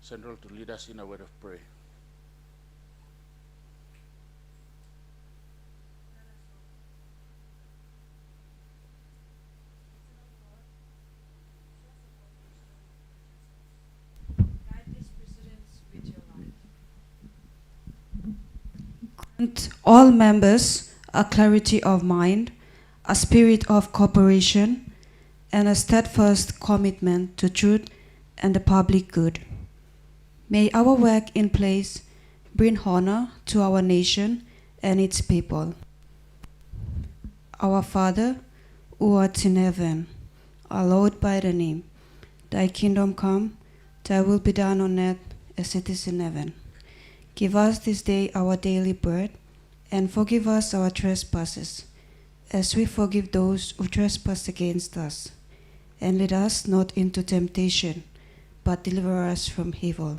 Central to lead us in a word of prayer. Guide these presidents with your light. Grant all members a clarity of mind, a spirit of cooperation, and a steadfast commitment to truth and the public good. May our work in place bring honor to our nation and its people. Our Father, who art in heaven, hallowed by thy name. Thy kingdom come, thy will be done on earth as it is in heaven. Give us this day our daily bread, and forgive us our trespasses, as we forgive those who trespass against us. And lead us not into temptation, but deliver us from evil.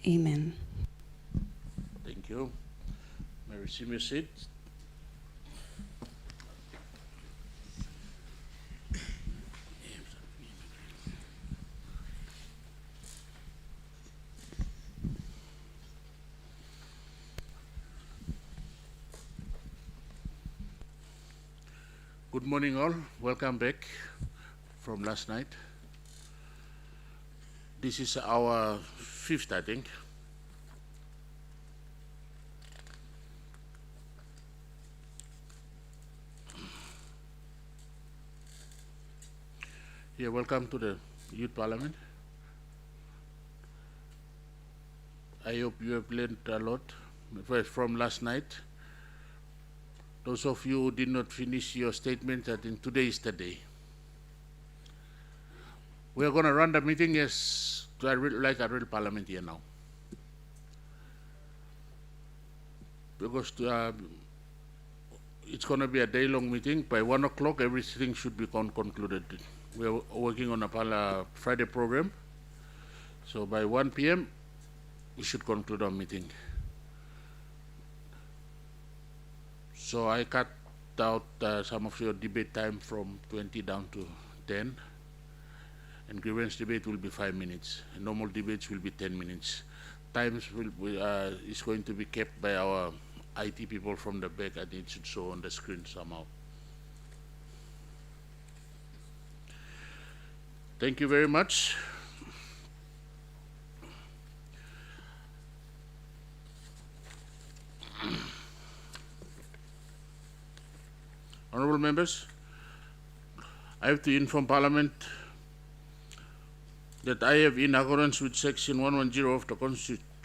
Amen. Thank you. May we receive your seat. Good morning all, welcome back from last night. This is our fifth, I think. Yeah, welcome to the Youth Parliament. I hope you have learned a lot from last night. Those of you who did not finish your statement, I think today is the day. We are going to run the meeting as like a real parliament here now. Because it's going to be a day-long meeting. By 1 o'clock, everything should be concluded. We are working on a Friday program. So by 1 p.m., we should conclude our meeting. So I cut out some of your debate time from 20 down to 10. And grievance debate will be 5 minutes. And normal debates will be 10 minutes. Times is going to be kept by our IT people from the back, and it should show on the screen somehow. Thank you very much. Honourable members, I have to inform Parliament that I have, in accordance with Section 110 of the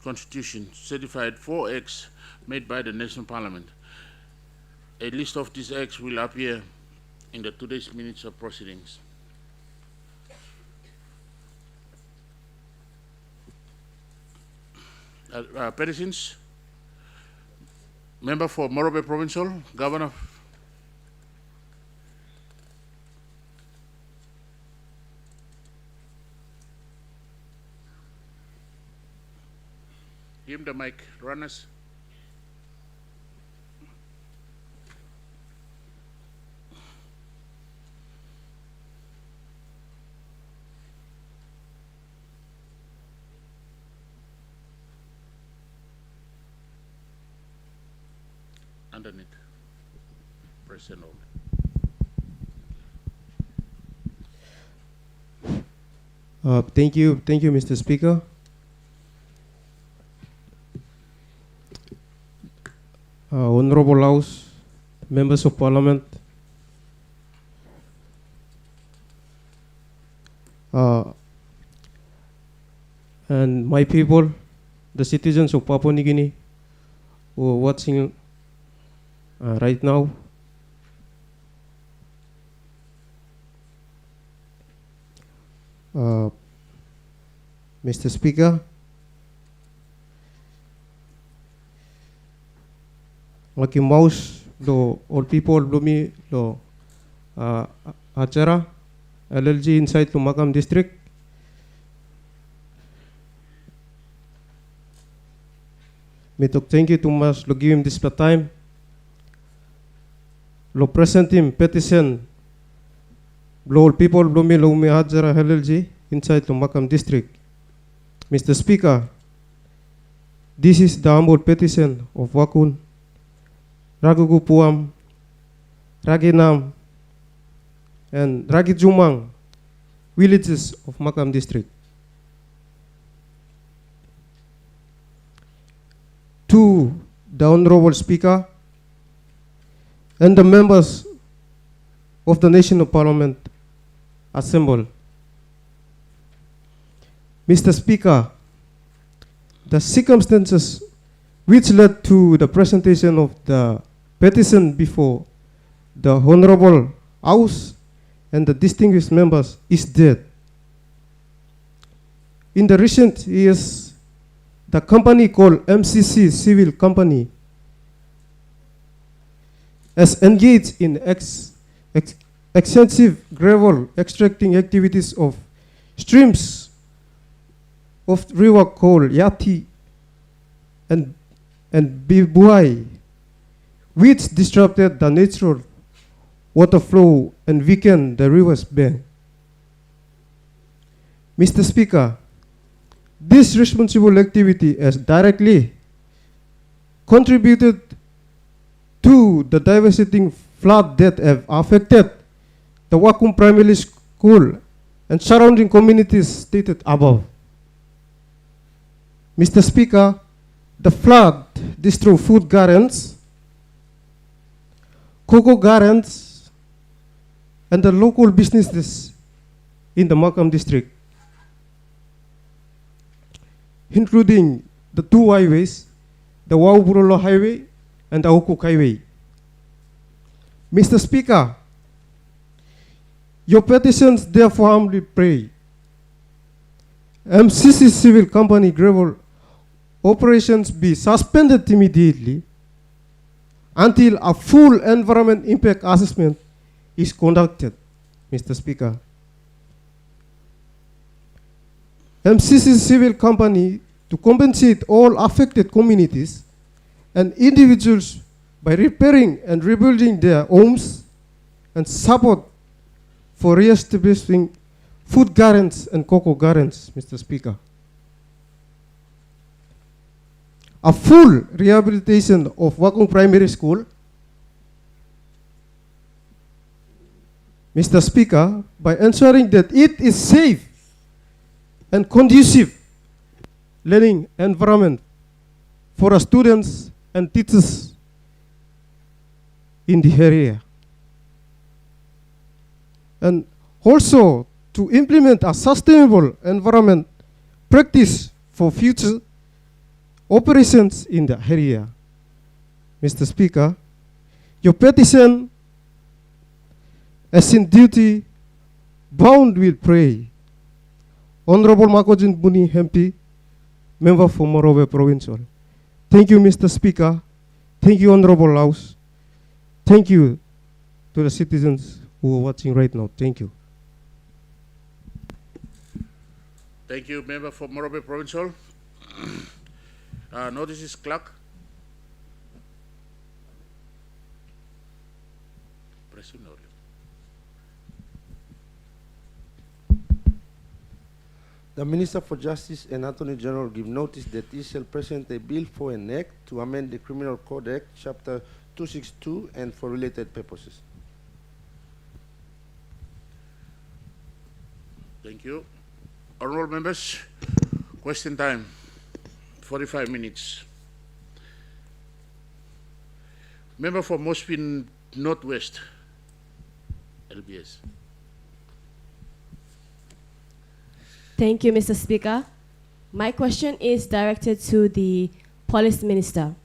Constitution, certified 4 acts made by the National Parliament. A list of these acts will appear in the today's minutes of proceedings. Petitions. Member for Morobe Provincial, Governor. Give him the mic, runners. Underneath. Press and hold. Thank you, Mr. Speaker. Honorable House, members of Parliament, and my people, the citizens of Papua New Guinea who are watching right now. Mr. Speaker, Lucky Mouse, the all people Blumi, the Achara, LLG inside to Makam district. May to thank you too much to give him this time. Lo present him petition. Lo all people Blumi lo me Achara LLG inside to Makam district. Mr. Speaker, this is the humble petition of Wakun, Ragugupuam, Raginam, and Ragijumang villages of Makam district. To the Honorable Speaker and the members of the National Parliament assembled. Mr. Speaker, the circumstances which led to the presentation of the petition before the Honorable House and the distinguished members is that in the recent years, the company called MCC Civil Company has engaged in extensive gravel extracting activities of streams of river called Yati and Bibuai, which disrupted the natural water flow and weakened the river's bank. Mr. Speaker, this responsible activity has directly contributed to the devastating flood that have affected the Wakum Primary School and surrounding communities stated above. Mr. Speaker, the flood destroyed food gardens, cocoa gardens, and the local businesses in the Makam district, including the two highways, the Wauburolo Highway and the Okuk Highway. Mr. Speaker, your petitions therefore humbly pray MCC Civil Company gravel operations be suspended immediately until a full environment impact assessment is conducted, Mr. Speaker. MCC Civil Company to compensate all affected communities and individuals by repairing and rebuilding their homes and support for re-establishing food gardens and cocoa gardens, Mr. Speaker. A full rehabilitation of Wakung Primary School, Mr. Speaker, by ensuring that it is safe and conducive learning environment for our students and teachers in the area. And also to implement a sustainable environment practice for future operations in the area. Mr. Speaker, your petition as in duty bound with prayer. Honorable Makojin Buni MP, Member for Morobe Provincial. Thank you, Mr. Speaker. Thank you, Honorable House. Thank you to the citizens who are watching right now. Thank you. Thank you, Member for Morobe Provincial. Notice is clerk. Press in order. The Minister for Justice and Attorney General give notice that he shall present a bill for an act to amend the Criminal Code Act, Chapter 262, and for related purposes. Thank you. Honorable members, question time, 45 minutes. Member for Mospin Northwest, LBS. Thank you, Mr. Speaker. My question is directed to the Police Minister.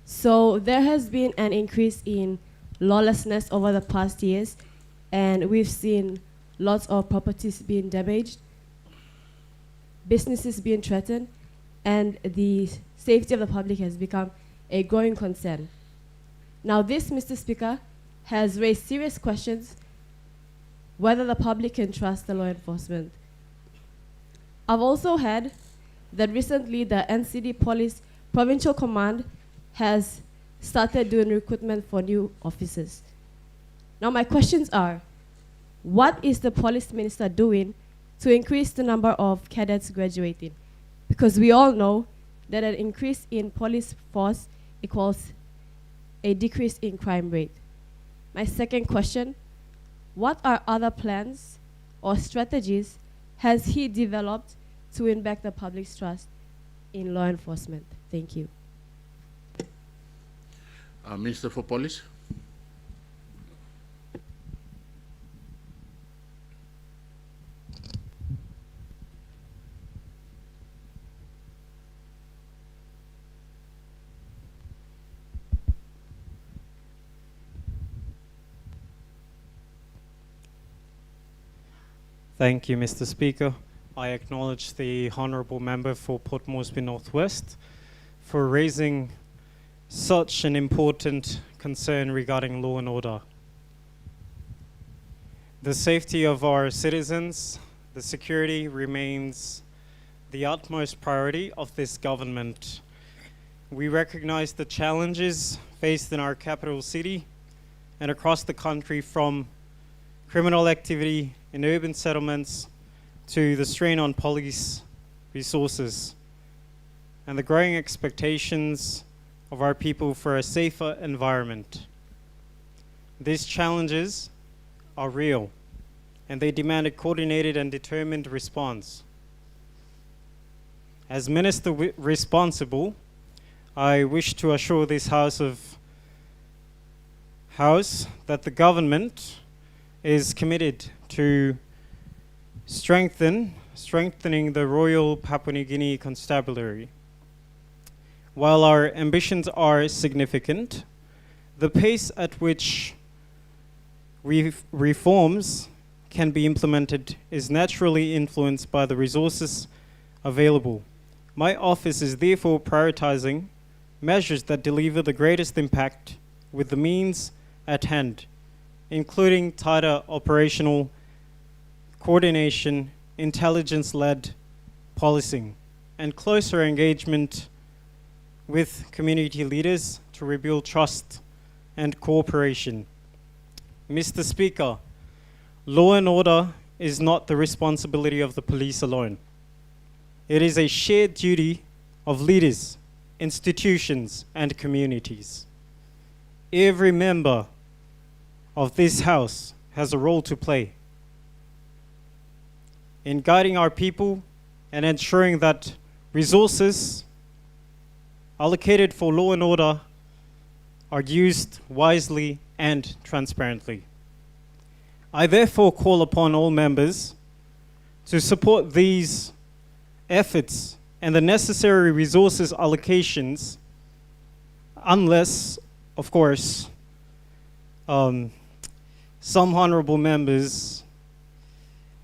So there has been an increase in lawlessness over the past years, and we've seen lots of properties being damaged, businesses being threatened, and the safety of the public has become a growing concern. Now this, Mr. Speaker, has raised serious questions whether the public can trust the law enforcement. I've also heard that recently the NCD Police Provincial Command has started doing recruitment for new officers. Now my questions are, what is the Police Minister doing to increase the number of cadets graduating? Because we all know that an increase in police force equals a decrease in crime rate. My second question, what are other plans or strategies has he developed to win back the public's trust in law enforcement? Thank you. Minister for Police. Thank you, Mr. Speaker. I acknowledge the Honourable Member for Port Moresby Northwest for raising such an important concern regarding law and order. The safety of our citizens, the security remains the utmost priority of this government. We recognize the challenges faced in our capital city and across the country, from criminal activity in urban settlements to the strain on police resources and the growing expectations of our people for a safer environment. These challenges are real, and they demand a coordinated and determined response. As Minister responsible, I wish to assure this House that the government is committed to strengthening the Royal Papua New Guinea Constabulary. While our ambitions are significant, the pace at which reforms can be implemented is naturally influenced by the resources available. My office is therefore prioritizing measures that deliver the greatest impact with the means at hand, including tighter operational coordination, intelligence-led policing, and closer engagement with community leaders to rebuild trust and cooperation. Mr. Speaker, law and order is not the responsibility of the police alone. It is a shared duty of leaders, institutions, and communities. Every member of this House has a role to play in guiding our people and ensuring that resources allocated for law and order are used wisely and transparently. I therefore call upon all members to support these efforts and the necessary resources allocations, unless, of course, some honourable members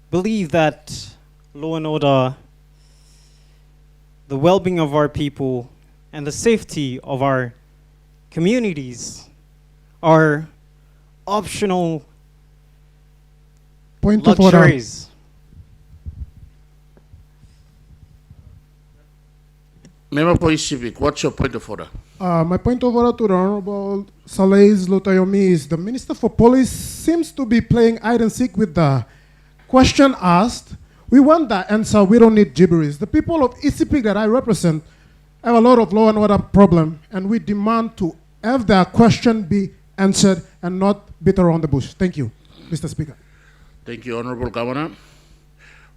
believe that law and order, the well-being of our people, and the safety of our communities are optional Point of order. luxuries. Member for East Civic, what's your point of order? My point of order to the Honorable Saleh Lotayomi is the Minister for Police seems to be playing hide and seek with the question asked. We want the answer, we don't need gibberish. The people of East Civic that I represent have a lot of law and order problem, and we demand to have their question be answered and not beat around the bush. Thank you, Mr. Speaker. Thank you, Honorable Governor.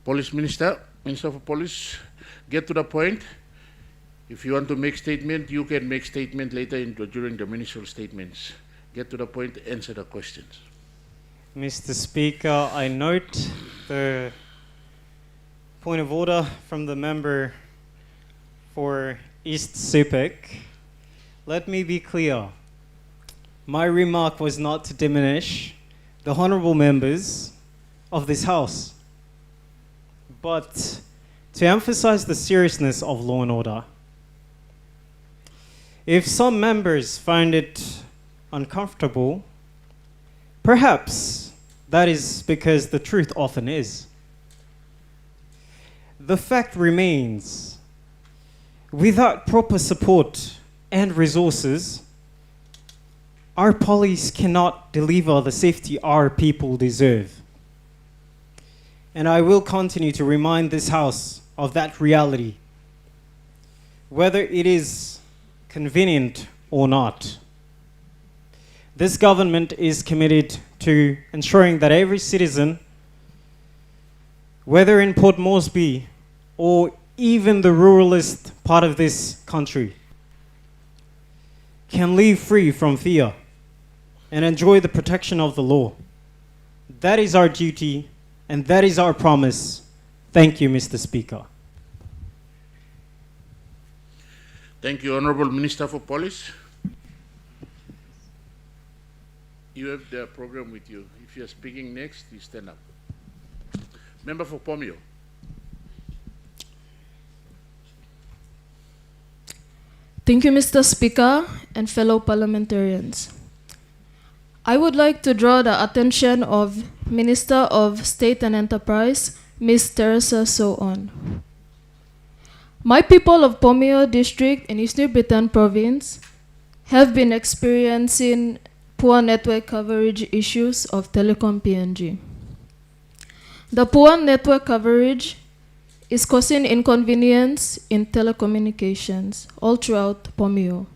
Police Minister, Minister for Police, get to the point. If you want to make statement, you can make statement later during the ministerial statements. Get to the point, answer the questions. Mr. Speaker, I note the point of order from the member for East Sepik. Let me be clear. My remark was not to diminish the honourable members of this House, but to emphasize the seriousness of law and order. If some members find it uncomfortable, perhaps that is because the truth often is. The fact remains, without proper support and resources, our police cannot deliver the safety our people deserve. and I will continue to remind this House of that reality, whether it is convenient or not. This government is committed to ensuring that every citizen, whether in Port Moresby or even the ruralist part of this country, can live free from fear and enjoy the protection of the law. That is our duty, and that is our promise. Thank you, Mr. Speaker. Thank you, Honorable Minister for Police. You have the program with you. If you are speaking next, you stand up. Member for Pomio. Thank you, Mr. Speaker and fellow parliamentarians. I would like to draw the attention of Minister of State and Enterprise, Ms. Teresa So-On. My people of Pomio District in East New Britain Province have been experiencing poor network coverage issues of Telecom PNG. The poor network coverage is causing inconvenience in telecommunications all throughout Pomio.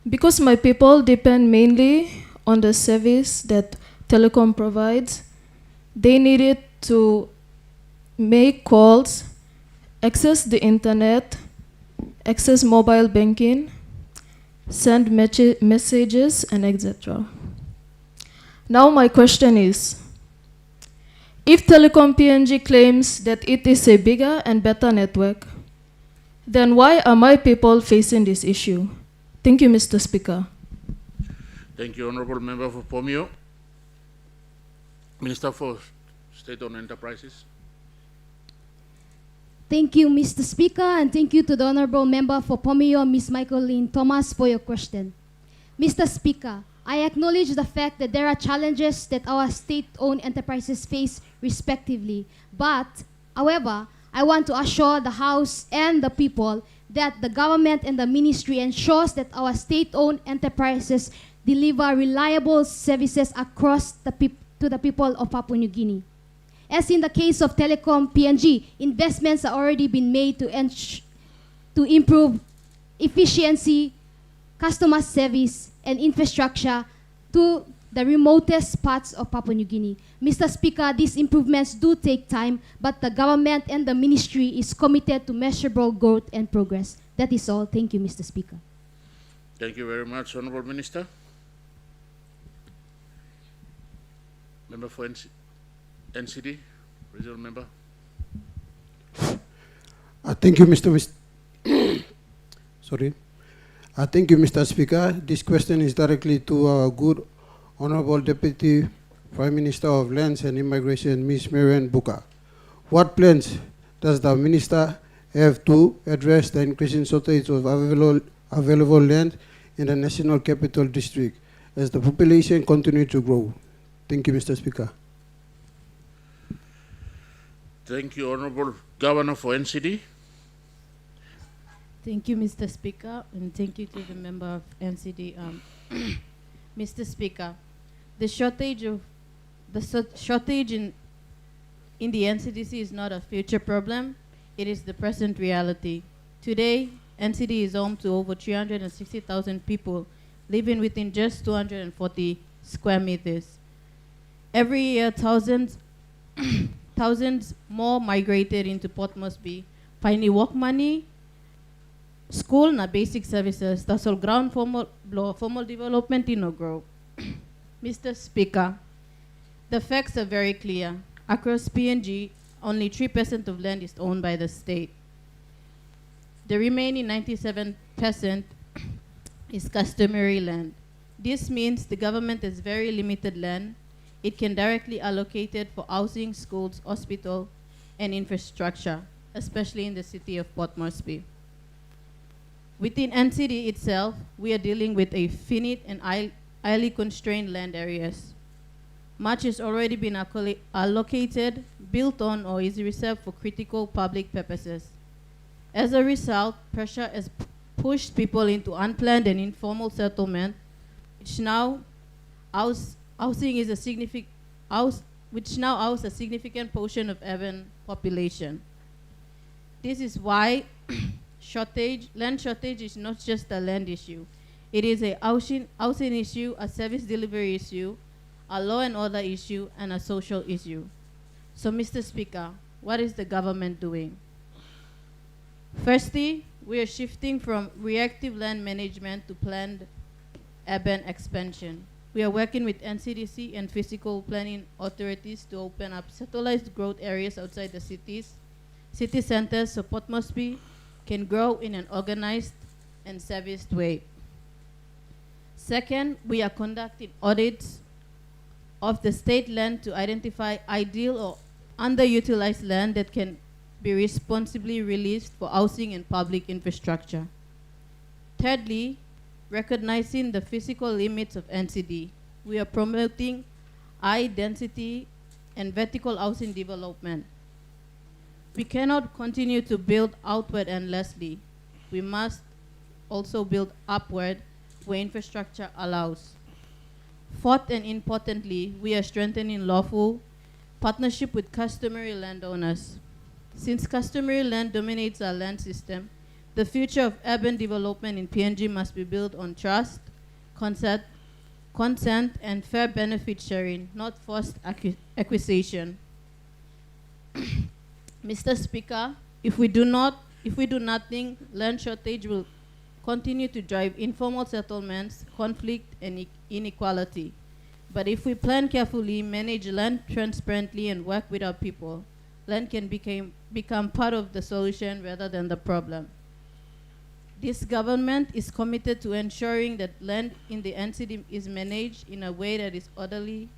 Because my people depend mainly on the service that Telecom provides, they needed to make calls, access the internet, access mobile banking, send messages, and etc. Now my question is, if Telecom PNG claims that it is a bigger and better network, then why are my people facing this issue? Thank you, Mr. Speaker. Thank you, Honorable Member for Pomio. Minister for State-owned Enterprises. Thank you, Mr. Speaker, and thank you to the Honorable Member for Pomio, Ms. Michaeline Thomas, for your question. Mr. Speaker, I acknowledge the fact that there are challenges that our state-owned enterprises face respectively. But, however, I want to assure the House and the people that the government and the ministry ensures that our state-owned enterprises deliver reliable services across to the people of Papua New Guinea. As in the case of Telecom PNG, investments have already been made to improve efficiency, customer service, and infrastructure to the remotest parts of Papua New Guinea. Mr. Speaker, these improvements do take time, but the government and the ministry is committed to measurable growth and progress. That is all. Thank you, Mr. Speaker. Thank you very much, Honorable Minister. Member for NCD, Regional Member. Thank you, Sorry. Thank you, Mr. Speaker. This question is directly to our good Honorable Deputy Prime Minister of Lands and Immigration, Ms. Marian Buka. What plans does the Minister have to address the increasing shortage of available land in the National Capital District as the population continues to grow? Thank you, Mr. Speaker. Thank you, Honorable Governor for NCD. Thank you, Mr. Speaker, and thank you to the member of NCD. Mr. Speaker, the shortage in the NCDC is not a future problem. It is the present reality. Today, NCD is home to over 360,000 people living within just 240 square meters. Every year, thousands more migrated into Port Moresby, finding work money, school na basic services, that's all ground formal development in no grow. Mr. Speaker, the facts are very clear. Across PNG, only 3% of land is owned by the state. The remaining 97% is customary land. This means the government has very limited land. It can directly allocate it for housing, schools, hospital, and infrastructure, especially in the city of Port Moresby. Within NCD itself, we are dealing with a finite and highly constrained land areas. Much has already been allocated, built on, or is reserved for critical public purposes. As a result, pressure has pushed people into unplanned and informal settlement, which now housing is a significant which now house a significant portion of urban population. This is why land shortage is not just a land issue. It is a housing issue, a service delivery issue, a law and order issue, and a social issue. So, Mr. Speaker, what is the government doing? Firstly, we are shifting from reactive land management to planned urban expansion. We are working with NCDC and physical planning authorities to open up centralized growth areas outside the city centers so Port Moresby can grow in an organized and serviced way. Second, we are conducting audits of the state land to identify ideal or underutilized land that can be responsibly released for housing and public infrastructure. Thirdly, recognizing the physical limits of NCD, we are promoting high density and vertical housing development. We cannot continue to build outward endlessly. We must also build upward where infrastructure allows. Fourth and importantly, we are strengthening lawful partnership with customary landowners. Since customary land dominates our land system, the future of urban development in PNG must be built on trust, consent, and fair benefit sharing, not forced acquisition. Mr. Speaker, if we do nothing, land shortage will continue to drive informal settlements, conflict, and inequality. But if we plan carefully, manage land transparently, and work with our people, land can become part of the solution rather than the problem. This government is committed to ensuring that land in the NCD is managed in a way that is orderly,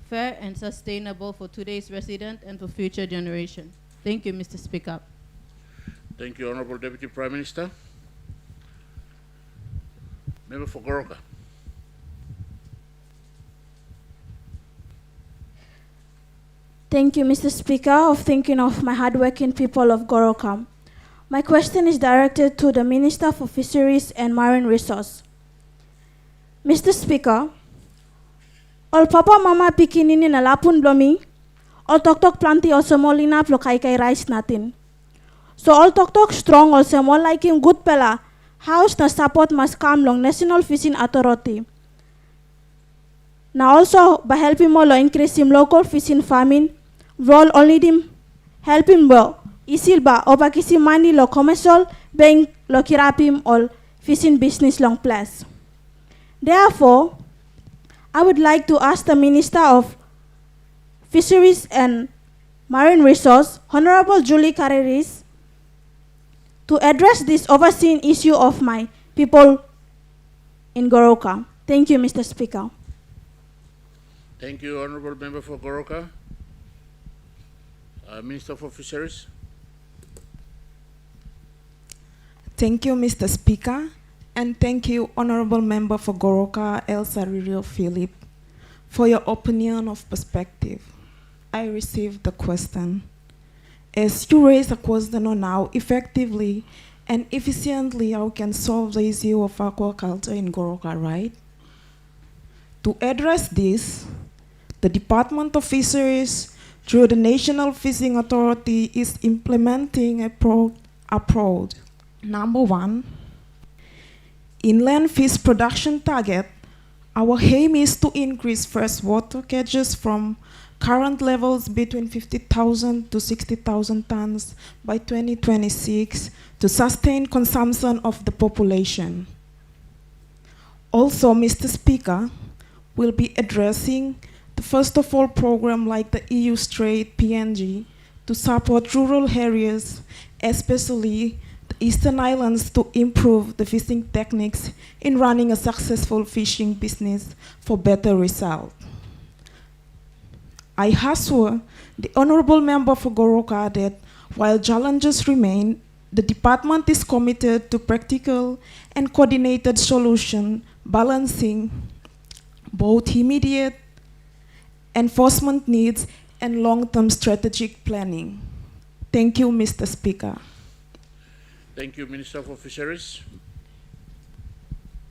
fair, and sustainable for today's resident and for future generations. Thank you, Mr. Speaker. Thank you, Honorable Deputy Prime Minister. Member for Goroka. Thank you, Mr. Speaker, of thinking of my hardworking people of Goroka. My question is directed to the Minister for Fisheries and Marine Resources. Mr. Speaker, all papa mama pikinini na lapun blomi, all tok planti all semolina plo kai rice natin. So all tok strong all semol like him good pela, house na support must come long National Fishing Authority. Now also by helping more increase him local fishing farming, role only him help him well. Isil ba oba kisi money lo commercial bank lo kirapim all fishing business long place. Therefore, I would like to ask the Minister of Fisheries and Marine Resources, Honorable Julie Carreris, to address this overseen issue of my people in Goroka. Thank you, Mr. Speaker. Thank you, Honorable Member for Goroka. Minister for Fisheries. Thank you, Mr. Speaker, and thank you, Honorable Member for Goroka, Elsa Ririo Philip, for your opinion of perspective. I received the question. As you raise a question on how effectively and efficiently how we can solve the issue of aquaculture in Goroka, right? To address this, the Department of Fisheries, through the National Fishing Authority, is implementing a approach. Number one, inland fish production target. Our aim is to increase freshwater catches from current levels between 50,000 to 60,000 tons by 2026 to sustain consumption of the population. Also, Mr. Speaker, we'll be addressing the first of all program like the EU Strait PNG to support rural areas, especially the Eastern Islands, to improve the fishing techniques in running a successful fishing business for better results. I assure the Honorable Member for Goroka that while challenges remain, the department is committed to practical and coordinated solution, balancing both immediate enforcement needs and long-term strategic planning. Thank you, Mr. Speaker. Thank you, Minister for Fisheries.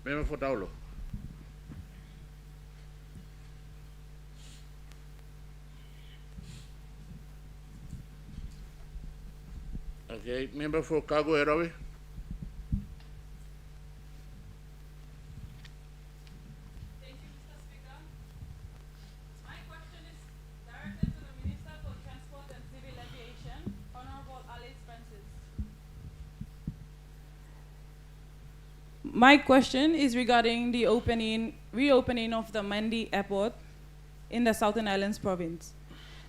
Member for Daulo. Okay, member for Cargo Airway. Thank you, Mr. Speaker. My question is directed to the Minister for Transport and Civil Aviation, Honorable Alice Francis. My question is regarding the reopening of the Mandi Airport in the Southern Islands province.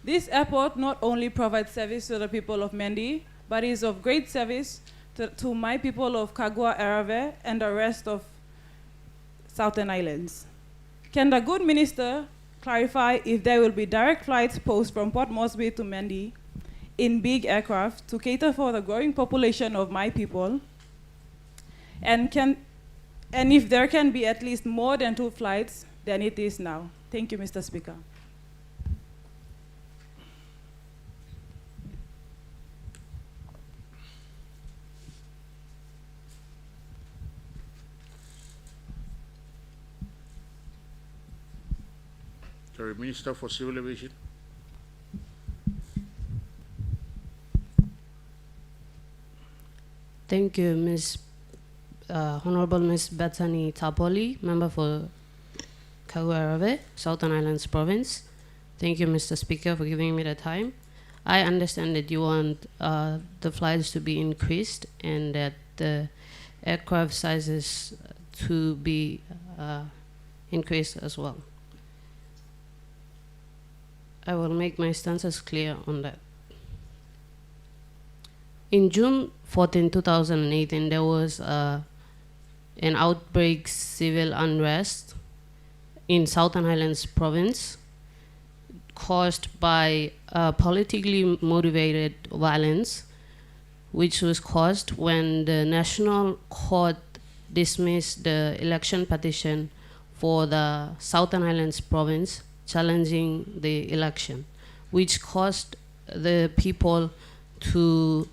This airport not only provides service to the people of Mandi, but is of great service to my people of Kagwa Arave and the rest of Southern Islands. Can the good minister clarify if there will be direct flights posed from Port Moresby to Mandi in big aircraft to cater for the growing population of my people? And if there can be at least more than 2 flights than it is now? Thank you, Mr. Speaker. Sorry, Minister for Civil Aviation. Thank you, Honorable Ms. Bethany Tapoli, member for Kagwa-Arave, Southern Islands Province. Thank you, Mr. Speaker, for giving me the time. I understand that you want the flights to be increased and that the aircraft sizes to be increased as well. I will make my stances clear on that. In June 14, 2018, there was an outbreak civil unrest in Southern Highlands Province caused by politically motivated violence, which was caused when the National Court dismissed the election petition for the Southern Highlands Province challenging the election, which caused the people to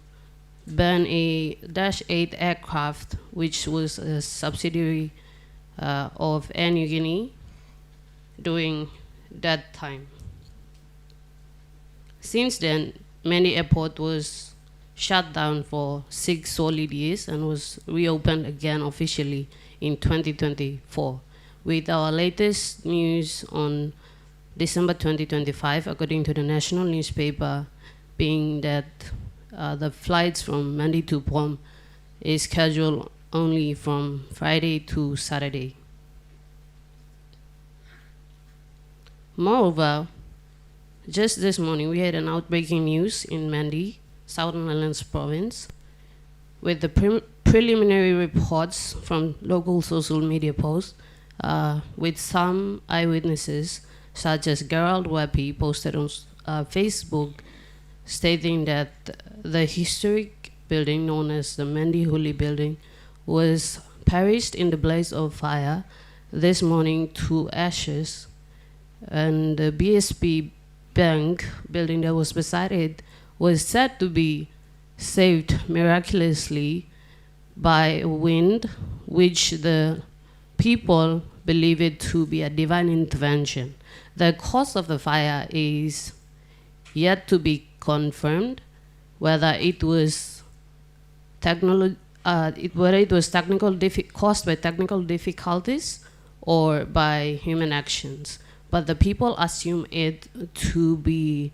burn a Dash 8 aircraft, which was a subsidiary of Air Guinea during that time. Since then, Mandi Airport was shut down for 6 solid years and was reopened again officially in 2024. With our latest news on December 2025, according to the national newspaper, being that the flights from Mandi to Pom is scheduled only from Friday to Saturday. Moreover, just this morning we had an outbreaking news in Mandi, Southern Islands Province, with the preliminary reports from local social media posts with some eyewitnesses such as Gerald Weppy posted on Facebook stating that the historic building known as the Mandi Huli building was perished in the blaze of fire this morning to ashes, and the BSP bank building that was beside it was said to be saved miraculously by wind, which the people believe it to be a divine intervention. The cause of the fire is yet to be confirmed, whether it was caused by technical difficulties or by human actions. But the people assume it to be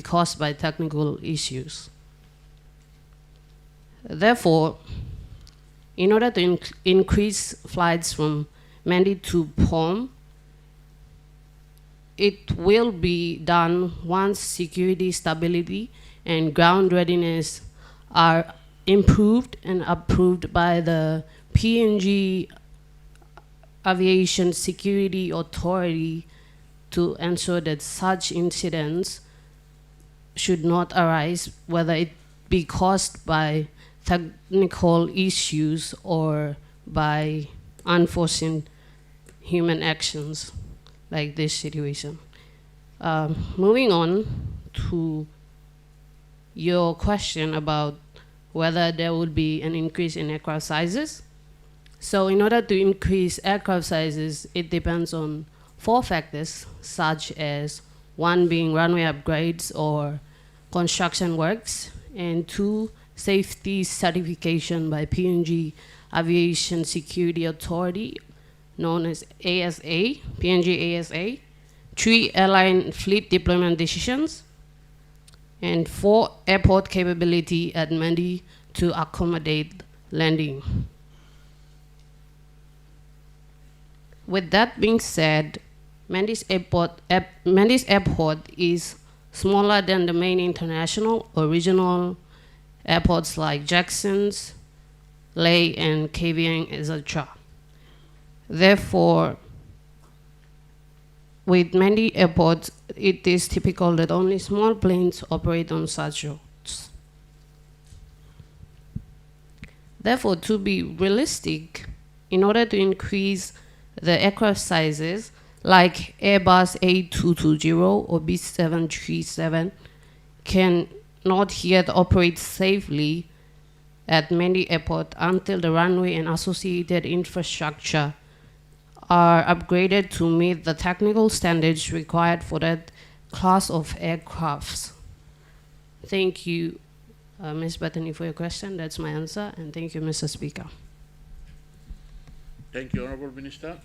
caused by technical issues. Therefore, in order to increase flights from Mandi to Pom, it will be done once security, stability, and ground readiness are improved and approved by the PNG Aviation Security Authority to ensure that such incidents should not arise, whether it be caused by technical issues or by unforeseen human actions like this situation. Moving on to your question about whether there would be an increase in aircraft sizes. So in order to increase aircraft sizes, it depends on 4 factors, such as 1 being runway upgrades or construction works, and 2, safety certification by PNG Aviation Security Authority, known as ASA, PNG ASA. 3, airline fleet deployment decisions. And 4, airport capability at Mandi to accommodate landing. With that being said, Mandi's airport is smaller than the main international or regional airports like Jackson's, Leh, and KVN, etc. Therefore, with Mandi Airport, it is typical that only small planes operate on such routes. Therefore, to be realistic, in order to increase the aircraft sizes, like Airbus A220 or B737, can not yet operate safely at Mandi Airport until the runway and associated infrastructure are upgraded to meet the technical standards required for that class of aircrafts. Thank you, Ms. Bethany, for your question. That's my answer, and thank you, Mr. Speaker. Thank you, Honorable Minister.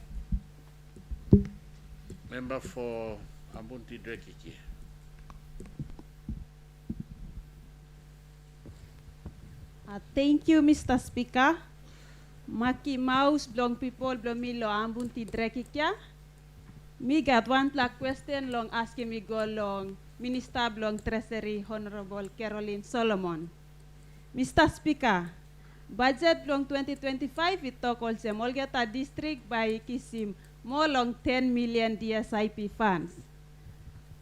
Member for Ambunti Drekiki. Thank you, Mr. Speaker. Maki Maus, Blong people, Blong me lo Ambunti Drekikya. Me got one black question long asking me go long Minister Blong Treasury, Honorable Caroline Solomon. Mr. Speaker, budget long 2025 it talk also Molgeta district by Kisim more long 10 million DSIP funds.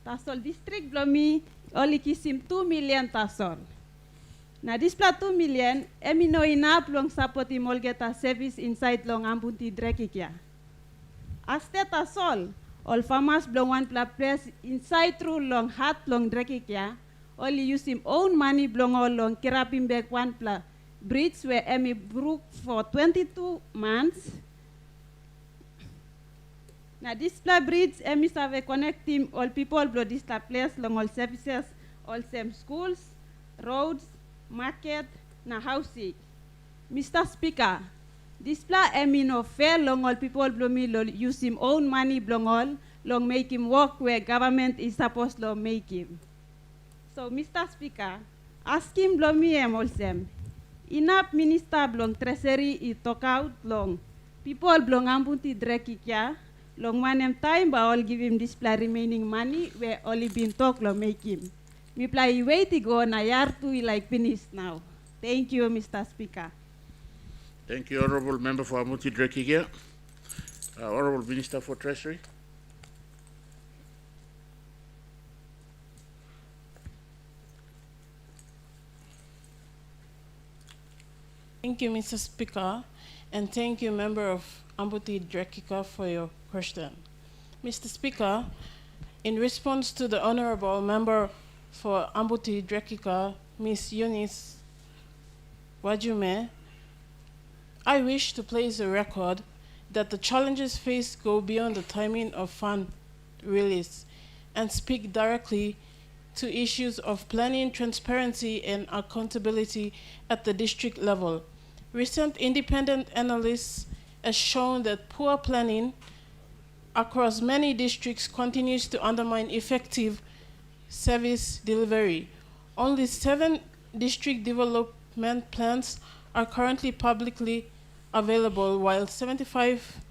Tasol district blomi only Kisim 2 million tasol. Na this plat 2 million, emino inap long sapoti Molgeta service inside long Ambunti Drekikya. Aste tasol, all farmers blong one plat place inside through long hat long Drekikya, only use him own money blong all long kirapim back one plat bridge where Emi broke for 22 months. Now this plat bridge Emi save connect him all people blow this place long all services, all same schools, roads, market, na housing. Mr. Speaker, this pla Emi no fair long all people blow me use him own money blong all long make him work where government is supposed to make him. So Mr. Speaker, ask him blow me all same. Inap Minister blong Treasury I talk out long. People blong Ambunti Drekikya long one time but all give him this pla remaining money where only been talk long make him. Me play wait to go na yar to like finish now. Thank you, Mr. Speaker. Thank you, Honorable Member for Ambunti Drekikya. Honorable Minister for Treasury. Thank you, Mr. Speaker, and thank you, Member of Ambunti Drekika, for your question. Mr. Speaker, in response to the Honorable Member for Ambunti Drekika, Ms. Eunice Wajume, I wish to place a record that the challenges faced go beyond the timing of fund release and speak directly to issues of planning, transparency, and accountability at the district level. Recent independent analysis has shown that poor planning across many districts continues to undermine effective service delivery. Only 7 district development plans are currently publicly available, while 75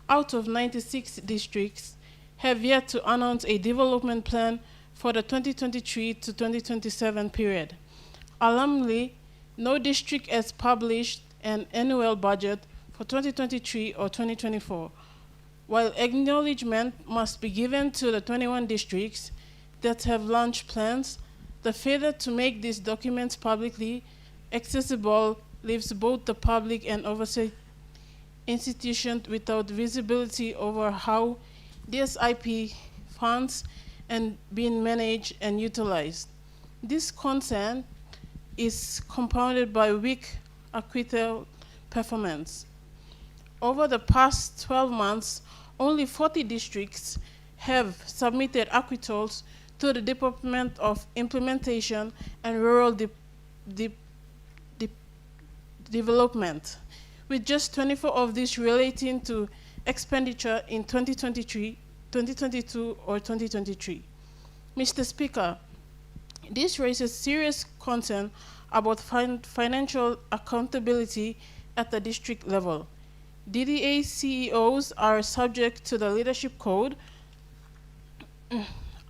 out of 96 districts have yet to announce a development plan for the 2023 to 2027 period. Alarmingly, no district has published an annual budget for 2023 or 2024. While acknowledgement must be given to the 21 districts that have launched plans, the failure to make these documents publicly accessible leaves both the public and oversight institutions without visibility over how DSIP funds and being managed and utilized. This concern is compounded by weak acquittal performance. Over the past 12 months, only 40 districts have submitted acquittals to the Department of Implementation and Rural de- de- development, with just 24 of these relating to expenditure in 2023, 2022, or 2023. Mr. Speaker, this raises serious concern about financial accountability at the district level. DDA CEOs are subject to the leadership code,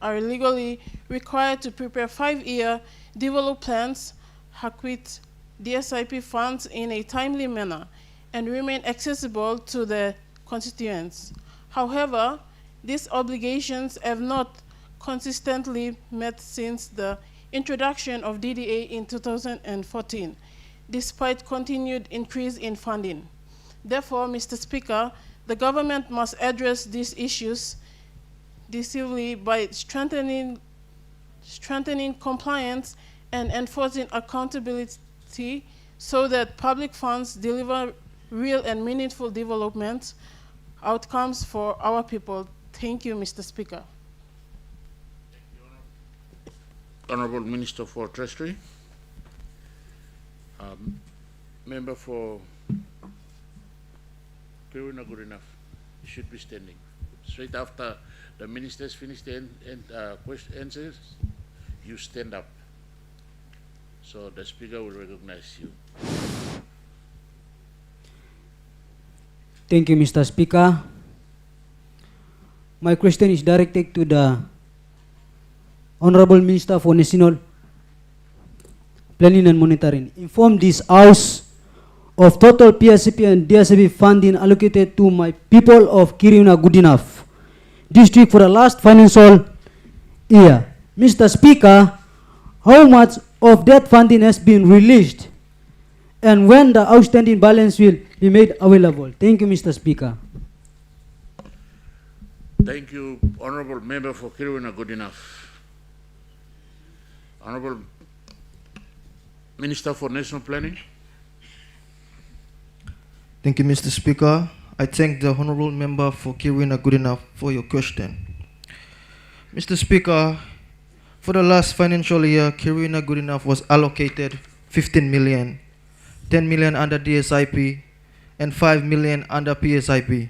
are legally required to prepare 5-year development plans, acquit DSIP funds in a timely manner, and remain accessible to the constituents. However, these obligations have not consistently met since the introduction of DDA in 2014, despite continued increase in funding. Therefore, Mr. Speaker, the government must address these issues decisively by strengthening compliance and enforcing accountability so that public funds deliver real and meaningful development outcomes for our people. Thank you, Mr. Speaker. Honorable Minister for Treasury. Member for Kiruna, good enough. You should be standing. Straight after the ministers finish the answers, you stand up. So the speaker will recognize you. Thank you, Mr. Speaker. My question is directed to the Honorable Minister for National Planning and Monitoring. Inform this House of total PSCP and DSCP funding allocated to my people of Kiruna Goodenough district for the last financial year. Mr. Speaker, how much of that funding has been released and when the outstanding balance will be made available? Thank you, Mr. Speaker. Thank you, Honorable Member for Kiruna Goodenough. Honorable Minister for National Planning. Thank you, Mr. Speaker. I thank the Honorable Member for Kiruna Goodenough for your question. Mr. Speaker, for the last financial year, Kiruna Goodenough was allocated 15 million, 10 million under DSIP, and 5 million under PSIP.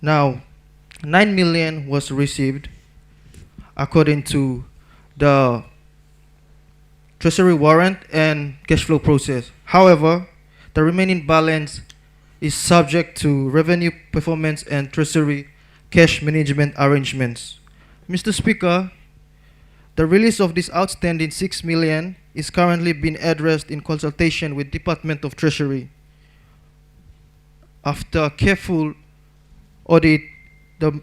Now, 9 million was received according to the treasury warrant and cash flow process. However, the remaining balance is subject to revenue performance and treasury cash management arrangements. Mr. Speaker, the release of this outstanding 6 million is currently being addressed in consultation with Department of Treasury. After careful audit, the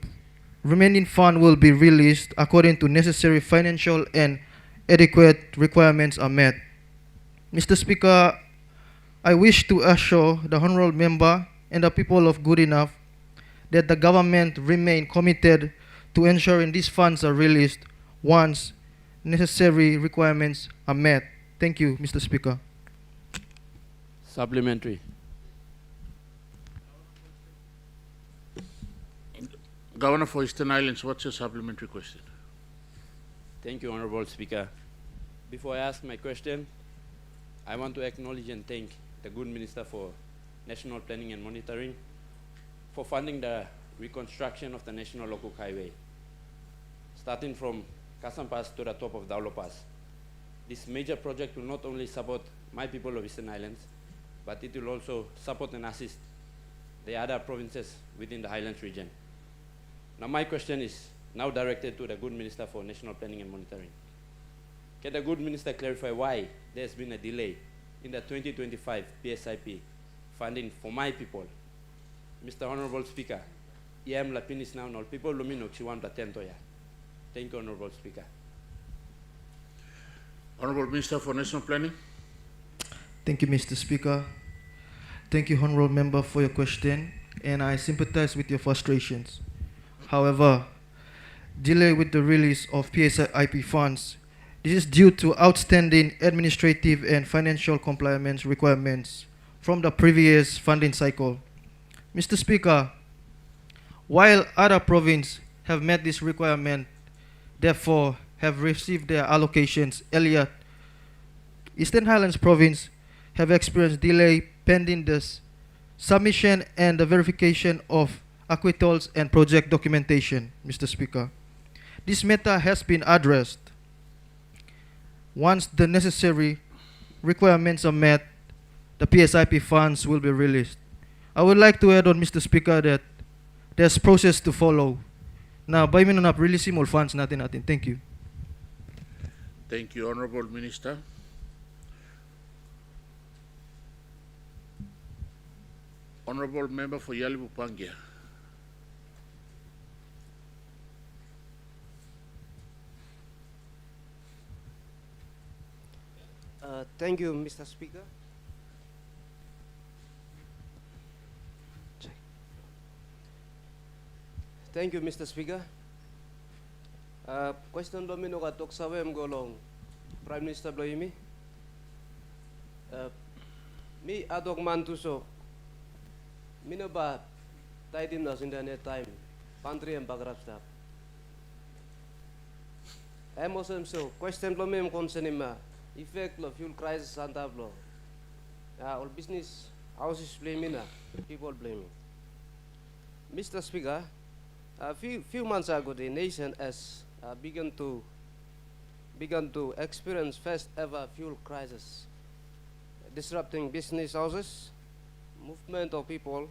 remaining fund will be released according to necessary financial and adequate requirements are met. Mr. Speaker, I wish to assure the Honorable Member and the people of Goodenough that the government remain committed to ensuring these funds are released once necessary requirements are met. Thank you, Mr. Speaker. Supplementary. Governor for Eastern Islands, what's your supplementary question? Thank you, Honorable Speaker. Before I ask my question, I want to acknowledge and thank the good Minister for National Planning and Monitoring for funding the reconstruction of the National Local Highway, starting from Kasam Pass to the top of Daulo Pass. This major project will not only support my people of Eastern Islands, but it will also support and assist the other provinces within the Highlands region. Now my question is now directed to the good Minister for National Planning and Monitoring. Can the good Minister clarify why there has been a delay in the 2025 PSIP funding for my people? Mr. Honorable Speaker, iam lapinis now nol people lumino xiwan platento ya. Thank you, Honorable Speaker. Honorable Minister for National Planning. Thank you, Mr. Speaker. Thank you, Honorable Member, for your question, and I sympathize with your frustrations. However, delay with the release of PSIP funds, this is due to outstanding administrative and financial compliance requirements from the previous funding cycle. Mr. Speaker, while other provinces have met this requirement, therefore have received their allocations earlier Eastern Highlands Province have experienced delay pending the submission and the verification of acquittals and project documentation, Mr. Speaker. This matter has been addressed. Once the necessary requirements are met, the PSIP funds will be released. I would like to add on, Mr. Speaker, that there's process to follow. Now, by means of releasing more funds, nothing. Thank you. Thank you, Honorable Minister. Honorable Member for Yalibu Pangia. Thank you, Mr. Speaker. Thank you, Mr. Speaker. Question domino katok sawem golong Prime Minister Bloimi. Mi adok mantuso. Minaba taidim nas in the time. Pantry and bagrap staff. Emosem so question domino concerning effect of fuel crisis and tablo. All business houses blaming, people blaming. Mr. Speaker, a few months ago, the nation has begun to experience first ever fuel crisis, disrupting business houses, movement of people,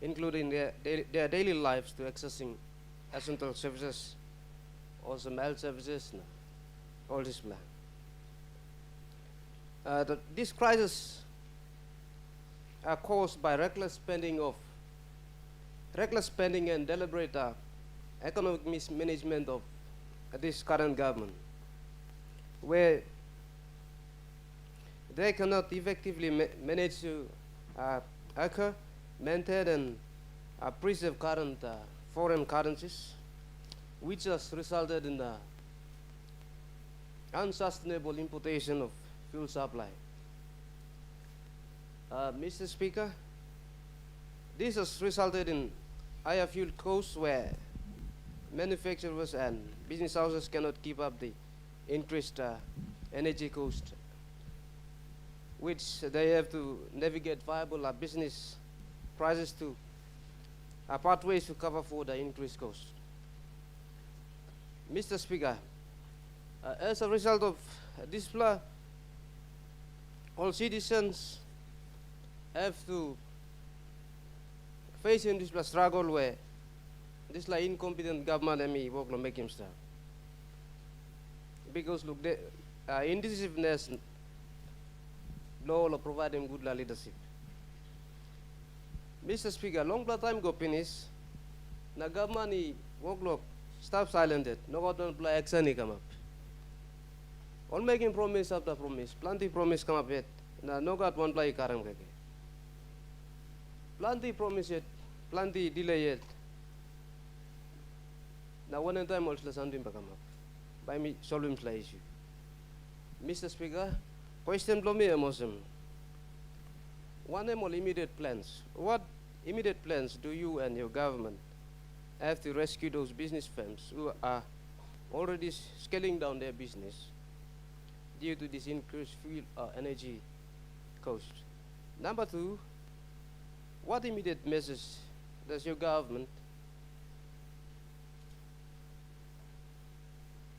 including their daily lives to accessing essential services, also health services, all this plan. This crisis are caused by reckless spending and deliberate economic mismanagement of this current government, where they cannot effectively manage to acquire, maintain, and preserve current foreign currencies, which has resulted in the unsustainable importation of fuel supply. Mr. Speaker, this has resulted in higher fuel costs where manufacturers and business houses cannot keep up the increased energy cost, which they have to navigate viable business prices to pathways to cover for the increased cost. Mr. Speaker, as a result of this plan, all citizens have to facing this struggle where this incompetent government and me work to make him start. Because look, the indecisiveness law provide him good leadership. Mr. Speaker, long time go finish, the government work stop silented, no got don't play action come up. All making promise after promise, plenty promise come up yet, no got one play karam kake. Plenty promise yet, plenty delay yet. Now one time also something come up. By me solving the issue. Mr. Speaker, question from me Muslim. One more immediate plans. What immediate plans do you and your government have to rescue those business firms who are already scaling down their business due to this increased fuel energy cost? Number two, what immediate measures does your government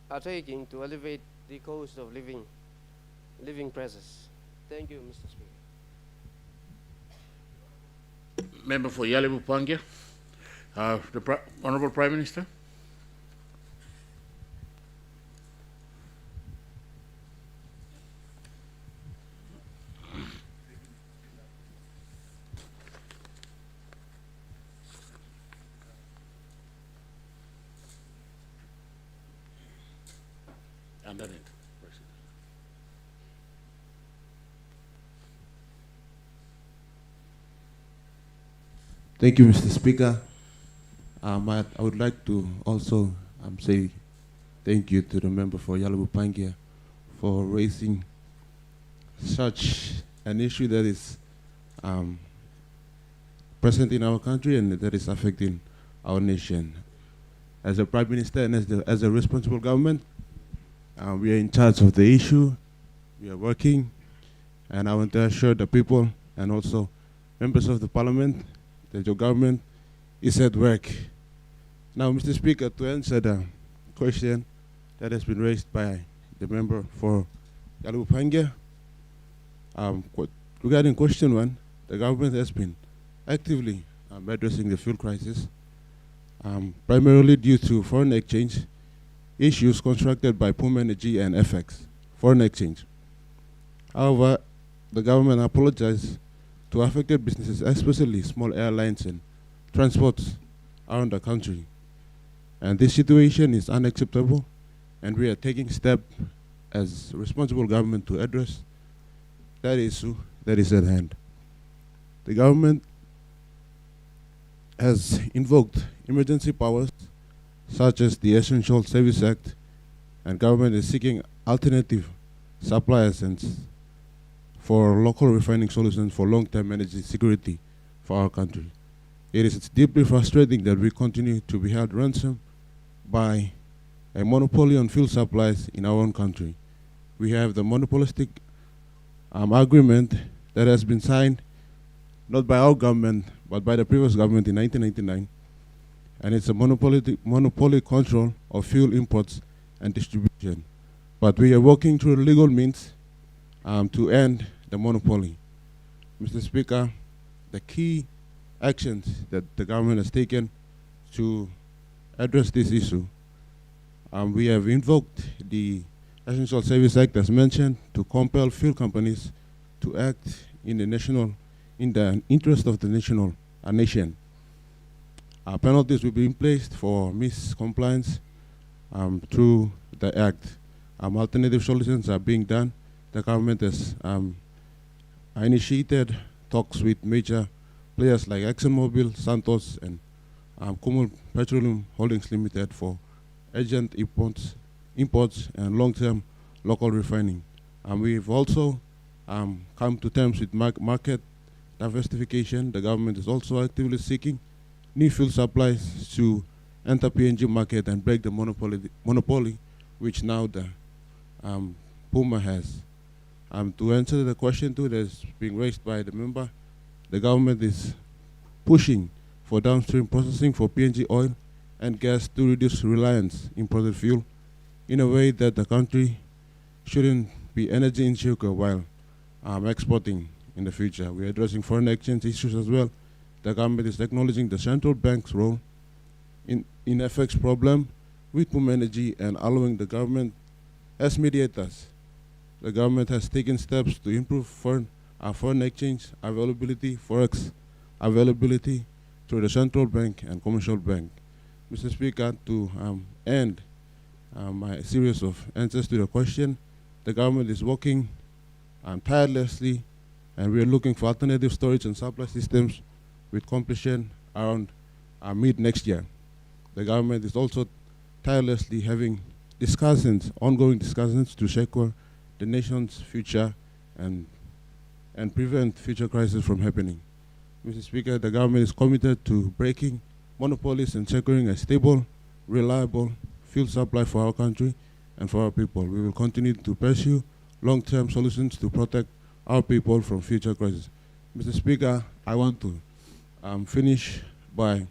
are taking to elevate the cost of living prices? Thank you, Mr. Speaker. Member for Yalibu Pangia, the Honorable Prime Minister. Underneath. Thank you, Mr. Speaker. I would like to also say thank you to the member for Yalibu Pangia for raising such an issue that is present in our country and that is affecting our nation. As a Prime Minister and as a responsible government, we are in charge of the issue, We are working, and I want to assure the people and also members of the parliament that your government is at work. Now, Mr. Speaker, to answer the question that has been raised by the member for Yalupangia, regarding question 1, the government has been actively addressing the fuel crisis, primarily due to foreign exchange issues constructed by Puma Energy and FX, foreign exchange. However, the government apologized to affected businesses, especially small airlines and transports around the country. And this situation is unacceptable, and we are taking steps as responsible government to address that issue that is at hand. The government has invoked emergency powers such as the Essential Service Act, and government is seeking alternative suppliers and for local refining solutions for long-term energy security for our country. It is deeply frustrating that we continue to be held ransom by a monopoly on fuel supplies in our own country. We have the monopolistic agreement that has been signed not by our government but by the previous government in 1999, and it's a monopoly control of fuel imports and distribution. But we are working through legal means to end the monopoly. Mr. Speaker, the key actions that the government has taken to address this issue, we have invoked the Essential Service Act as mentioned to compel fuel companies to act in the interest of the nation. Penalties will be in place for miscompliance through the act. Alternative solutions are being done. The government has initiated talks with major players like ExxonMobil, Santos, and Kumul Petroleum Holdings Limited for urgent imports and long-term local refining. We've also come to terms with market diversification. The government is also actively seeking new fuel supplies to enter PNG market and break the monopoly which now the Puma has. To answer the question too that's being raised by the member, the government is pushing for downstream processing for PNG oil and gas to reduce reliance on imported fuel in a way that the country shouldn't be energy insecure while exporting in the future. We're addressing foreign exchange issues as well. The government is acknowledging the central bank's role in FX problem with Puma Energy and allowing the government as mediators. The government has taken steps to improve foreign exchange availability, forex availability through the central bank and commercial bank. Mr. Speaker, to end my series of answers to the question, the government is working tirelessly, and we are looking for alternative storage and supply systems with completion around mid next year. The government is also tirelessly having ongoing discussions to secure the nation's future and prevent future crises from happening. Mr. Speaker, the government is committed to breaking monopolies and securing a stable, reliable fuel supply for our country and for our people. We will continue to pursue long-term solutions to protect our people from future crises. Mr. Speaker, I want to finish by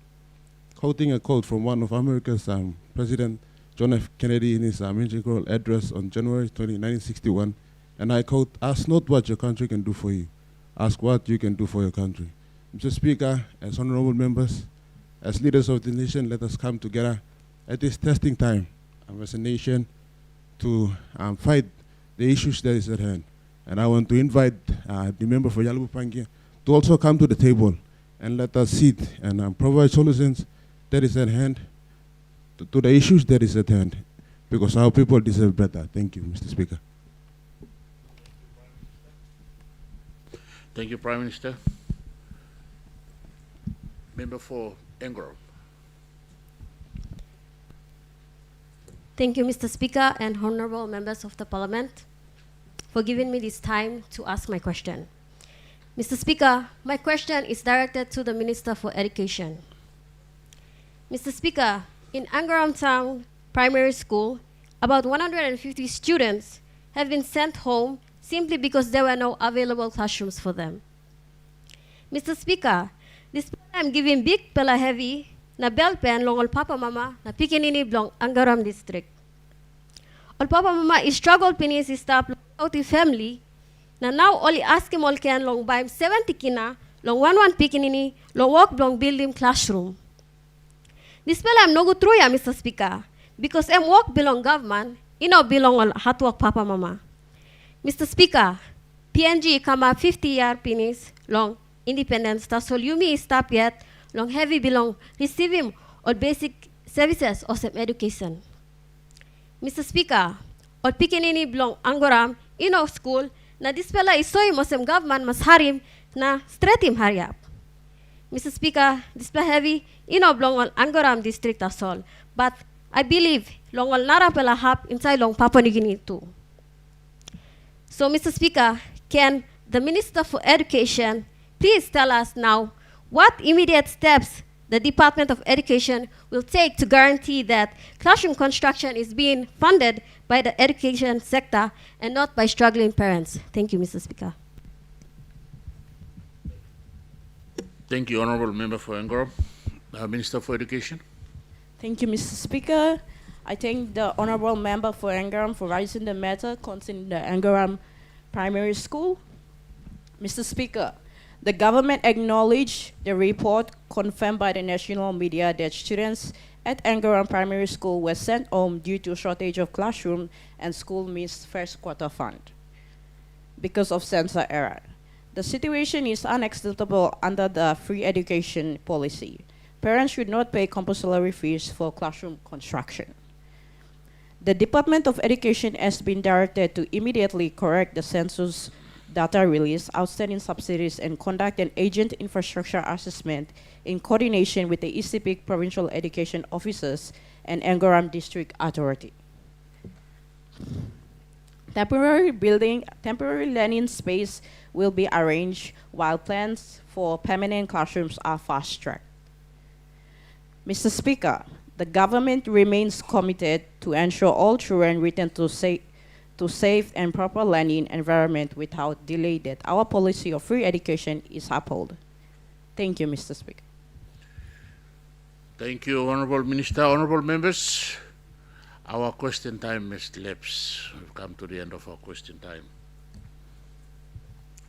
quoting a quote from one of America's President John F. Kennedy in his inaugural address on January 20, 1961, and I quote, "Ask not what your country can do for you, ask what you can do for your country." Mr. Speaker, as honorable members, as leaders of the nation, let us come together at this testing time as a nation to fight the issues that is at hand. And I want to invite the member for Yalubu Pangia to also come to the table and let us sit and provide solutions that is at hand to the issues that is at hand, because our people deserve better. Thank you, Mr. Speaker. Thank you, Prime Minister. Member for Engro. Thank you, Mr. Speaker and honorable members of the Parliament for giving me this time to ask my question. Mr. Speaker, my question is directed to the Minister for Education. Mr. Speaker, in Angaram Town Primary School, about 150 students have been sent home simply because there were no available classrooms for them. Mr. Speaker, this I'm giving big pela heavy na bell pen long ol papa mama na pikinini blong Angaram district. Ol papa mama is struggle pinis stop out the family na now only ask him all can long by 70 kina long one pikinini long walk blong building classroom. This pela I'm no go through ya Mr. Speaker because em work belong government, belong on hard work papa mama. Mr. Speaker, PNG kama 50-year pinis long independence tasol yumi stop yet long heavy belong receiving all basic services or some education. Mr. Speaker, all pikinini belong Angoram school na this pela isoy mosem government mas harim na straight him hurry up. Mr. Speaker, this pela heavy belong on Angoram district tasol, but I believe long all nara pela hap inside long Papua New Guinea too. So Mr. Speaker, can the Minister for Education please tell us now what immediate steps the Department of Education will take to guarantee that classroom construction is being funded by the education sector and not by struggling parents? Thank you, Mr. Speaker. Thank you, Honorable Member for Angaram. Minister for Education. Thank you, Mr. Speaker. I thank the Honorable Member for Angaram for raising the matter concerning the Angaram Primary School. Mr. Speaker, the government acknowledged the report confirmed by the national media that students at Angaram Primary School were sent home due to shortage of classroom and school missed first quarter fund because of censor error. The situation is unacceptable under the free education policy. Parents should not pay compulsory fees for classroom construction. The Department of Education has been directed to immediately correct the census data release, outstanding subsidies, and conduct an agent infrastructure assessment in coordination with the ECP Provincial Education Officers and Angaram District Authority. Temporary learning space will be arranged while plans for permanent classrooms are fast-tracked. Mr. Speaker, the government remains committed to ensure all children return to safe and proper learning environment without delay that our policy of free education is upheld. Thank you, Mr. Speaker. Thank you, Honorable Minister. Honorable members, our question time has elapsed. We've come to the end of our question time.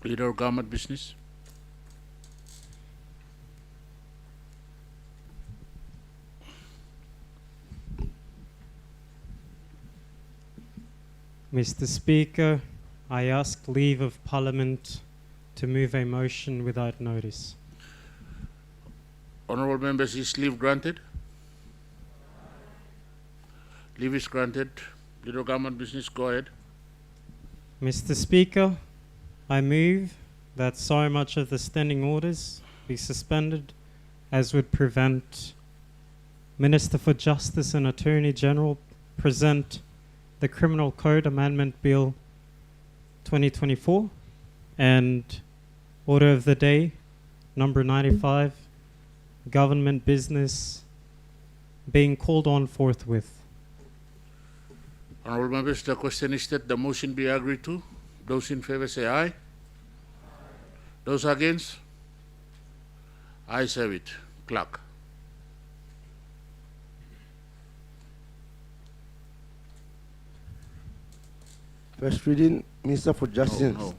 Leader of Government Business. Mr. Speaker, I ask leave of Parliament to move a motion without notice. Honorable members, is leave granted? Leave is granted. Leader of Government Business, go ahead. Mr. Speaker, I move that so much of the standing orders be suspended as would prevent Minister for Justice and Attorney General present the Criminal Code Amendment Bill 2024 and Order of the Day number 95, Government Business, being called on forthwith. Honorable members, the question is that the motion be agreed to. Those in favor say aye. Those against? Ayes have it. Clerk. First reading, Minister for Justice. No.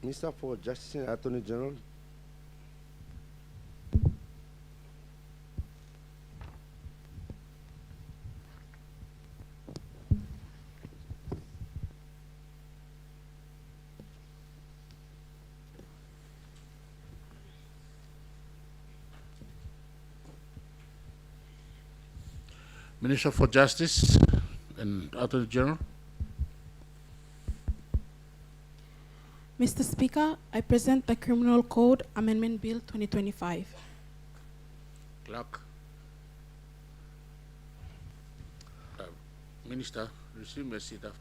Minister for Justice and Attorney General. Minister for Justice and Attorney General. Mr. Speaker, I present the Criminal Code Amendment Bill 2025. Clerk. Minister, Resume your seat after.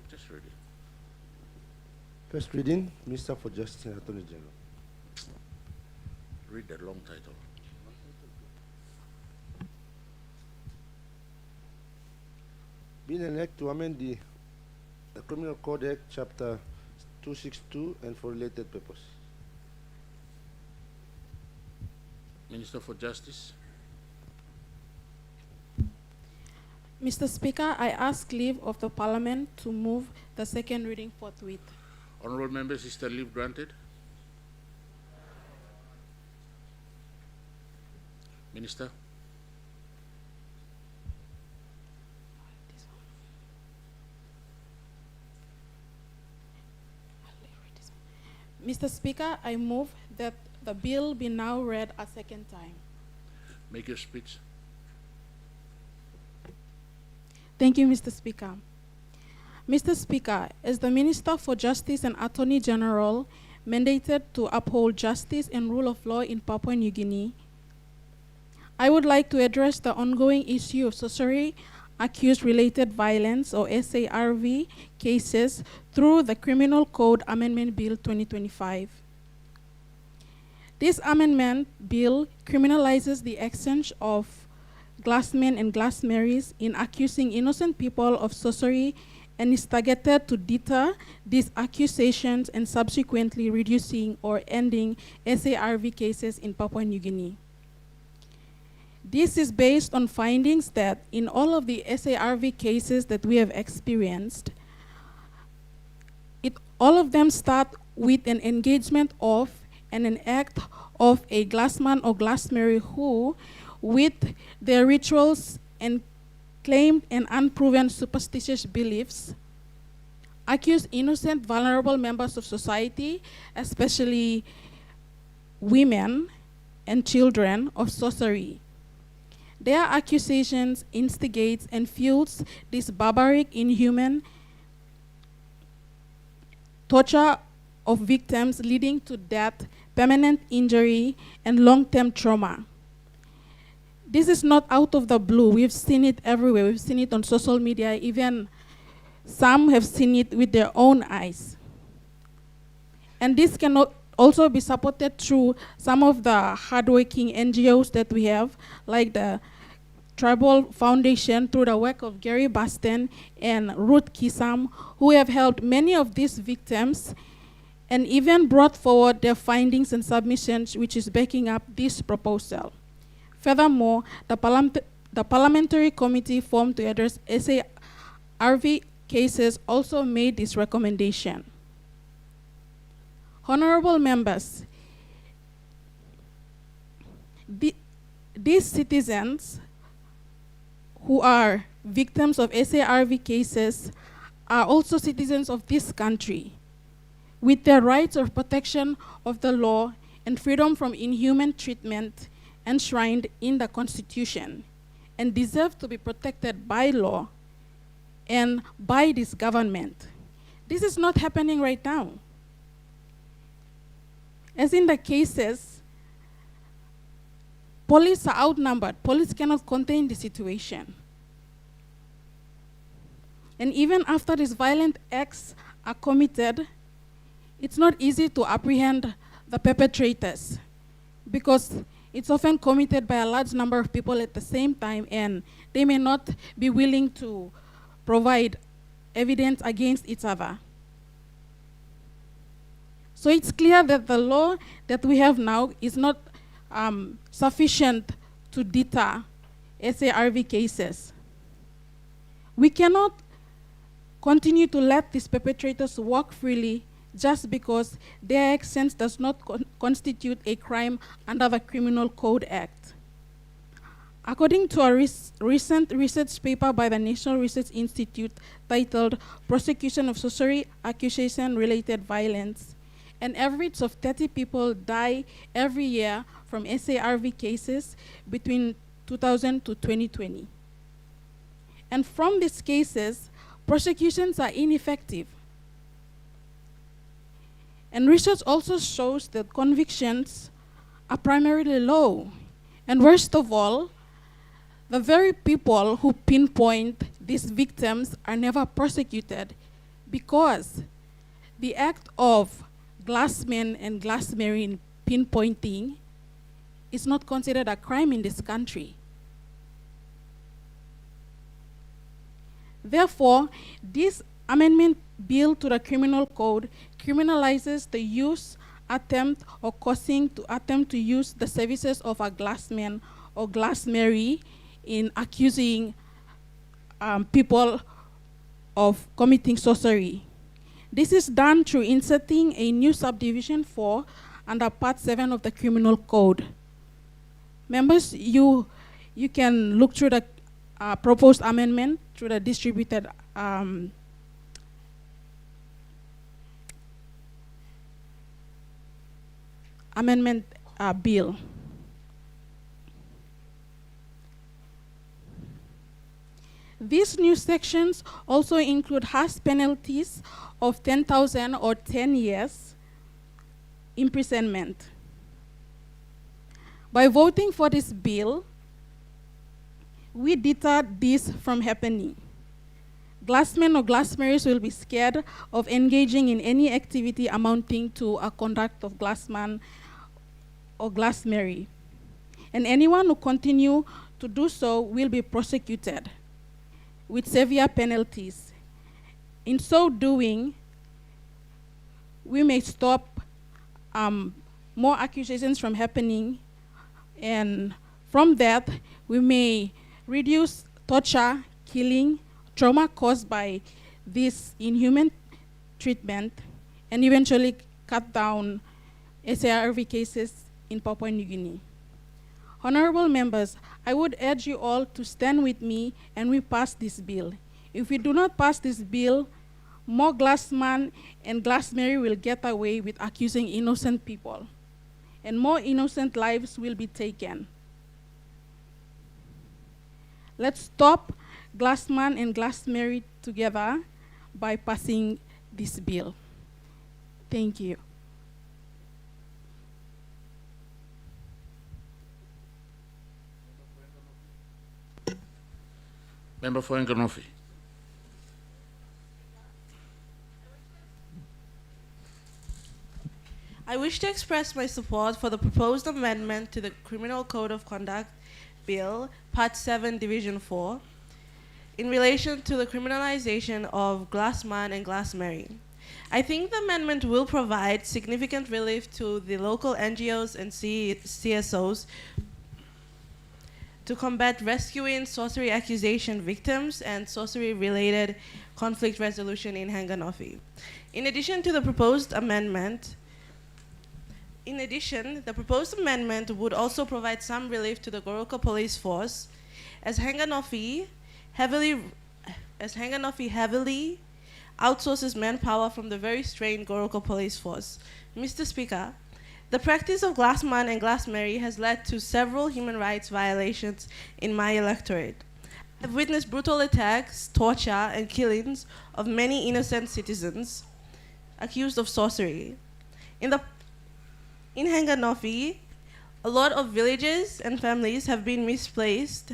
Just read it. First reading, Minister for Justice and Attorney General. Read the long title. Bill and Act to amend the Criminal Code Act, Chapter 262, and for related purpose. Minister for Justice. Mr. Speaker, I ask leave of the Parliament to move the second reading forthwith. Honorable members, is the leave granted? Minister. Mr. Speaker, I move that the bill be now read a second time. Make your speech. Thank you, Mr. Speaker. Mr. Speaker, as the Minister for Justice and Attorney General mandated to uphold justice and rule of law in Papua New Guinea, I would like to address the ongoing issue of sorcery, accused-related violence, or SARV, cases through the Criminal Code Amendment Bill 2025. This amendment bill criminalizes the exchange of glassmen and glassmaries in accusing innocent people of sorcery and is targeted to deter these accusations and subsequently reducing or ending SARV cases in Papua New Guinea. This is based on findings that in all of the SARV cases that we have experienced, all of them start with an engagement of and an act of a glassman or glassmary who, with their rituals and claimed and unproven superstitious beliefs, accuse innocent, vulnerable members of society, especially women and children, of sorcery. Their accusations instigates and fuels this barbaric, inhuman torture of victims, leading to death, permanent injury, and long-term trauma. This is not out of the blue. We've seen it everywhere. We've seen it on social media. Even some have seen it with their own eyes. And this cannot also be supported through some of the hardworking NGOs that we have, like the Tribal Foundation, through the work of Gary Baston and Ruth Kisam, who have helped many of these victims and even brought forward their findings and submissions, which is backing up this proposal. Furthermore, the Parliamentary Committee formed to address SARV cases also made this recommendation. Honorable members, these citizens who are victims of SARV cases are also citizens of this country, with their rights of protection of the law and freedom from inhuman treatment enshrined in the Constitution, and deserve to be protected by law and by this government. This is not happening right now. As in the cases, police are outnumbered. Police cannot contain the situation. And even after these violent acts are committed, it's not easy to apprehend the perpetrators because it's often committed by a large number of people at the same time, and they may not be willing to provide evidence against each other. So it's clear that the law that we have now is not sufficient to deter SARV cases. We cannot continue to let these perpetrators walk freely just because their actions does not constitute a crime under the Criminal Code Act. According to a recent research paper by the National Research Institute titled Prosecution of Sorcery, Accusation-Related Violence, an average of 30 people die every year from SARV cases between 2000 to 2020. And from these cases, prosecutions are ineffective. And research also shows that convictions are primarily low. And worst of all, The very people who pinpoint these victims are never prosecuted because the act of glassmen and glassmarine pinpointing is not considered a crime in this country. Therefore, this amendment bill to the criminal code criminalizes the use, attempt, or causing to attempt to use the services of a glassman or glassmary in accusing people of committing sorcery. This is done through inserting a new subdivision 4 under Part 7 of the Criminal Code. Members, you can look through the proposed amendment through the distributed amendment bill. These new sections also include harsh penalties of 10,000 or 10 years imprisonment. By voting for this bill, we deter this from happening. Glassmen or glassmaries will be scared of engaging in any activity amounting to a conduct of glassman or glassmary. And anyone who continue to do so will be prosecuted with severe penalties. In so doing, we may stop more accusations from happening, and from that, we may reduce torture, killing, trauma caused by this inhuman treatment, and eventually cut down SARV cases in Papua New Guinea. Honorable members, I would urge you all to stand with me and we pass this bill. If we do not pass this bill, more glassmen and glassmary will get away with accusing innocent people, and more innocent lives will be taken. Let's stop glassman and glassmary together by passing this bill. Thank you. Member for Enganofi. I wish to express my support for the proposed amendment to the Criminal Code of Conduct Bill, Part 7, Division 4, in relation to the criminalization of glassman and glassmary. I think the amendment will provide significant relief to the local NGOs and CSOs to combat rescuing sorcery accusation victims and sorcery-related conflict resolution in Hanganofi. In addition, the proposed amendment would also provide some relief to the Goroka police force, as Hanganofi heavily outsources manpower from the very strained Goroka police force. Mr. Speaker, the practice of glassman and glassmary has led to several human rights violations in my electorate. I've witnessed brutal attacks, torture, and killings of many innocent citizens accused of sorcery. In Hanganofi, a lot of villages and families have been displaced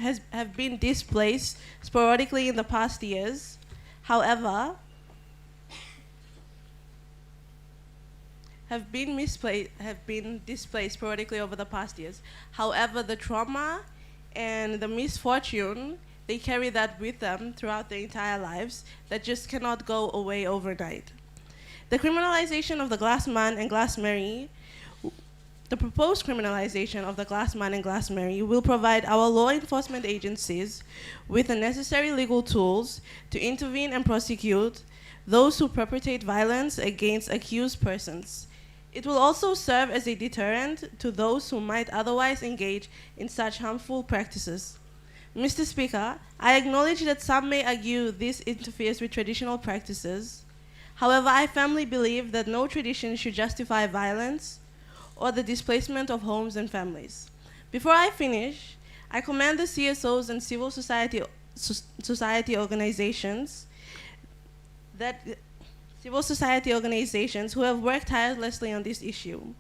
sporadically in the past years. However, displaced sporadically over the past years. However, the trauma and the misfortune, they carry that with them throughout their entire lives that just cannot go away overnight. The criminalization of the glassman and glassmary, the proposed criminalization of the glassman and glassmary will provide our law enforcement agencies with the necessary legal tools to intervene and prosecute those who perpetrate violence against accused persons. It will also serve as a deterrent to those who might otherwise engage in such harmful practices. Mr. Speaker, I acknowledge that some may argue this interferes with traditional practices. However, I firmly believe that no tradition should justify violence or the displacement of homes and families. Before I finish, I commend the CSOs and civil society organizations who have worked tirelessly on this issue.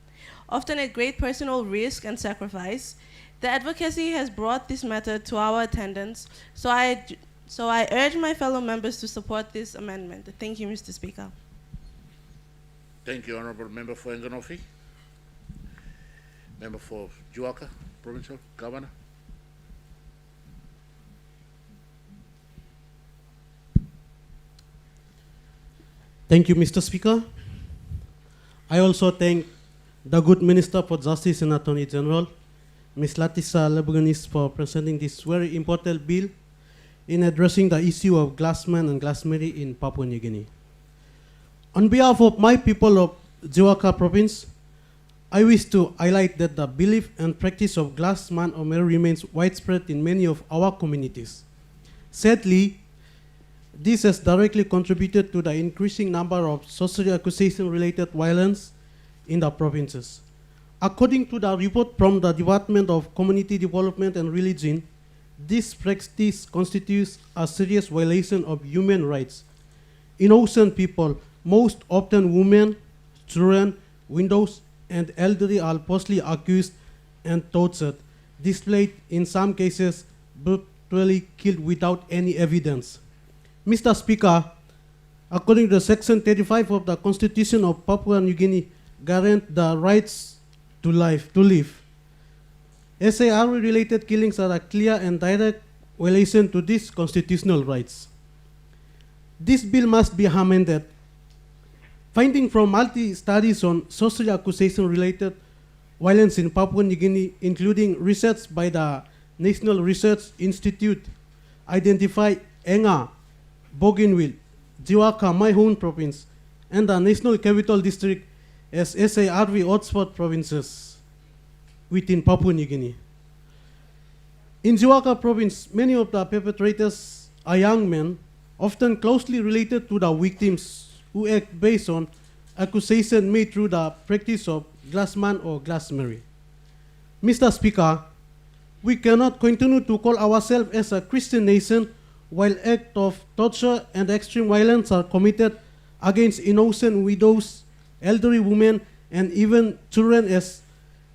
Often at great personal risk and sacrifice, The advocacy has brought this matter to our attendance, so I urge my fellow members to support this amendment. Thank you, Mr. Speaker. Thank you, Honorable Member for Enganofi. Member for Juaka, Provincial Governor. Thank you, Mr. Speaker. I also thank the good Minister for Justice and Attorney General, Ms. Latisa Lebuganis, for presenting this very important bill in addressing the issue of glassman and glassmary in Papua New Guinea. On behalf of my people of Jiwaka province, I wish to highlight that the belief and practice of glassman or mary remains widespread in many of our communities. Sadly, this has directly contributed to the increasing number of sorcery accusation-related violence in the provinces. According to the report from the Department of Community Development and Religion, this practice constitutes a serious violation of human rights. Innocent people, most often women, children, widows, and elderly, are falsely accused and tortured, displayed in some cases brutally killed without any evidence. Mr. Speaker, according to Section 35 of the Constitution of Papua New Guinea, guarantee the rights to live. SAR-related killings are a clear and direct violation to these constitutional rights. This bill must be amended. Finding from multi-studies on sorcery accusation-related violence in Papua New Guinea, including research by the National Research Institute, identify Enga, Bougainville, Jiwaka, my home province, and the National Capital District as SARV hotspot provinces within Papua New Guinea. In Jiwaka province, many of the perpetrators are young men, often closely related to the victims, who act based on accusation made through the practice of glassman or glassmary. Mr. Speaker, we cannot continue to call ourselves as a Christian nation while acts of torture and extreme violence are committed against innocent widows, elderly women, and even children as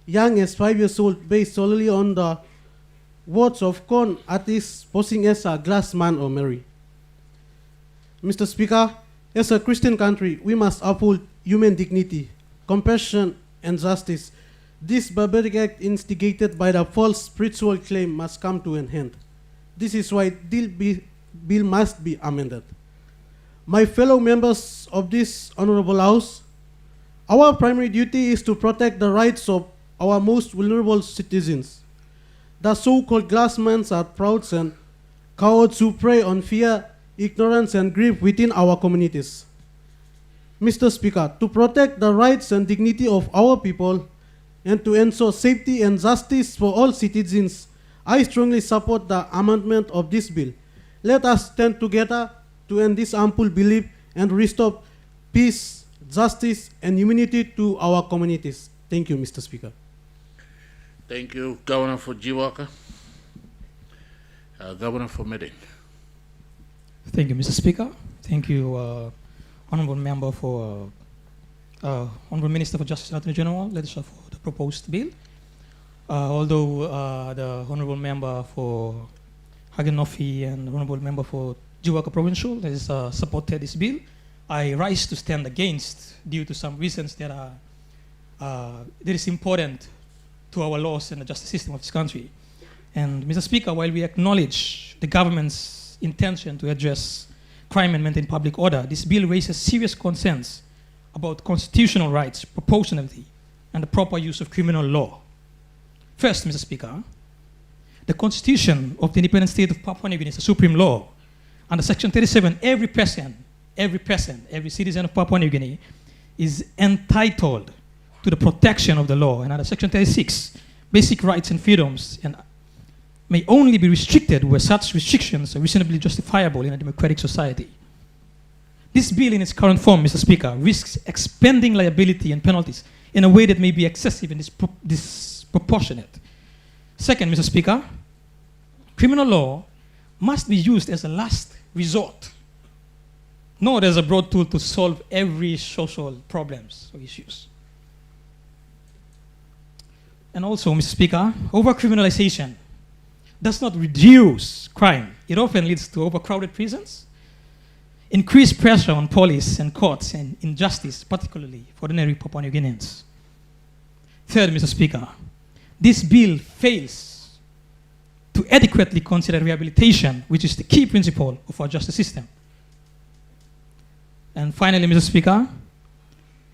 young as 5 years old, based solely on the words of con artists posing as a glassman or Mary. Mr. Speaker, as a Christian country, we must uphold human dignity, compassion, and justice. This barbaric act instigated by the false spiritual claim must come to an end. This is why this bill must be amended. My fellow members of this honorable house, our primary duty is to protect the rights of our most vulnerable citizens. The so-called glassmen are proud and cowards who prey on fear, ignorance, and grief within our communities. Mr. Speaker, to protect the rights and dignity of our people and to ensure safety and justice for all citizens, I strongly support the amendment of this bill. Let us stand together to end this harmful belief and restore peace, justice, and humanity to our communities. Thank you, Mr. Speaker. Thank you, Governor for Jiwaka. Governor for Meding. Thank you, Mr. Speaker. Thank you, Honorable Member for Honorable Minister for Justice and Attorney General, Legislature for the proposed bill. Although the Honorable Member for Hagenofi and Honorable Member for Jiwaka Provincial has supported this bill, I rise to stand against due to some reasons that is important to our laws and the justice system of this country. And Mr. Speaker, while we acknowledge the government's intention to address crime and maintain public order, this bill raises serious concerns about constitutional rights, proportionality, and the proper use of criminal law. First, Mr. Speaker, the Constitution of the Independent State of Papua New Guinea is the supreme law. Under Section 37, every citizen of Papua New Guinea is entitled to the protection of the law. And under Section 36, basic rights and freedoms may only be restricted where such restrictions are reasonably justifiable in a democratic society. This bill in its current form, Mr. Speaker, risks expanding liability and penalties in a way that may be excessive and disproportionate. Second, Mr. Speaker, criminal law must be used as a last resort, not as a broad tool to solve every social problems or issues. And also, Mr. Speaker, overcriminalization does not reduce crime. It often leads to overcrowded prisons, increased pressure on police and courts, and injustice, particularly for ordinary Papua New Guineans. Third, Mr. Speaker, this bill fails to adequately consider rehabilitation, which is the key principle of our justice system. And finally, Mr. Speaker,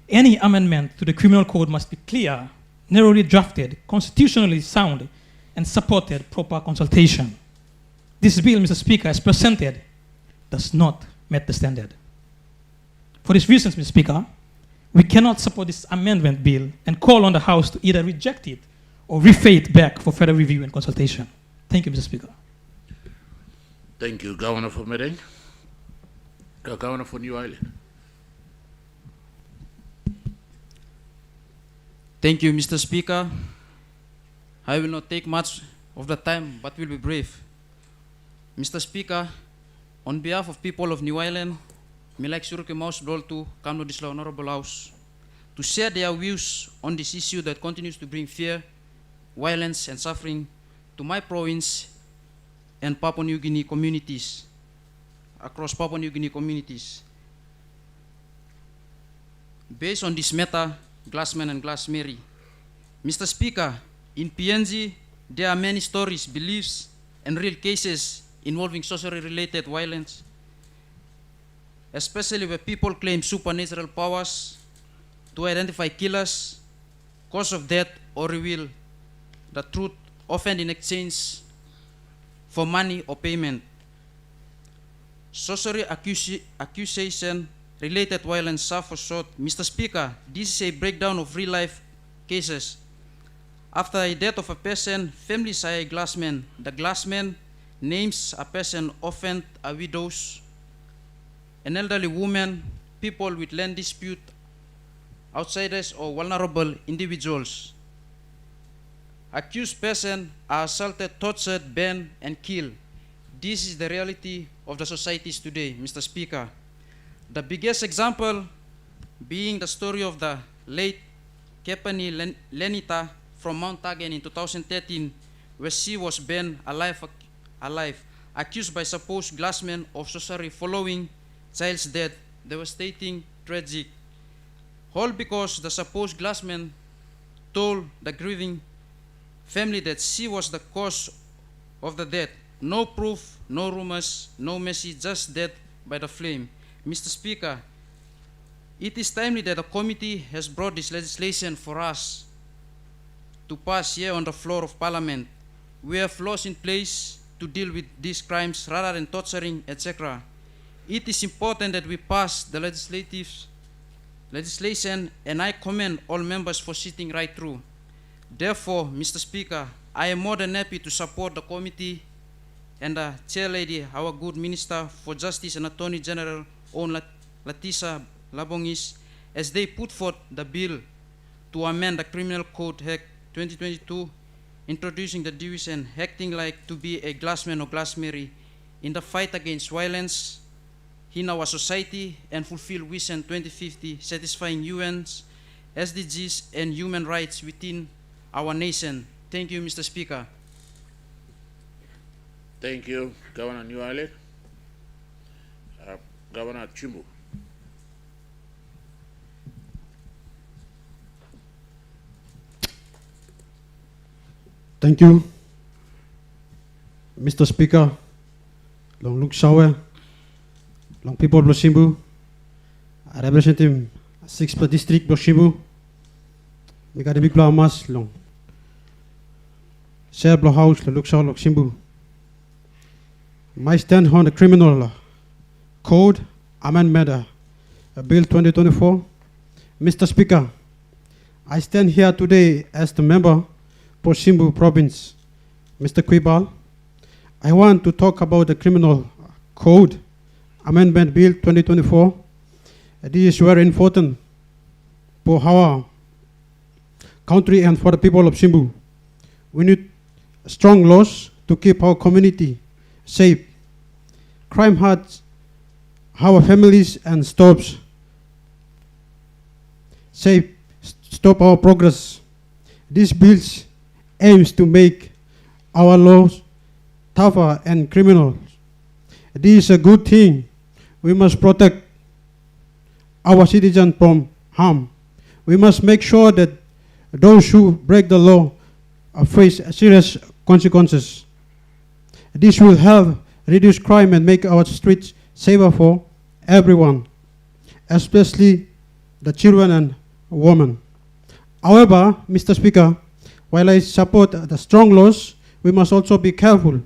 any amendment to the criminal code must be clear, narrowly drafted, constitutionally sound, and supported proper consultation. This bill, Mr. Speaker, as presented, does not meet the standard. For these reasons, Mr. Speaker, we cannot support this amendment bill and call on the House to either reject it or refer it back for further review and consultation. Thank you, Mr. Speaker. Thank you, Governor for Medeng. Governor for New Island. Thank you, Mr. Speaker. I will not take much of the time, but will be brief. Mr. Speaker, on behalf of people of New Island, me like Suruki Maus Brol to come to this honorable house to share their views on this issue that continues to bring fear, violence, and suffering to my province and Papua New Guinea communities, across Papua New Guinea communities. Based on this matter, Glassman and Glassmary, Mr. Speaker, in PNG, there are many stories, beliefs, and real cases involving sorcery-related violence, especially where people claim supernatural powers to identify killers, cause of death, or reveal the truth, often in exchange for money or payment. Sorcery accusation related violence suffer short. Mr. Speaker, this is a breakdown of real-life cases. After the death of a person, families hire a glassman. The glassman names a person, often a widow, an elderly woman, people with land dispute, outsiders, or vulnerable individuals. Accused persons are assaulted, tortured, burned, and killed. This is the reality of the societies today, Mr. Speaker. The biggest example being the story of the late Kepani Lenita from Mount Tagen in 2013, where she was burned alive, accused by supposed glassmen of sorcery following child's death, devastating, tragic. All because the supposed glassman told the grieving family that she was the cause of the death. No proof, no rumors, no message, just death by the flame. Mr. Speaker, it is timely that the committee has brought this legislation for us to pass here on the floor of Parliament. We have laws in place to deal with these crimes rather than torturing, etc. It is important that we pass the legislation, and I commend all members for sitting right through. Therefore, Mr. Speaker, I am more than happy to support the committee and the chair lady, our good Minister for Justice and Attorney General, On Latisa Labongis, as they put forth the bill to amend the Criminal Code Act 2022, introducing the division acting like to be a glassman or glassmary in the fight against violence in our society and fulfill Vision 2050, satisfying UN's SDGs and human rights within our nation. Thank you, Mr. Speaker. Thank you, Governor New Island. Governor Chimbu. Thank you, Mr. Speaker, long Luke Shawe, long people Bloshimbu, I represent him 6th district Bloshimbu, Mika big Blamas, long Share Blow House, Luke Shaw, Bloshimbu. My stand on the Criminal Code Amendment Bill 2024. Mr. Speaker, I stand here today as the member for Shimbu Province, Mr. Quibal. I want to talk about the Criminal Code Amendment Bill 2024. This is very important for our country and for the people of Shimbu. We need strong laws to keep our community safe. Crime hurts our families and stop our progress. These bills aims to make our laws tougher and criminals. This is a good thing. We must protect our citizens from harm. We must make sure that those who break the law face serious consequences. This will help reduce crime and make our streets safer for everyone, especially the children and women. However, Mr. Speaker, while I support the strong laws, we must also be careful.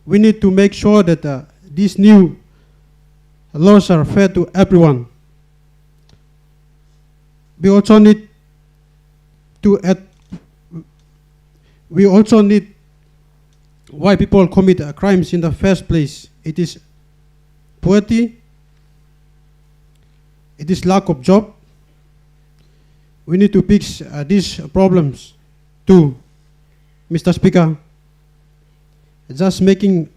We need to make sure that these new laws are fair to everyone. We also need why people commit crimes in the first place. It is poverty, it is lack of job. We need to fix these problems too, Mr. Speaker. Just making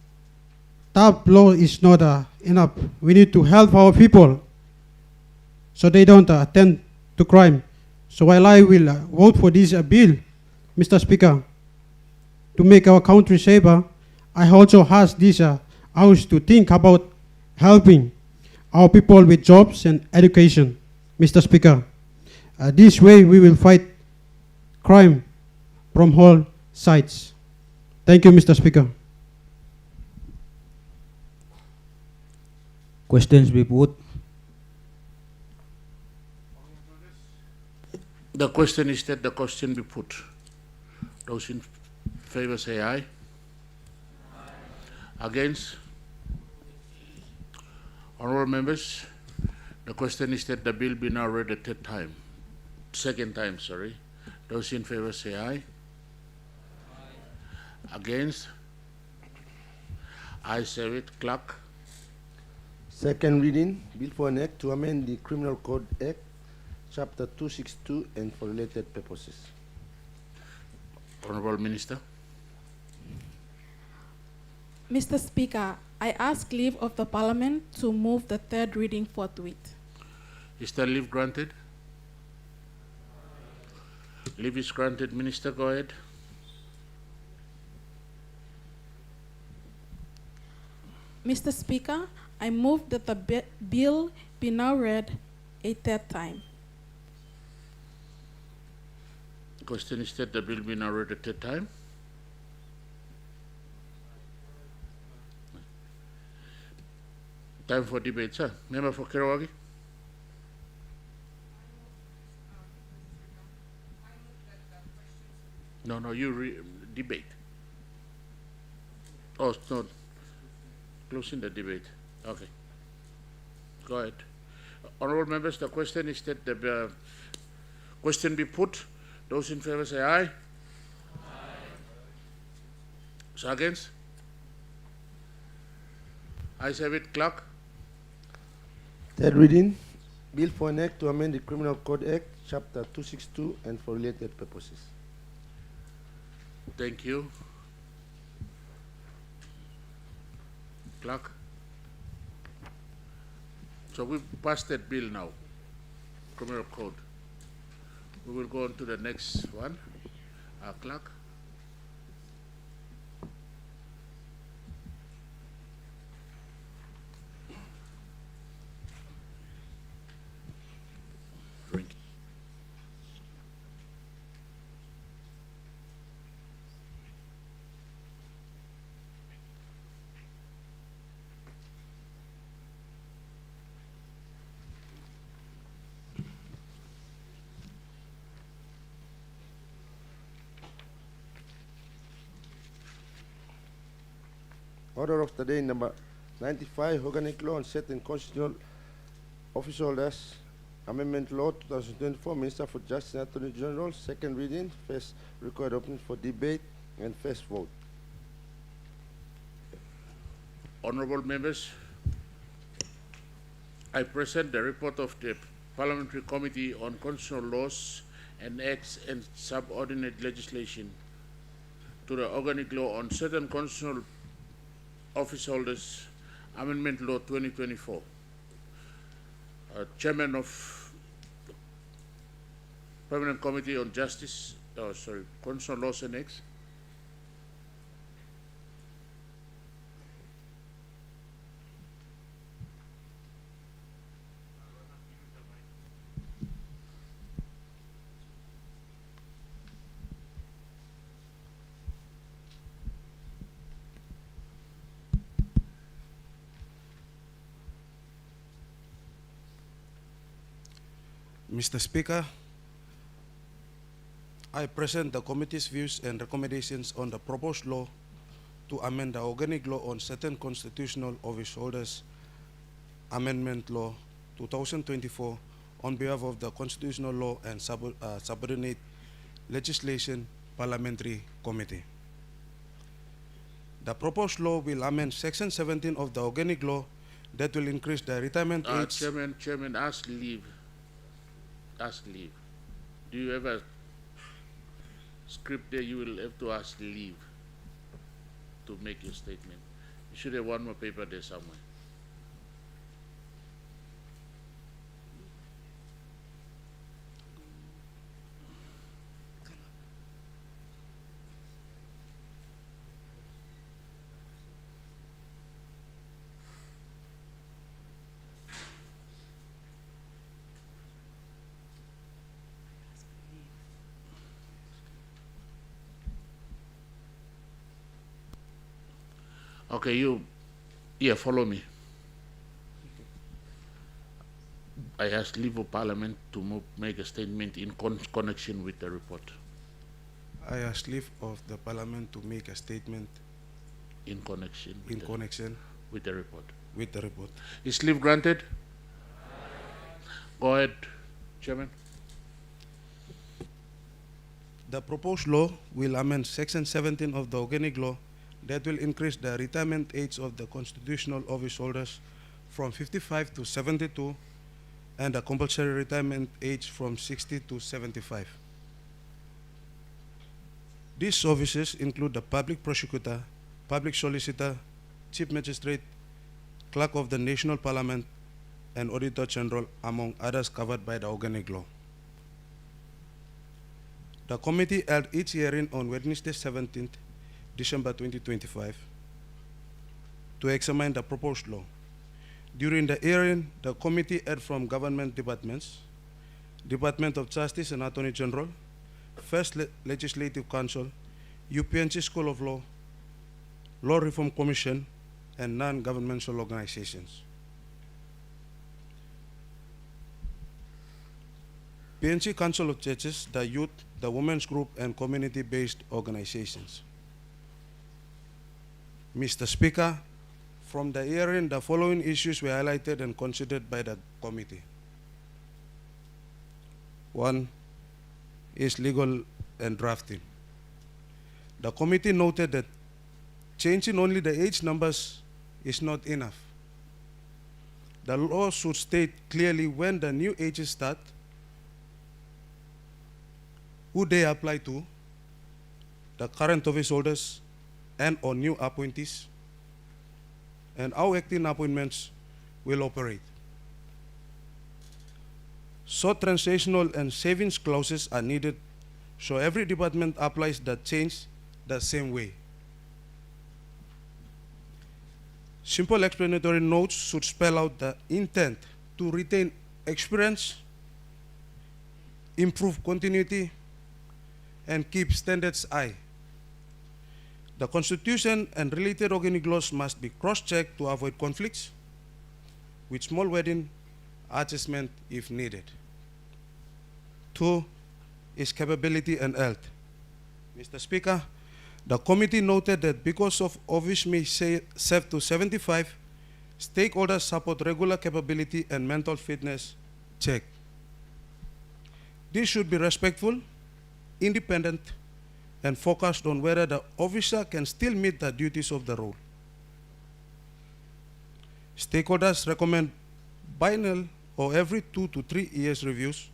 tough law is not enough. We need to help our people so they don't tend to crime. So while I will vote for this bill, Mr. Speaker, to make our country safer, I also ask this House to think about helping our people with jobs and education, Mr. Speaker. This way we will fight crime from all sides. Thank you, Mr. Speaker. Questions be put. The question is that the question be put. Those in favor say aye. Against? Honourable members, the question is that the bill be now read a second time. Those in favor say aye. Against? Ayes have it. Clerk. Second reading, Bill for an Act to amend the Criminal Code Act, Chapter 262, and for related purposes. Honourable Minister. Mr. Speaker, I ask leave of the Parliament to move the third reading forthwith. Is the leave granted? Leave is granted. Minister, go ahead. Mr. Speaker, I move that the bill be now read a third time. Question is that the bill be now read a third time. Time for debate, sir. Member for Kerawagi. No, you debate. Oh, no. Closing the debate. Okay. Go ahead. Honourable members, the question is that the question be put. Those in favor say aye. Aye. So against? Ayes have it. Clerk. Third reading, Bill for an Act to amend the Criminal Code Act, Chapter 262, and for related purposes. Thank you. Clerk. So we've passed that bill now, Criminal Code. We will go on to the next one. Clerk. Order of the day number 95, Organic Law and Certain Constitutional Officeholders Amendment Law 2024, Minister for Justice and Attorney General, second reading, first required opening for debate and first vote. Honourable members, I present the report of the Parliamentary Committee on Constitutional Laws and Acts and Subordinate Legislation to the Organic Law on Certain Constitutional Officeholders Amendment Law 2024. Chairman of the Permanent Committee on Justice, Oh, sorry. Councillor Lawson next. Mr. Speaker, I present the committee's views and recommendations on the proposed law to amend the organic law on certain constitutional office holders, Amendment Law 2024, on behalf of the Constitutional Law and Subordinate Legislation Parliamentary Committee. The proposed law will amend Section 17 of the organic law that will increase the retirement age. Chairman, ask leave. Ask leave. Do you have a script there? You will have to ask leave to make your statement. You should have one more paper there somewhere. Okay, follow me. I ask leave of Parliament to make a statement in connection with the report. I ask leave of the Parliament to make a statement in connection with the report. With the report. Is leave granted? Go ahead, Chairman. The proposed law will amend Section 17 of the organic law that will increase the retirement age of the constitutional office holders from 55 to 72 and the compulsory retirement age from 60 to 75. These offices include the public prosecutor, public solicitor, chief magistrate, clerk of the national parliament, and auditor general, among others covered by the organic law. The committee held its hearing on Wednesday, 17th December 2025, to examine the proposed law. During the hearing, the committee heard from government departments, Department of Justice and Attorney General, First Legislative Council, UPNC School of Law, Law Reform Commission, and non-governmental organizations. PNC Council of Churches, the Youth, the Women's Group, and community-based organizations. Mr. Speaker, from the hearing, the following issues were highlighted and considered by the committee. One is legal and drafting. The committee noted that changing only the age numbers is not enough. The law should state clearly when the new ages start, who they apply to, the current office holders, and or new appointees, and how acting appointments will operate. Short transitional and savings clauses are needed so every department applies the change the same way. Simple explanatory notes should spell out the intent to retain experience, improve continuity, and keep standards high. The Constitution and related organic laws must be cross-checked to avoid conflicts, with small wording adjustment if needed. Two is capability and health. Mr. Speaker, the committee noted that because of office may serve to 75, stakeholders support regular capability and mental fitness check. This should be respectful, independent, and focused on whether the officer can still meet the duties of the role. Stakeholders recommend biennial or every 2 to 3 years reviews,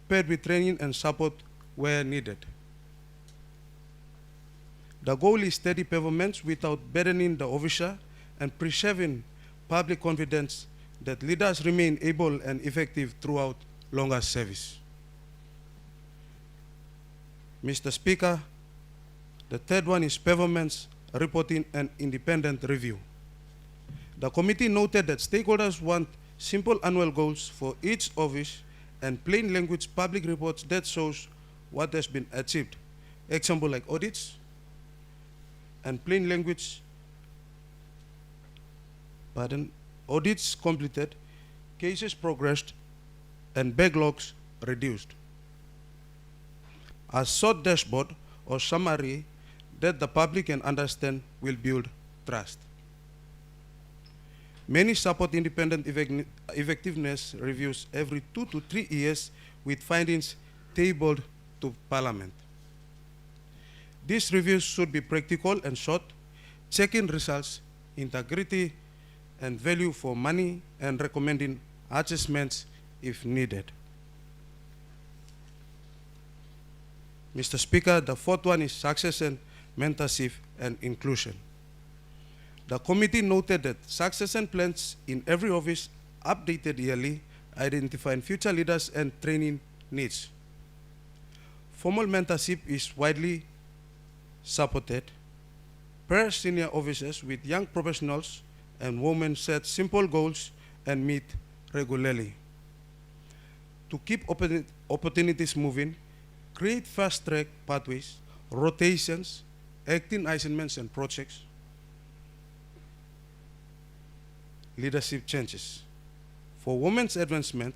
paired with training and support where needed. The goal is steady performance without burdening the officer and preserving public confidence that leaders remain able and effective throughout longer service. Mr. Speaker, the third one is performance reporting and independent review. The committee noted that stakeholders want simple annual goals for each office and plain language public reports that shows what has been achieved. Example like audits and plain language, audits completed, cases progressed, and backlogs reduced. A short dashboard or summary that the public can understand will build trust. Many support independent effectiveness reviews every 2 to 3 years with findings tabled to Parliament. These reviews should be practical and short, checking results, integrity, and value for money, and recommending adjustments if needed. Mr. Speaker, the fourth one is succession, mentorship, and inclusion. The committee noted that succession plans in every office updated yearly, identifying future leaders and training needs. Formal mentorship is widely supported. Pair senior officers with young professionals and women set simple goals and meet regularly. To keep opportunities moving, create fast-track pathways, rotations, acting assignments and projects, leadership changes. For women's advancement,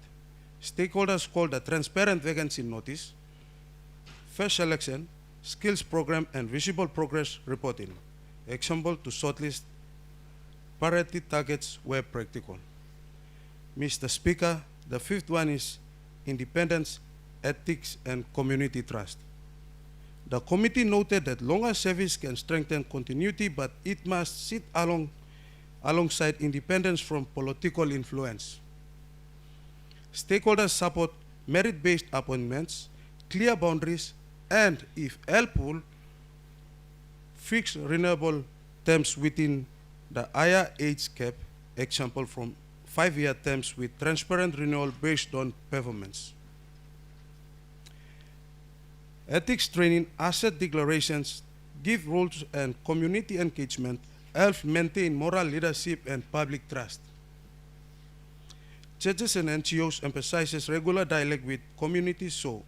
stakeholders called a transparent vacancy notice, first selection, skills program, and visible progress reporting. Example to shortlist parity targets where practical. Mr. Speaker, the fifth one is independence, ethics, and community trust. The committee noted that longer service can strengthen continuity, but it must sit alongside independence from political influence. Stakeholders support merit-based appointments, clear boundaries, and, if helpful, fixed renewable terms within the higher age cap, example from 5-year terms with transparent renewal based on performance. Ethics training, asset declarations, give rules and community engagement, help maintain moral leadership and public trust. Churches and NGOs emphasizes regular dialogue with communities so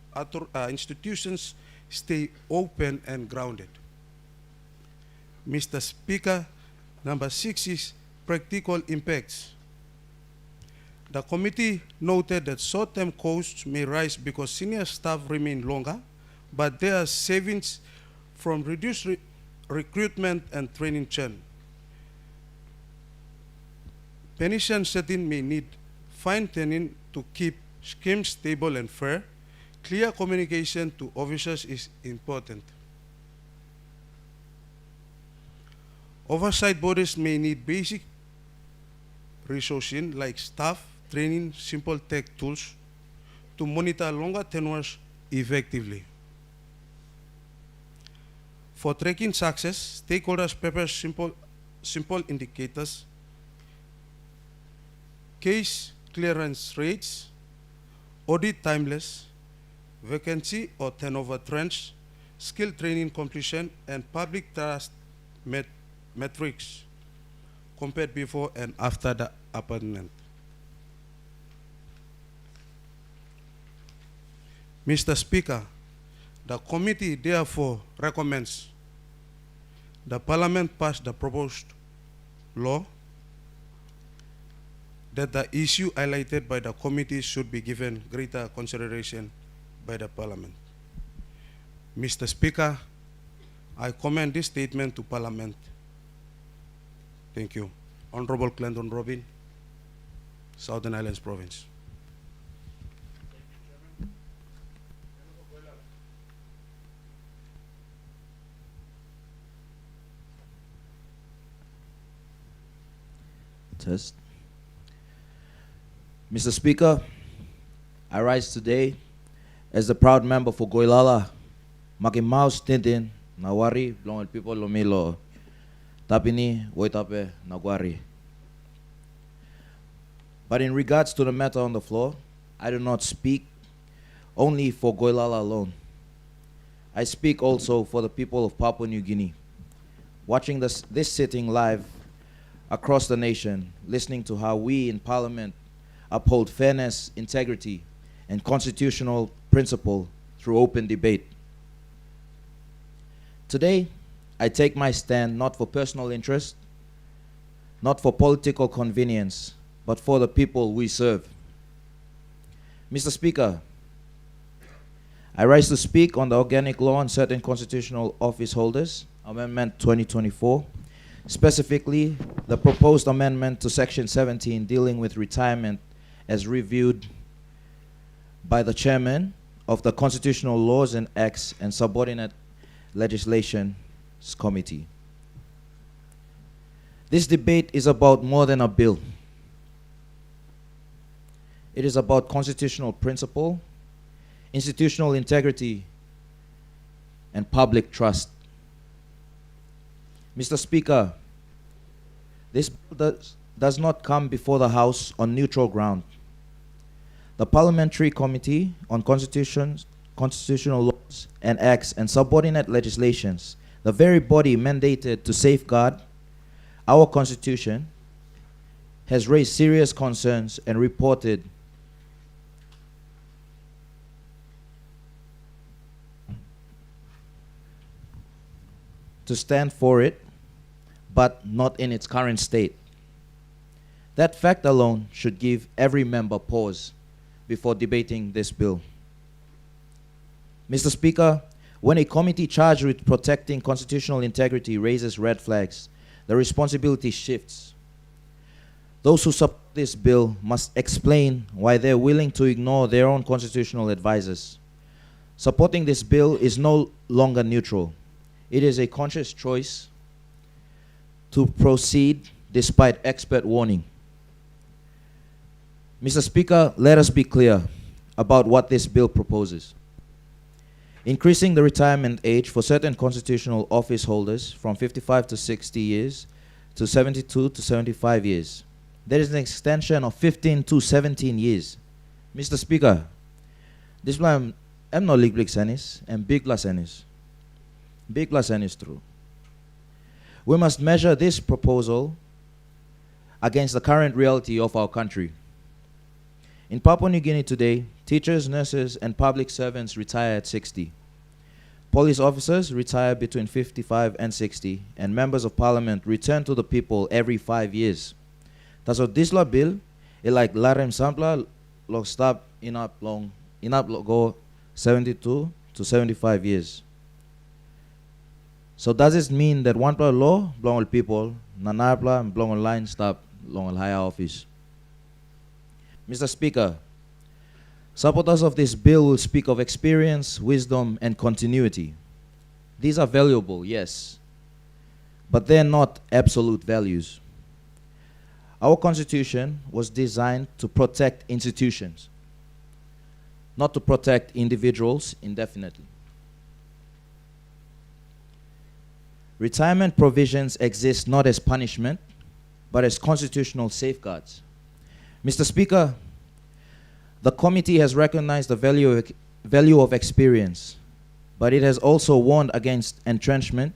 institutions stay open and grounded. Mr. Speaker, number 6 is practical impacts. The committee noted that short-term costs may rise because senior staff remain longer, but there are savings from reduced recruitment and training churn. Pension setting may need fine-tuning to keep schemes stable and fair. Clear communication to officers is important. Oversight bodies may need basic resourcing like staff, training, simple tech tools to monitor longer tenures effectively. For tracking success, stakeholders prepare simple indicators, case clearance rates, audit timeless, vacancy or turnover trends, skill training completion, and public trust metrics compared before and after the appointment. Mr. Speaker, the committee therefore recommends the Parliament pass the proposed law, that the issue highlighted by the committee should be given greater consideration by the Parliament. Mr. Speaker, I commend this statement to Parliament. Thank you. Honorable Clinton Robin, Southern Islands Province. Test. Mr. Speaker, I rise today as the proud member for Goilala, making mouse tintin, nawari, long people lomilo, tapini, woitape, nagwari. But in regards to the matter on the floor, I do not speak only for Goilala alone. I speak also for the people of Papua New Guinea, watching this sitting live across the nation, listening to how we in Parliament uphold fairness, integrity, and constitutional principle through open debate. Today, I take my stand not for personal interest, not for political convenience, but for the people we serve. Mr. Speaker, I rise to speak on the Organic Law on Certain Constitutional Office Holders, Amendment 2024, specifically the proposed amendment to Section 17 dealing with retirement as reviewed by the Chairman of the Constitutional Laws and Acts and Subordinate Legislations Committee. This debate is about more than a bill. It is about constitutional principle, institutional integrity, and public trust. Mr. Speaker, this bill does not come before the House on neutral ground. The Parliamentary Committee on Constitutional Laws and Acts and Subordinate Legislations, the very body mandated to safeguard our Constitution, has raised serious concerns and reported to stand for it, but not in its current state. That fact alone should give every member pause before debating this bill. Mr. Speaker, when a committee charged with protecting constitutional integrity raises red flags, the responsibility shifts. Those who support this bill must explain why they're willing to ignore their own constitutional advisors. Supporting this bill is no longer neutral. It is a conscious choice to proceed despite expert warning. Mr. Speaker, let us be clear about what this bill proposes. Increasing the retirement age for certain constitutional office holders from 55 to 60 years to 72 to 75 years. There is an extension of 15 to 17 years. Mr. Speaker, this one I'm not big senis and big la senis. Big la senis true. We must measure this proposal against the current reality of our country. In Papua New Guinea today, teachers, nurses, and public servants retire at 60. Police officers retire between 55 and 60, and members of parliament return to the people every 5 years. That's what this law bill, it like larem sampla, log stop in up go 72 to 75 years. So does this mean that one law belong all people, nanapla and belong online stop long higher office? Mr. Speaker, supporters of this bill will speak of experience, wisdom, and continuity. These are valuable, yes, but they're not absolute values. Our Constitution was designed to protect institutions, not to protect individuals indefinitely. Retirement provisions exist not as punishment, but as constitutional safeguards. Mr. Speaker, the committee has recognized the value of experience, but it has also warned against entrenchment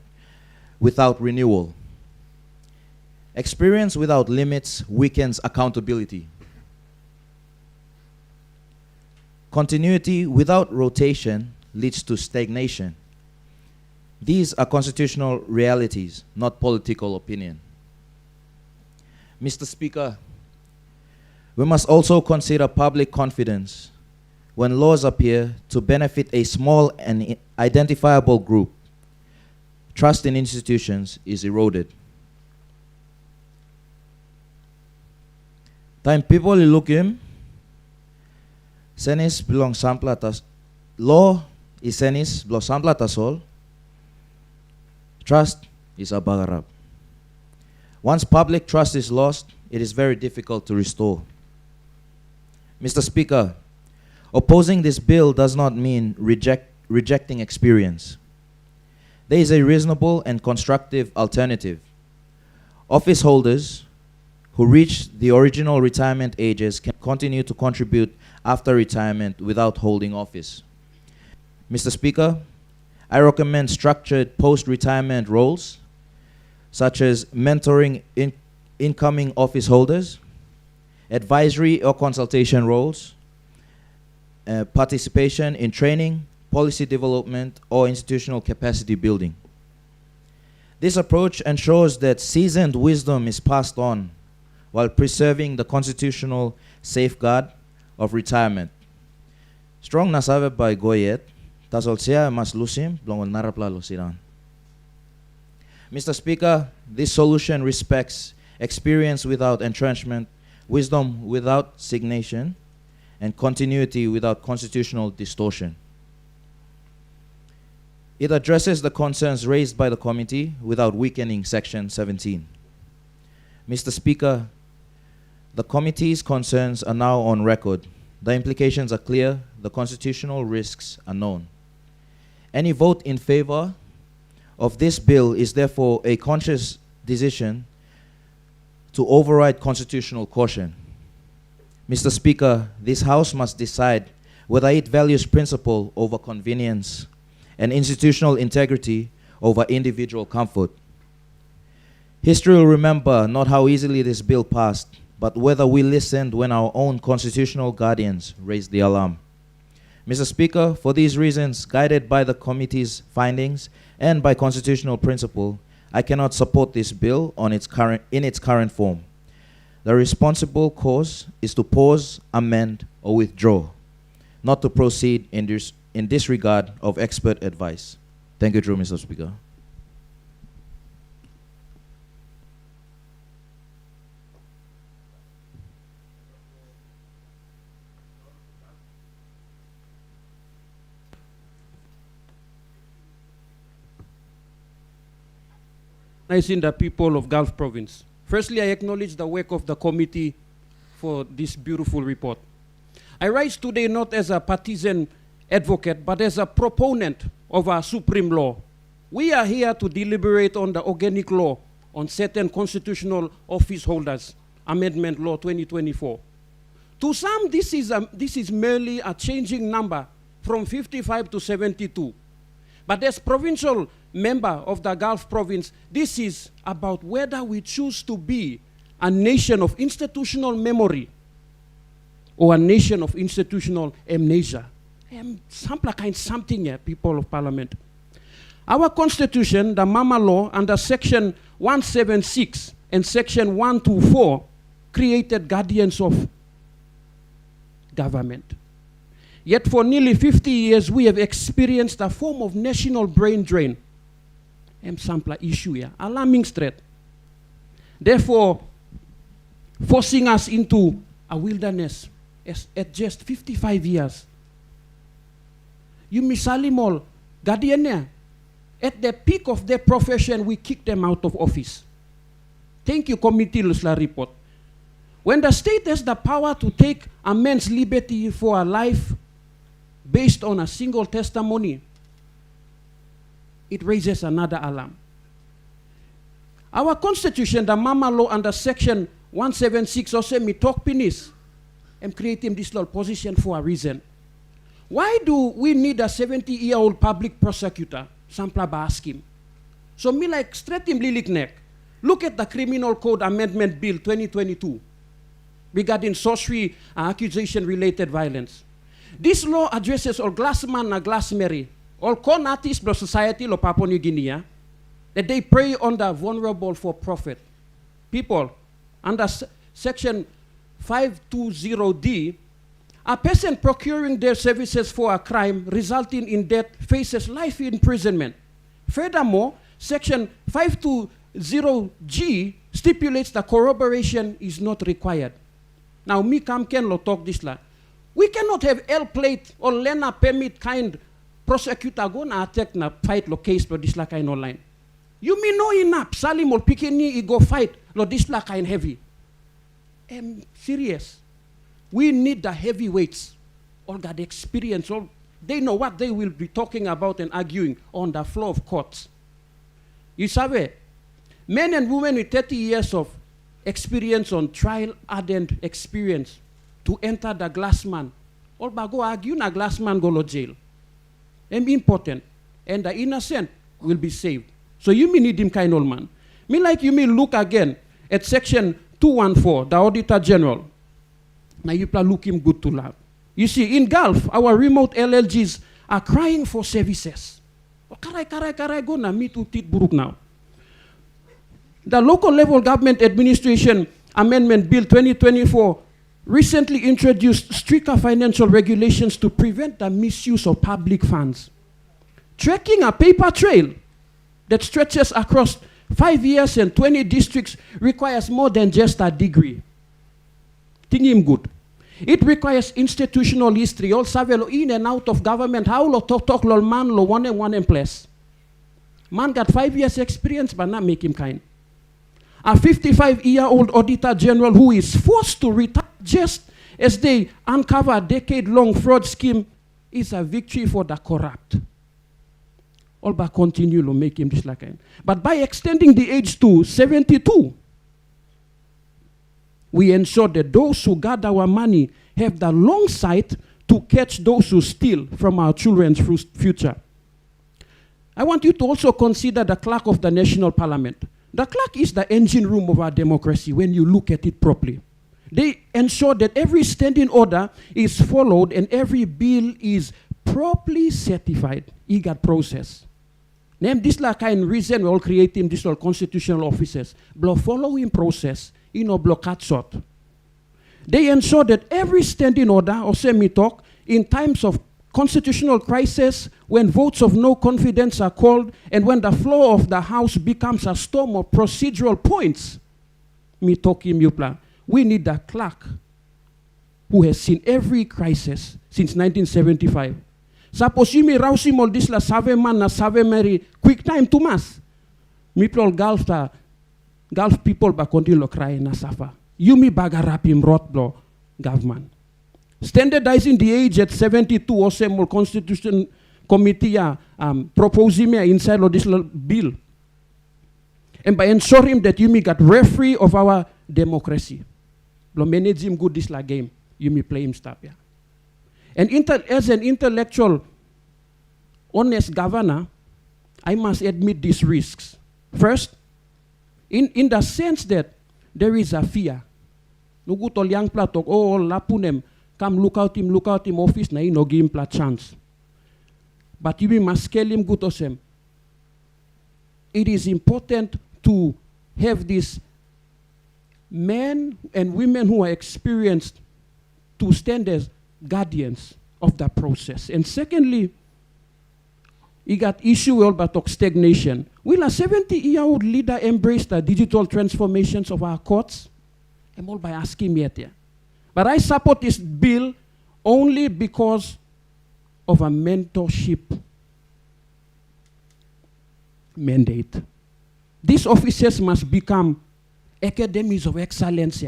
without renewal. Experience without limits weakens accountability. Continuity without rotation leads to stagnation. These are constitutional realities, not political opinion. Mr. Speaker, we must also consider public confidence when laws appear to benefit a small and identifiable group. Trust in institutions is eroded. Time people look him, senis belong samplatas. Law is senis belong samplatasol. Trust is a bagarab. Once public trust is lost, it is very difficult to restore. Mr. Speaker, opposing this bill does not mean rejecting experience. There is a reasonable and constructive alternative. Office holders who reach the original retirement ages can continue to contribute after retirement without holding office. Mr. Speaker, I recommend structured post-retirement roles, such as mentoring incoming office holders, advisory or consultation roles, participation in training, policy development, or institutional capacity building. This approach ensures that seasoned wisdom is passed on while preserving the constitutional safeguard of retirement. Strong nasabe by Goyet, tasolsia mas lusim, blongon narapla losiran. Mr. Speaker, this solution respects experience without entrenchment, wisdom without stagnation, and continuity without constitutional distortion. It addresses the concerns raised by the committee without weakening Section 17. Mr. Speaker, the committee's concerns are now on record. The implications are clear, the constitutional risks are known. Any vote in favor of this bill is therefore a conscious decision to override constitutional caution. Mr. Speaker, this House must decide whether it values principle over convenience and institutional integrity over individual comfort. History will remember not how easily this bill passed, but whether we listened when our own constitutional guardians raised the alarm. Mr. Speaker, for these reasons, guided by the committee's findings and by constitutional principle, I cannot support this bill in its current form. The responsible course is to pause, amend, or withdraw, not to proceed in disregard of expert advice. Thank you, Mr. Speaker. Recognizing the people of Gulf Province. Firstly, I acknowledge the work of the committee for this beautiful report. I rise today not as a partisan advocate, but as a proponent of our supreme law. We are here to deliberate on the organic law on certain constitutional office holders, Amendment Law 2024. To some, this is merely a changing number from 55 to 72. But as provincial member of the Gulf Province, this is about whether we choose to be a nation of institutional memory or a nation of institutional amnesia. Something here, people of Parliament. Our Constitution, the Mama Law, under Section 176 and Section 124, created guardians of government. Yet for nearly 50 years, we have experienced a form of national brain drain. Sampler issue here, alarming threat. Therefore, forcing us into a wilderness at just 55 years. You misalimol, guardian, at the peak of their profession, we kicked them out of office. Thank you, Committee Lusla report. When the state has the power to take a man's liberty for a life based on a single testimony, it raises another alarm. Our Constitution, the Mama Law under Section 176, also me talk penis and creating this law position for a reason. Why do we need a 70-year-old public prosecutor? Sampla ba ask him. So me like straight him lilik neck. Look at the Criminal Code Amendment Bill 2022 regarding sorcery and accusation-related violence. This law addresses all glassman and glassmary, all con artists of society lo Papua New Guinea, that they prey on the vulnerable for profit. People, under Section 520D, a person procuring their services for a crime resulting in death faces life imprisonment. Furthermore, Section 520G stipulates that corroboration is not required. Now, me come can lo talk this la. We cannot have L plate or Lena permit kind prosecutor go na attack na fight lo case lo this la kind online. You may know enough. Salim or Pikini go fight lo this la kind heavy. Serious. We need the heavyweights. All got experience. All they know what they will be talking about and arguing on the floor of courts. You sabe, men and women with 30 years of experience on trial, ardent experience to enter the glassman. All ba go argue na glassman go to jail. Important. and the innocent will be saved. So you may need him kind old man. Me like you may look again at section 214, the Auditor General. Now you look him good to love. You see, in Gulf, our remote LLGs are crying for services. Karai go na me to tit buruk now. The Local Level Government Administration Amendment Bill 2024 recently introduced stricter financial regulations to prevent the misuse of public funds. Tracking a paper trail that stretches across 5 years and 20 districts requires more than just a degree. Think him good. It requires institutional history, also in and out of government, how lo talk lo man lo one place. Man got 5 years experience, but not make him kind. A 55-year-old Auditor General who is forced to retire just as they uncover a decade-long fraud scheme is a victory for the corrupt. All but continue to make him this like him. But by extending the age to 72, we ensure that those who guard our money have the long sight to catch those who steal from our children's future. I want you to also consider the clerk of the National Parliament. The clerk is the engine room of our democracy when you look at it properly. They ensure that every standing order is followed and every bill is properly certified. EGAT process. Name this like kind reason we all creating these all constitutional officers. Blow following process, block short. They ensure that every standing order or semi-talk in times of constitutional crisis, when votes of no confidence are called, and when the floor of the House becomes a storm of procedural points, we need a clerk who has seen every crisis since 1975. Suppose you may rouse him all this la save man na save Mary quick time to mass. Mipol Gulf people ba continue crying na safa. You me bagarapim rot blo government. Standardizing the age at 72 or some constitution committee proposing me inside of this bill. And by ensuring that you may get referee of our democracy. Lo manage him good this la game. You may play him stop, yeah. And as an intellectual, honest governor, I must admit these risks. First, in the sense that there is a fear. Nugu tol yang platok, oh, lapunem, come look out him office, na no give him pla chance. But you must scale him good osem. It is important to have these men and women who are experienced to stand as guardians of the process. And secondly, you got issue about stagnation. Will a 70-year-old leader embrace the digital transformations of our courts? I'm all by asking me yet. But I support this bill only because of a mentorship mandate. These officers must become academies of excellence.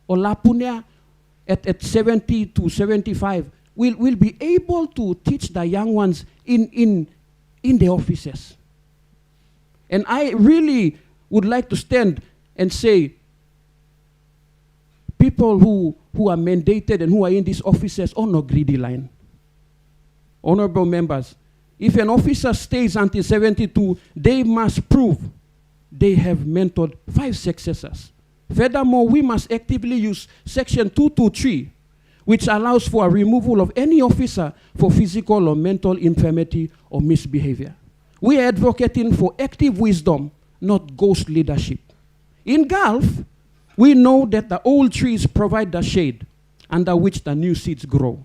Olapunia at 70 to 75 will be able to teach the young ones in the offices. And I really would like to stand and say, people who are mandated and who are in these offices on no greedy line. Honorable members, if an officer stays until 72, they must prove they have mentored 5 successors. Furthermore, we must actively use Section 223, which allows for a removal of any officer for physical or mental infirmity or misbehavior. We are advocating for active wisdom, not ghost leadership. In Gulf, we know that the old trees provide the shade under which the new seeds grow.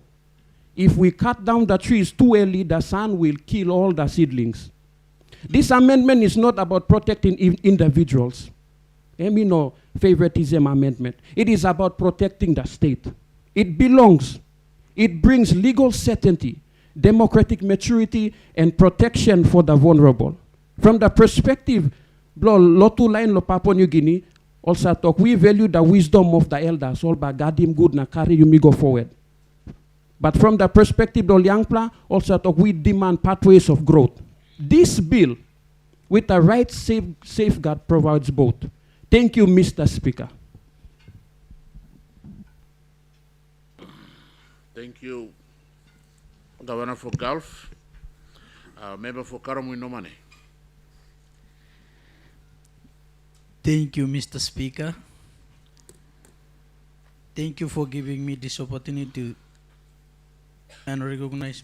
If we cut down the trees too early, the sun will kill all the seedlings. This amendment is not about protecting individuals. No favoritism amendment. It is about protecting the state. It belongs. It brings legal certainty, democratic maturity, and protection for the vulnerable. From the perspective, Lotu line lo Papua New Guinea, also talk, we value the wisdom of the elders, all by guarding good na carry you me go forward. But from the perspective of Liangpla, also talk, we demand pathways of growth. This bill, with the right safeguard, provides both. Thank you, Mr. Speaker. Thank you, Governor for Gulf. Member for Karamui Nomane. Thank you, Mr. Speaker. Thank you for giving me this opportunity and recognize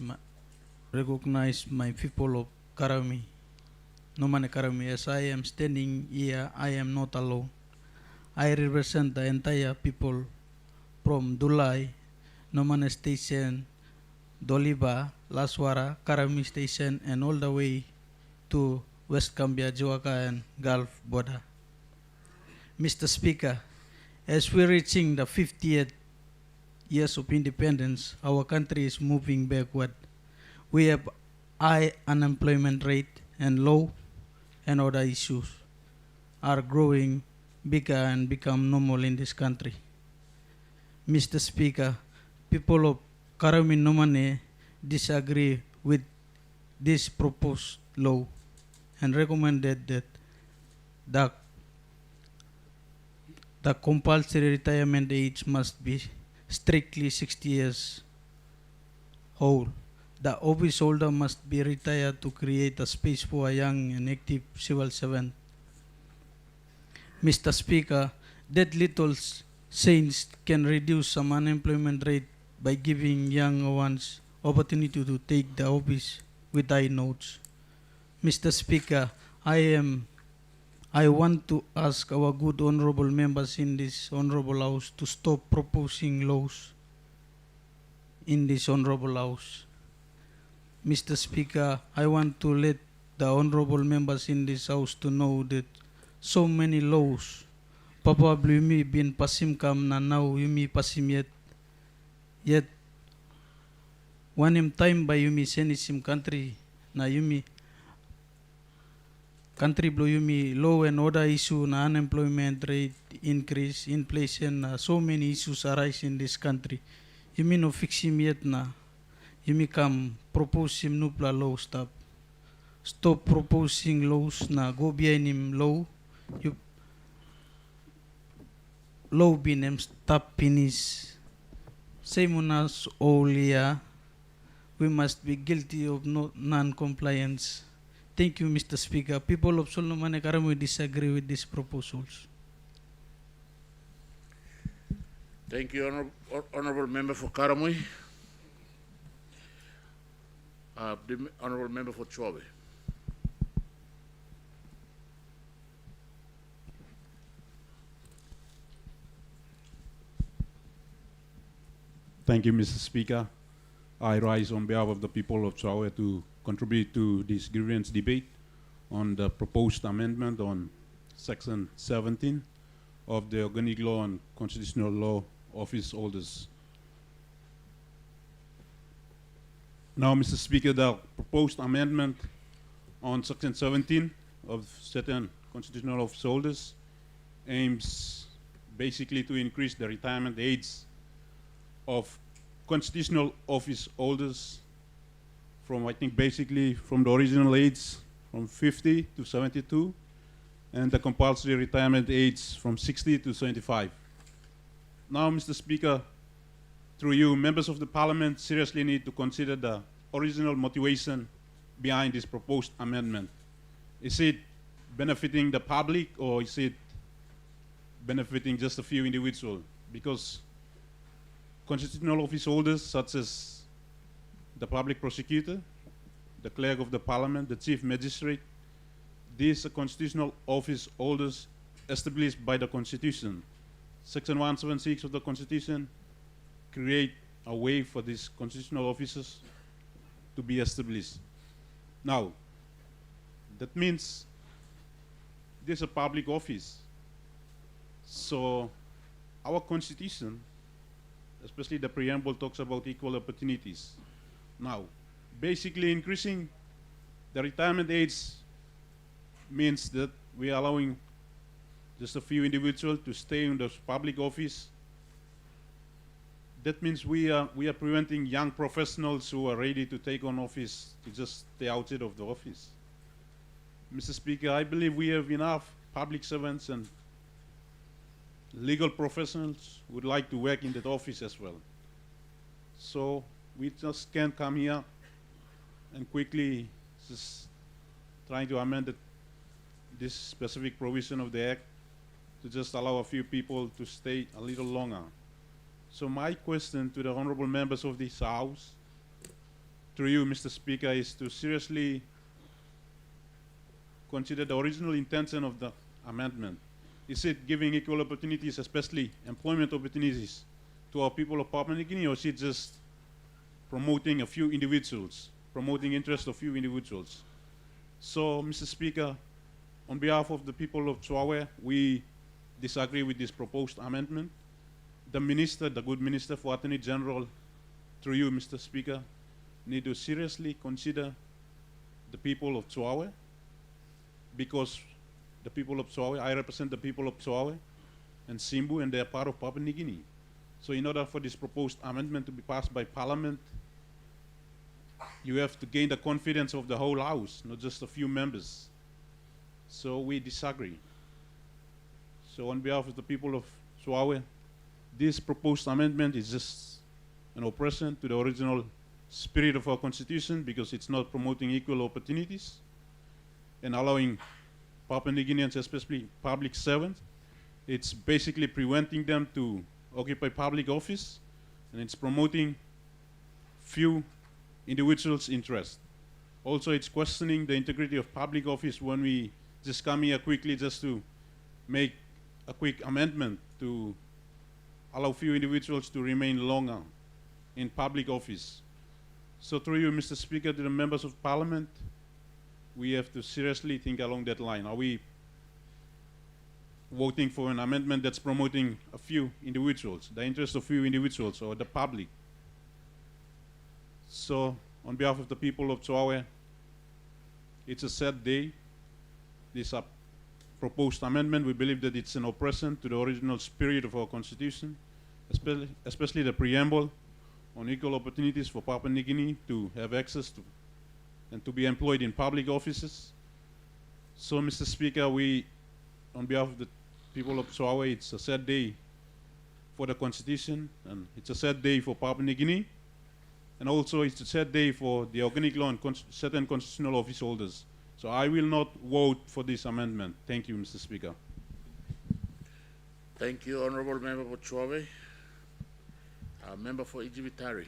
my people of Karami, Nomane Karami. As I am standing here, I am not alone. I represent the entire people from Dulai, Nomane Station, Doliba, Laswara, Karami Station, and all the way to West Gambia, Jiwaka, and Gulf border. Mr. Speaker, as we're reaching the 50th years of independence, our country is moving backward. We have high unemployment rate and low and other issues are growing bigger and become normal in this country. Mr. Speaker, people of Karami Nomane disagree with this proposed law and recommended that the compulsory retirement age must be strictly 60 years old. The office holder must be retired to create a space for a young and active civil servant. Mr. Speaker, that little change can reduce some unemployment rate by giving young ones opportunity to take the office with high notes. Mr. Speaker, I want to ask our good honorable members in this honorable house to stop proposing laws in this honorable house. Mr. Speaker, I want to let the honorable members in this house to know that so many laws probably yumi bin pasim kam na now yumi pasim yet one time by yumi senisim country na yumi country blow yumi law and order issue na unemployment rate increase, inflation, so many issues arise in this country. Yumi no fix him yet na yumi come propose him nupla law stop proposing laws na go behind him law you law bin em stop finish same as earlier we must be guilty of non-compliance. Thank you, Mr. Speaker. People of Solomon Karami disagree with these proposals. Thank you, Honorable Member for Karamui. The Honorable Member for Chwabe. Thank you, Mr. Speaker. I rise on behalf of the people of Chwabe to contribute to this grievance debate on the proposed amendment on Section 17 of the Organic Law and Constitutional Law Office Holders. Now, Mr. Speaker, the proposed amendment on Section 17 of certain constitutional office holders aims basically to increase the retirement age of constitutional office holders from, I think, basically from the original age from 50 to 72, and the compulsory retirement age from 60 to 75. Now, Mr. Speaker, through you, members of the Parliament seriously need to consider the original motivation behind this proposed amendment. Is it benefiting the public, or is it benefiting just a few individuals? Because constitutional office holders such as the public prosecutor, the clerk of the parliament, the chief magistrate, these are constitutional office holders established by the Constitution. Section 176 of the Constitution create a way for these constitutional officers to be established. Now, that means this is a public office. So our Constitution, especially the preamble, talks about equal opportunities. Now, basically increasing the retirement age means that we are allowing just a few individuals to stay in this public office. That means we are preventing young professionals who are ready to take on office to just stay outside of the office. Mr. Speaker, I believe we have enough public servants and legal professionals who would like to work in that office as well. So we just can't come here and quickly Just trying to amend this specific provision of the Act to just allow a few people to stay a little longer. So my question to the honorable members of this House, through you, Mr. Speaker, is to seriously consider the original intention of the amendment. Is it giving equal opportunities, especially employment opportunities, to our people of Papua New Guinea, or is it just promoting a few individuals, promoting interest of few individuals? So, Mr. Speaker, on behalf of the people of Tswawe, we disagree with this proposed amendment. The minister, the good minister for Attorney General, through you, Mr. Speaker, need to seriously consider the people of Tswawe, because the people of Tswawe, I represent the people of Tswawe and Simbu, and they are part of Papua New Guinea. So in order for this proposed amendment to be passed by Parliament, you have to gain the confidence of the whole House, not just a few members. So we disagree. So on behalf of the people of Tswawe, this proposed amendment is just an oppression to the original spirit of our Constitution, because it's not promoting equal opportunities and allowing Papua New Guineans, especially public servants, it's basically preventing them to occupy public office, and it's promoting few individuals' interest. Also, it's questioning the integrity of public office when we just come here quickly just to make a quick amendment to allow few individuals to remain longer in public office. So through you, Mr. Speaker, to the members of Parliament, we have to seriously think along that line. Are we voting for an amendment that's promoting a few individuals, the interest of few individuals, or the public? So, on behalf of the people of Tswawe, it's a sad day. This proposed amendment, we believe that it's an oppression to the original spirit of our Constitution, especially the preamble on equal opportunities for Papua New Guinea to have access to and to be employed in public offices. So, Mr. Speaker, we, on behalf of the people of Tswawe, it's a sad day for the Constitution, and it's a sad day for Papua New Guinea, and also it's a sad day for the organic law and certain constitutional office holders. So I will not vote for this amendment. Thank you, Mr. Speaker. Thank you, Honorable Member for Tswawe. Member for Ijibitari.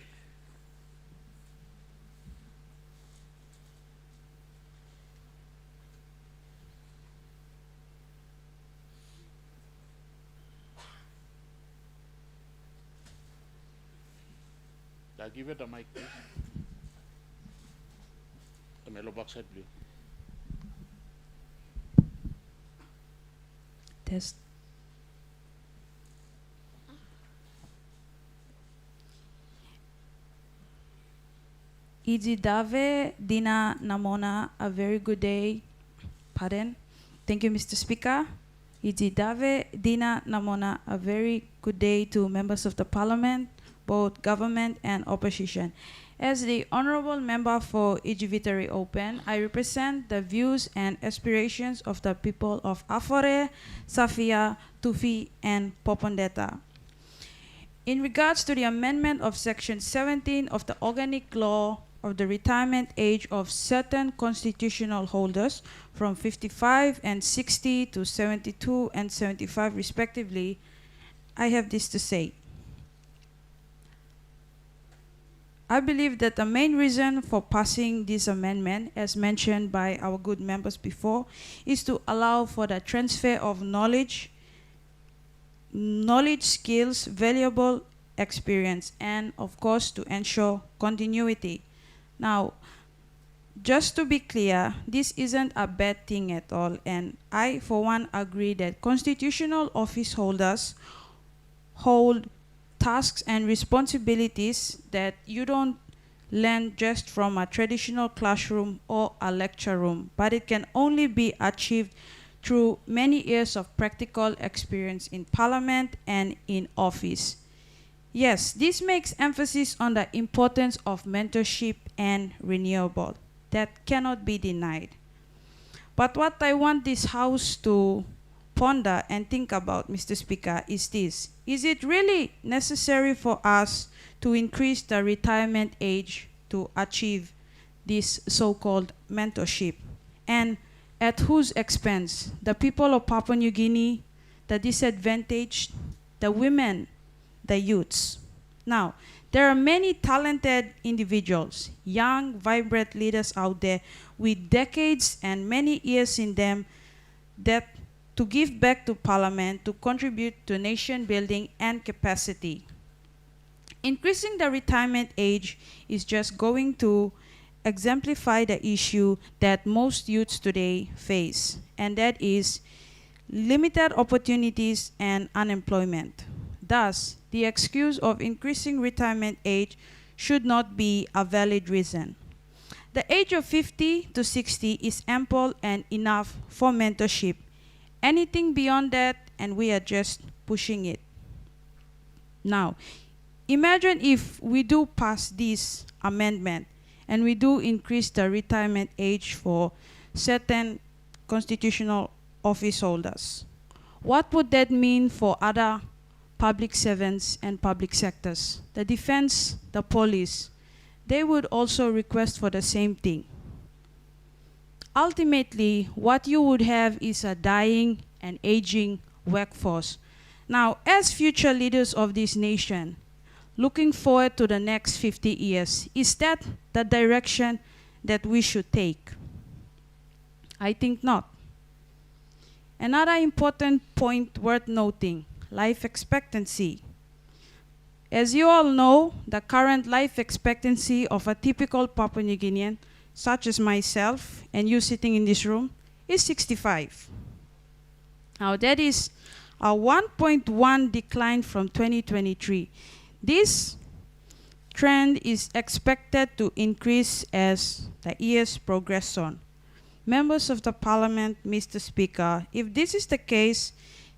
Give it the mic, please. The mellow box side, please. Test. Dave Dina Namona, a very good day. Pardon. Thank you, Mr. Speaker. Dave Dina Namona, a very good day to members of the Parliament, both government and opposition. As the honorable member for Ijivitari Open, I represent the views and aspirations of the people of Afore, Safia, Tufi, and Popondeta. In regards to the amendment of Section 17 of the Organic Law of the retirement age of certain constitutional holders from 55 and 60 to 72 and 75 respectively, I have this to say. I believe that the main reason for passing this amendment, as mentioned by our good members before, is to allow for the transfer of knowledge, skills, valuable experience, and of course to ensure continuity. Now, just to be clear, this isn't a bad thing at all, and I for one agree that constitutional office holders hold tasks and responsibilities that you don't learn just from a traditional classroom or a lecture room, but it can only be achieved through many years of practical experience in Parliament and in office. Yes, this makes emphasis on the importance of mentorship and renewable. That cannot be denied. But what I want this House to ponder and think about, Mr. Speaker, is this. Is it really necessary for us to increase the retirement age to achieve this so-called mentorship, and at whose expense? The people of Papua New Guinea, the disadvantaged, the women, the youths. Now, there are many talented individuals, young, vibrant leaders out there with decades and many years in them that to give back to Parliament to contribute to nation building and capacity. Increasing the retirement age is just going to exemplify the issue that most youths today face, and that is limited opportunities and unemployment. Thus, the excuse of increasing retirement age should not be a valid reason. The age of 50 to 60 is ample and enough for mentorship. Anything beyond that, and we are just pushing it. Now, imagine if we do pass this amendment and we do increase the retirement age for certain constitutional office holders. What would that mean for other public servants and public sectors? The defense, the police, they would also request for the same thing. Ultimately, what you would have is a dying and aging workforce. Now, as future leaders of this nation, looking forward to the next 50 years, is that the direction that we should take? I think not. Another important point worth noting, life expectancy. As you all know, the current life expectancy of a typical Papua New Guinean, such as myself and you sitting in this room, is 65. Now that is a 1.1 decline from 2023. This trend is expected to increase as the years progress on. Members of the Parliament, Mr. Speaker, if this is the case,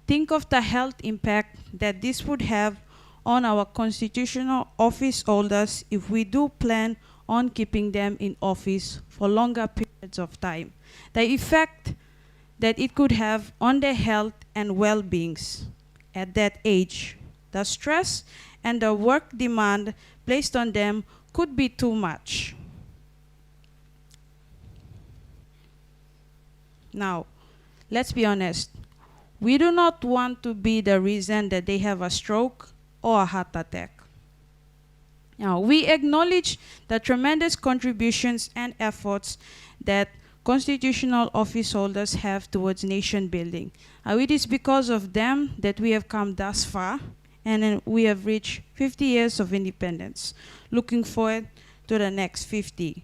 think of the health impact that this would have on our constitutional office holders if we do plan on keeping them in office for longer periods of time. The effect that it could have on their health and well-beings at that age. The stress and the work demand placed on them could be too much. Now, let's be honest. We do not want to be the reason that they have a stroke or a heart attack. Now, we acknowledge the tremendous contributions and efforts that constitutional office holders have towards nation building. It is because of them that we have come thus far, and then we have reached 50 years of independence. Looking forward to the next 50.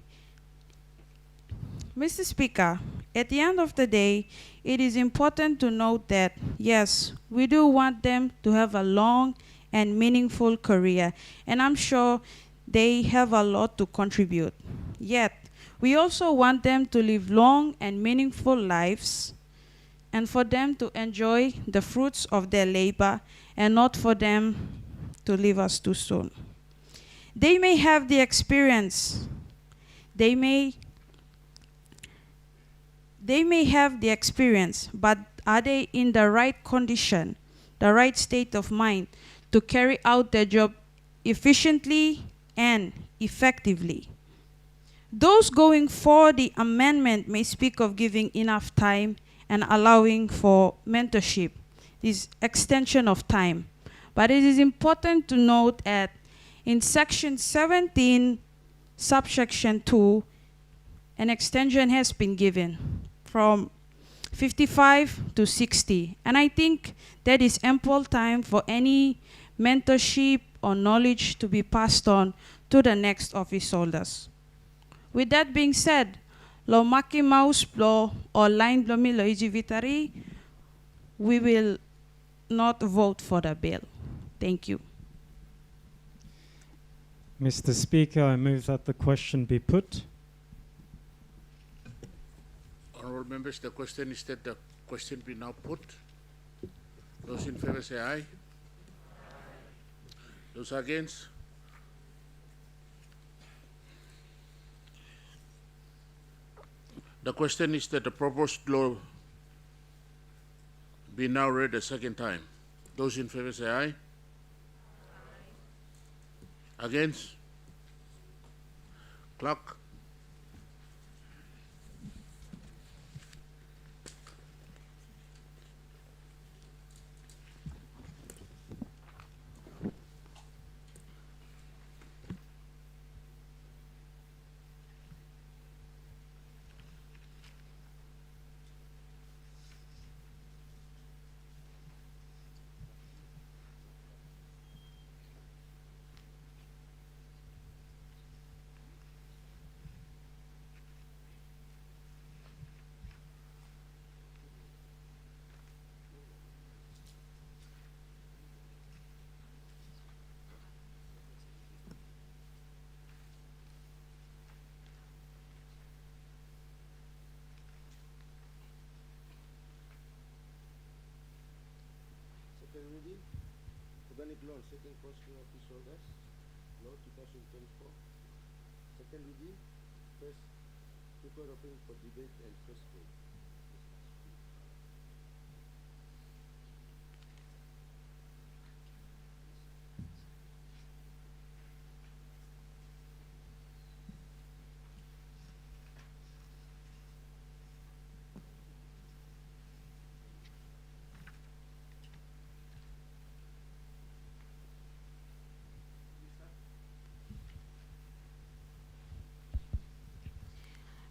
Mr. Speaker, at the end of the day, it is important to note that, yes, we do want them to have a long and meaningful career, and I'm sure they have a lot to contribute. Yet, we also want them to live long and meaningful lives, and for them to enjoy the fruits of their labor, and not for them to leave us too soon. They may have the experience, they may have the experience, but are they in the right condition, the right state of mind to carry out their job efficiently and effectively? Those going for the amendment may speak of giving enough time and allowing for mentorship, this extension of time. But it is important to note that in section 17, subsection 2, an extension has been given from 55 to 60. And I think that is ample time for any mentorship or knowledge to be passed on to the next office holders. With that being said, lo maki maus lo or line blomi lo ijivitari, we will not vote for the bill. Thank you. Mr. Speaker, I move that the question be put. Honourable members, the question is that the question be now put. Those in favour say aye. Those against? The question is that the proposed law be now read a second time. Those in favour say aye. Against? Clock. organic law on certain constitutional office holders, Law 2024. Second reading, first record open for debate and first vote.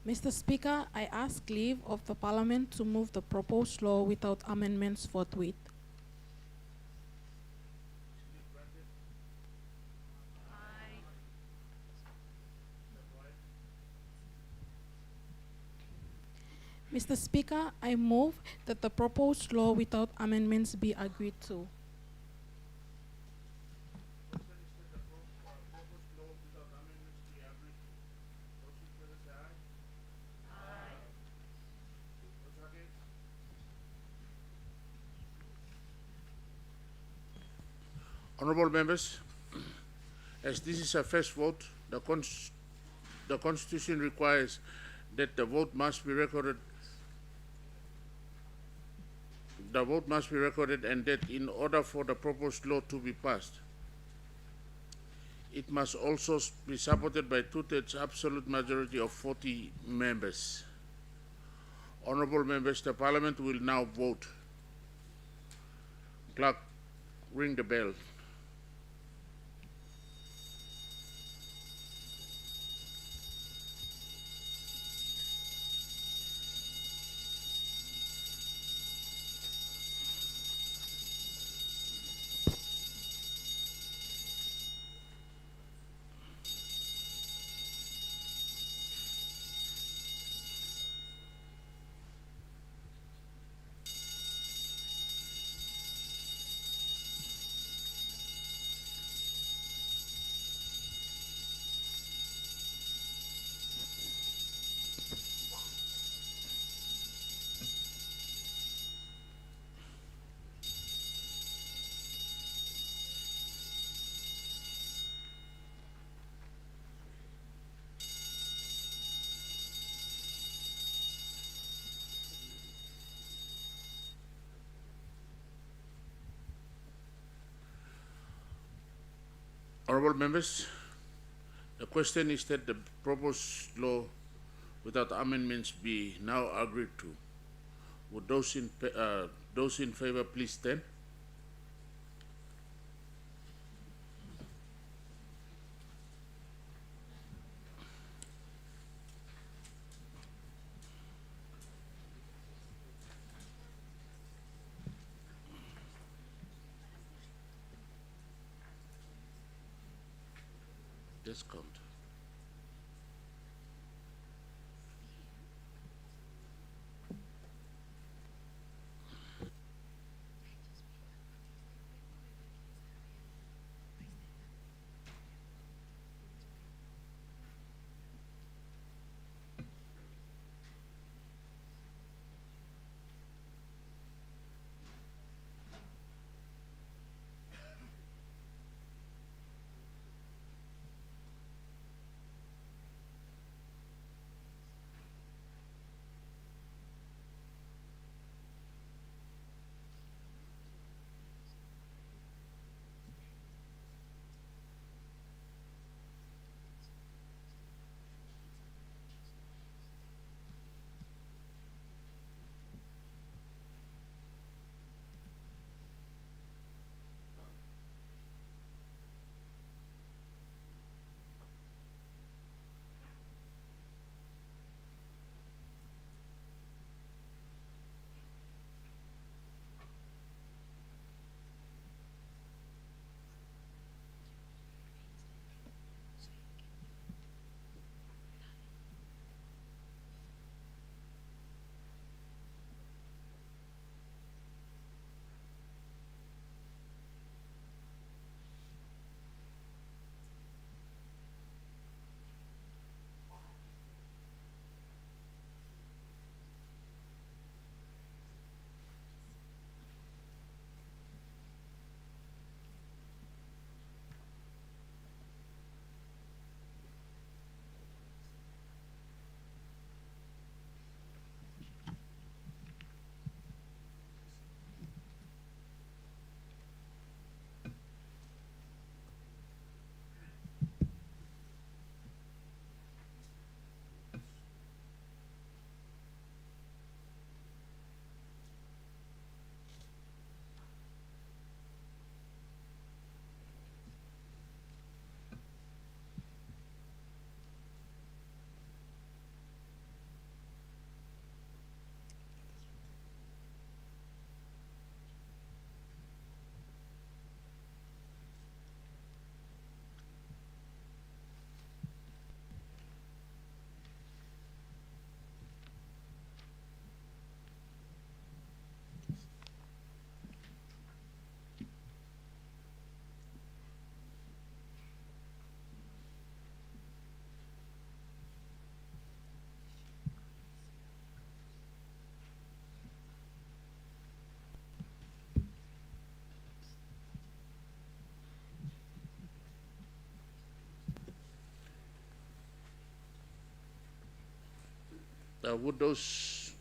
Mr. Speaker, I ask leave of the Parliament to move the proposed law without amendments forthwith. Mr. Speaker, I move that the proposed law without amendments be agreed to. Honorable members, as this is a first vote, the Constitution requires that the vote must be recorded. The vote must be recorded, and that in order for the proposed law to be passed, it must also be supported by 2/3 absolute majority of 40 members. Honorable members, the Parliament will now vote. Clerk, ring the bell. Honorable members, the question is that the proposed law without amendments be now agreed to. Would those in favor please stand? Let's count. Would those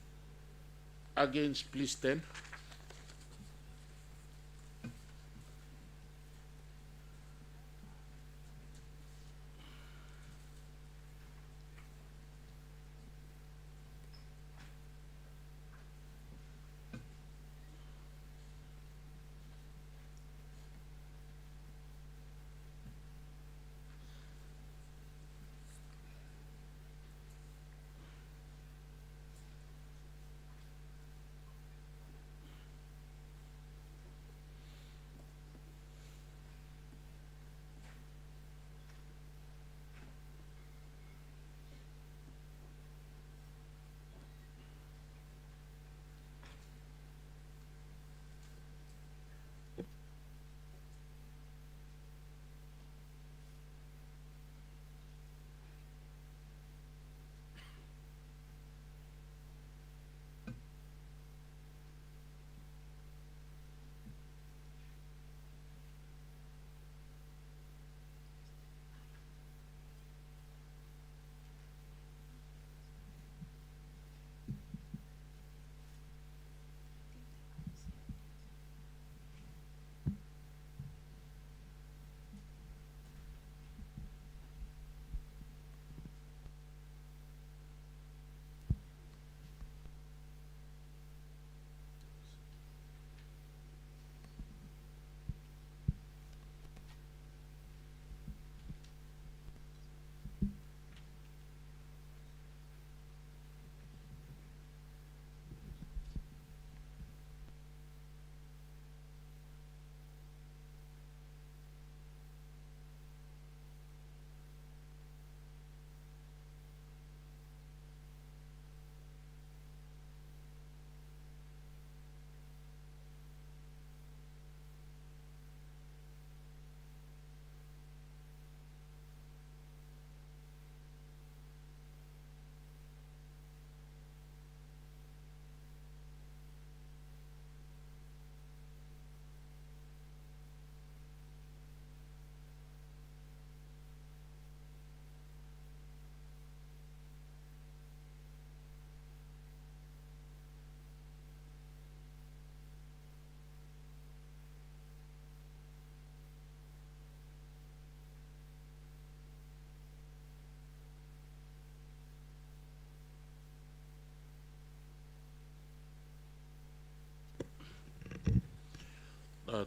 against please stand?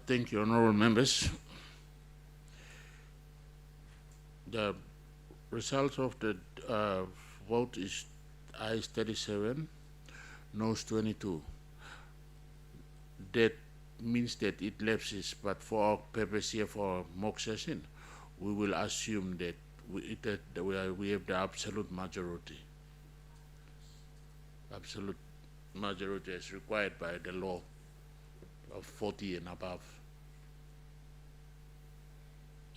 Thank you, honorable members. The result of the vote is ayes 37, noes 22. That means that it lapses, but for our purpose here for mock session, we will assume that we have the absolute majority. Absolute majority as required by the law of 40 and above.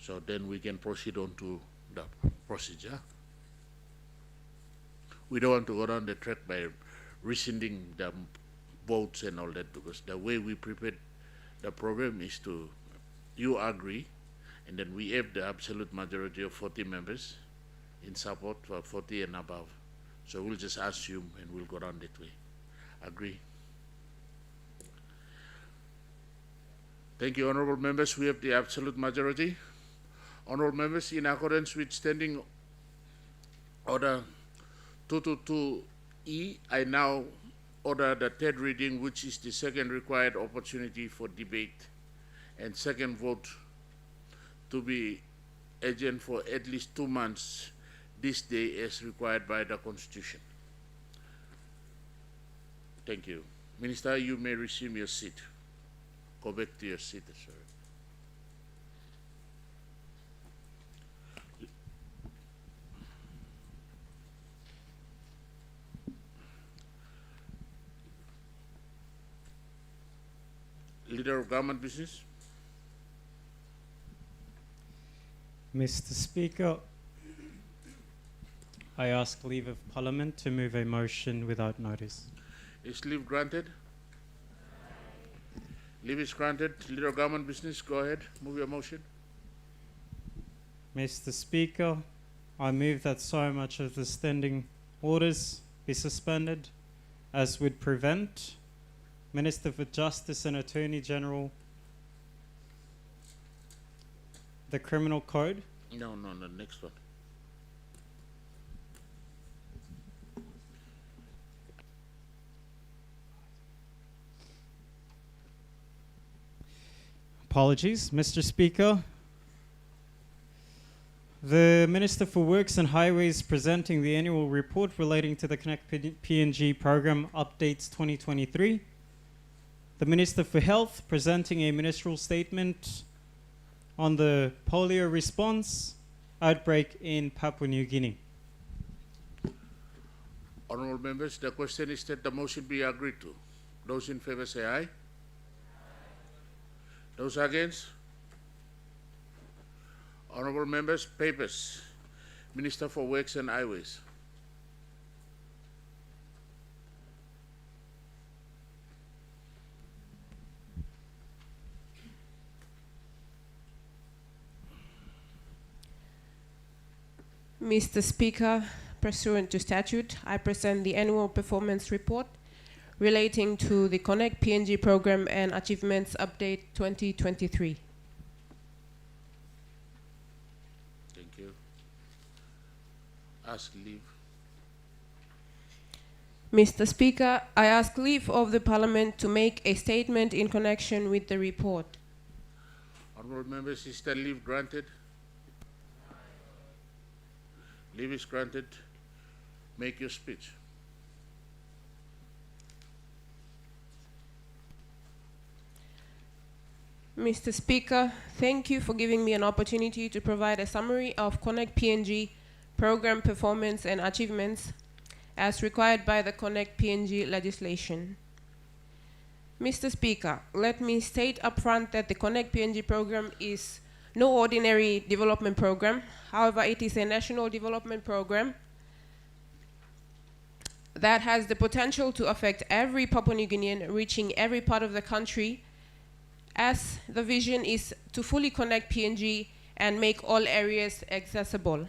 So then we can proceed on to the procedure. We don't want to go down the track by rescinding the votes and all that, because the way we prepared the program is to, you agree, and then we have the absolute majority of 40 members in support for 40 and above. So we'll just assume and we'll go down that way. Agree? Thank you, honorable members. We have the absolute majority. Honorable members, in accordance with Standing Order 222E, I now order the third reading, which is the second required opportunity for debate and second vote, to be adjourned for at least 2 months this day as required by the Constitution. Thank you. Minister, you may resume your seat. Go back to your seat, sir. Leader of Government Business. Mr. Speaker, I ask leave of Parliament to move a motion without notice. Is leave granted? Leave is granted. Leader of Government Business, go ahead. Move your motion. Mr. Speaker, I move that so much of the standing orders be suspended, as would prevent Minister for Justice and Attorney General the Criminal Code. No, the next one. Apologies, Mr. Speaker. The Minister for Works and Highways presenting the annual report relating to the Connect PNG program updates 2023. The Minister for Health presenting a ministerial statement on the polio response outbreak in Papua New Guinea. Honorable members, the question is that the motion be agreed to. Those in favor say aye. Those against? Honorable members, papers. Minister for Works and Highways. Mr. Speaker, pursuant to statute, I present the annual performance report relating to the Connect PNG program and achievements update 2023. Thank you. Ask leave. Mr. Speaker, I ask leave of the Parliament to make a statement in connection with the report. Honorable members, is the leave granted? Leave is granted. Make your speech. Mr. Speaker, thank you for giving me an opportunity to provide a summary of Connect PNG program performance and achievements as required by the Connect PNG legislation. Mr. Speaker, let me state upfront that the Connect PNG program is no ordinary development program. However, it is a national development program that has the potential to affect every Papua New Guinean, reaching every part of the country, as the vision is to fully connect PNG and make all areas accessible.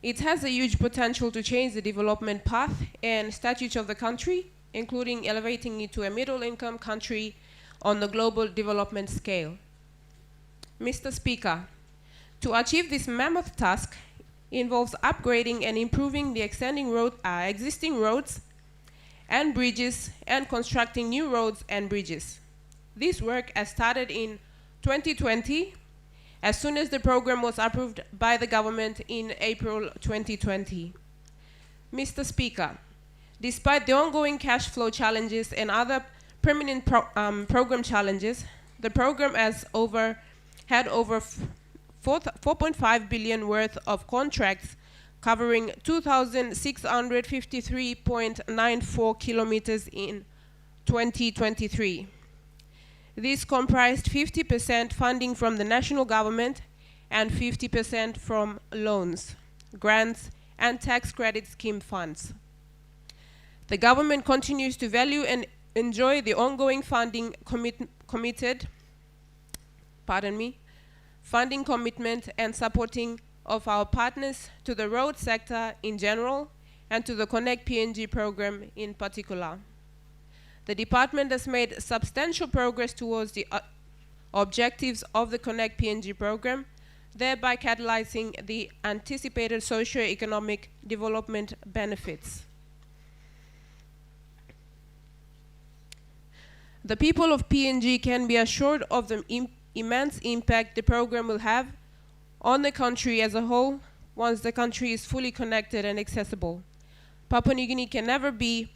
It has a huge potential to change the development path and statutes of the country, including elevating it to a middle-income country on the global development scale. Mr. Speaker, to achieve this mammoth task involves upgrading and improving the existing roads and bridges and constructing new roads and bridges. This work has started in 2020, as soon as the program was approved by the government in April 2020. Mr. Speaker, despite the ongoing cash flow challenges and other permanent program challenges, the program has had over 4.5 billion worth of contracts covering 2,653.94 kilometers in 2023. This comprised 50% funding from the national government and 50% from loans, grants, and tax credit scheme funds. The government continues to value and enjoy the ongoing funding funding commitment and supporting of our partners to the road sector in general and to the Connect PNG program in particular. The department has made substantial progress towards the objectives of the Connect PNG program, thereby catalyzing the anticipated socio-economic development benefits. The people of PNG can be assured of the immense impact the program will have on the country as a whole once the country is fully connected and accessible. Papua New Guinea can never be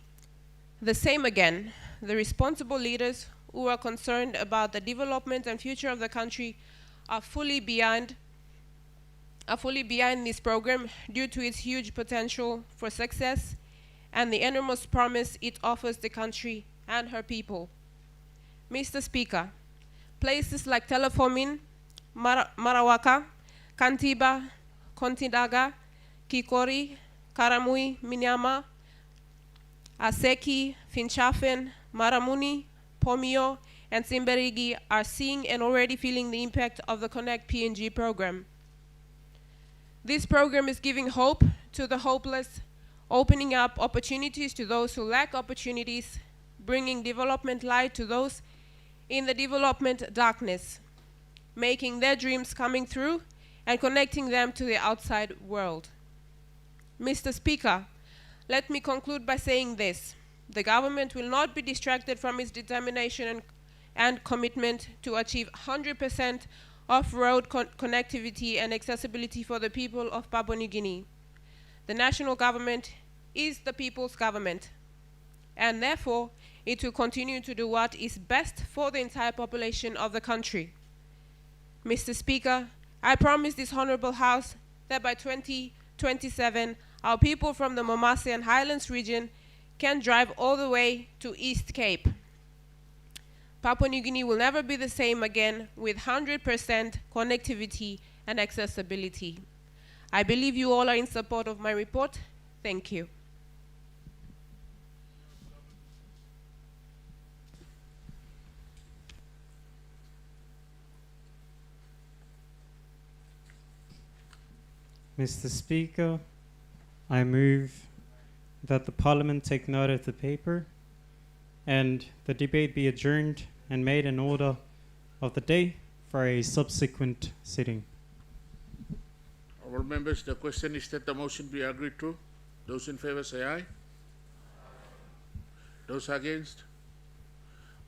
the same again. The responsible leaders who are concerned about the development and future of the country are fully behind this program due to its huge potential for success and the enormous promise it offers the country and her people. Mr. Speaker, places like Telefomin, Marawaka, Kantiba, Kontindaga, Kikori, Karamui, Minyama, Aseki, Finchafen, Maramuni, Pomio, and Simberigi are seeing and already feeling the impact of the Connect PNG program. This program is giving hope to the hopeless opening up opportunities to those who lack opportunities, bringing development light to those in the development darkness, making their dreams coming through and connecting them to the outside world. Mr. Speaker, let me conclude by saying this. The government will not be distracted from its determination and commitment to achieve 100% off-road connectivity and accessibility for the people of Papua New Guinea. The national government is the people's government, and therefore it will continue to do what is best for the entire population of the country. Mr. Speaker, I promise this Honorable House that by 2027, our people from the Momase and Highlands region can drive all the way to East Cape. Papua New Guinea will never be the same again with 100% connectivity and accessibility. I believe you all are in support of my report. Thank you. Mr. Speaker, I move that the Parliament take note of the paper and the debate be adjourned and made an order of the day for a subsequent sitting. Honourable members, the question is that the motion be agreed to. Those in favour say aye. Those against?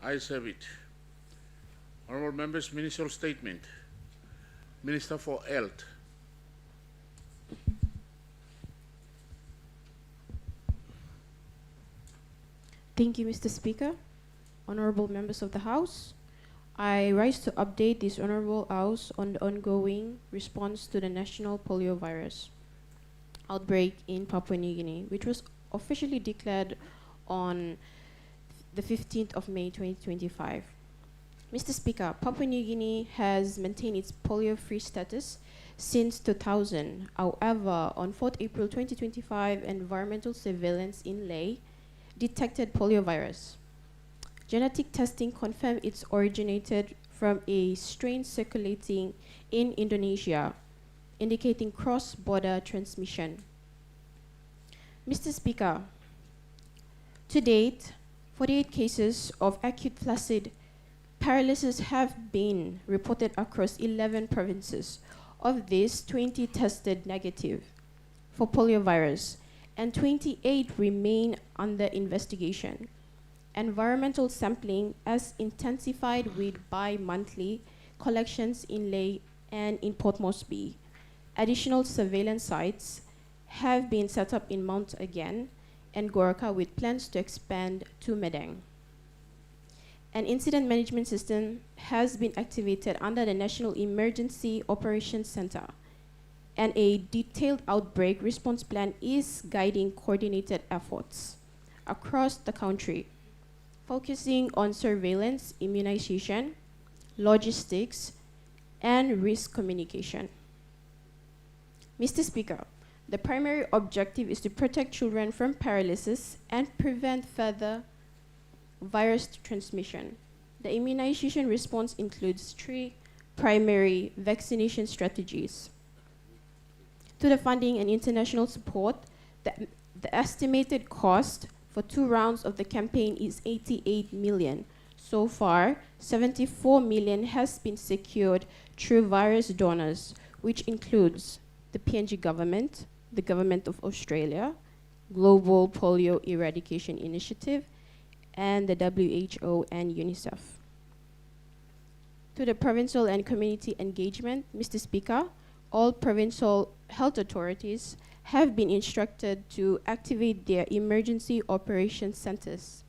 Ayes have it. Honourable members, ministerial statement. Minister for Health. Thank you, Mr. Speaker. Honorable members of the House, I rise to update this Honorable House on the ongoing response to the national poliovirus outbreak in Papua New Guinea, which was officially declared on the 15th of May 2025. Mr. Speaker, Papua New Guinea has maintained its polio-free status since 2000. However, on 4th April 2025, environmental surveillance in Leh detected poliovirus. Genetic testing confirmed it originated from a strain circulating in Indonesia, indicating cross-border transmission. Mr. Speaker, to date, 48 cases of acute flaccid paralysis have been reported across 11 provinces. Of these, 20 tested negative for poliovirus, and 28 remain under investigation. Environmental sampling has intensified with bi-monthly collections in Leh and in Port Moresby. Additional surveillance sites have been set up in Mount Again and Gorka with plans to expand to Medang. An incident management system has been activated under the National Emergency Operations Center, and a detailed outbreak response plan is guiding coordinated efforts across the country, focusing on surveillance, immunization, logistics, and risk communication. Mr. Speaker, the primary objective is to protect children from paralysis and prevent further virus transmission. The immunization response includes 3 primary vaccination strategies. To the funding and international support, the estimated cost for 2 rounds of the campaign is 88 million. So far, 74 million has been secured through various donors, which includes the PNG government, the Government of Australia, Global Polio Eradication Initiative, and the WHO and UNICEF. To the provincial and community engagement, Mr. Speaker, all provincial health authorities have been instructed to activate their emergency operations centers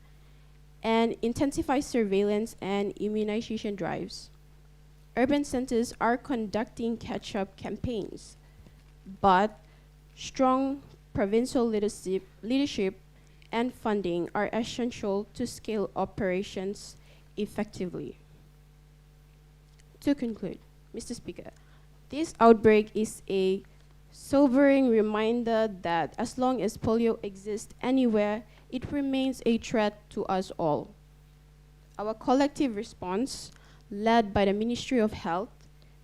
and intensify surveillance and immunization drives. Urban centers are conducting catch-up campaigns, but strong provincial leadership and funding are essential to scale operations effectively. To conclude, Mr. Speaker, this outbreak is a sobering reminder that as long as polio exists anywhere, it remains a threat to us all. Our collective response, led by the Ministry of Health,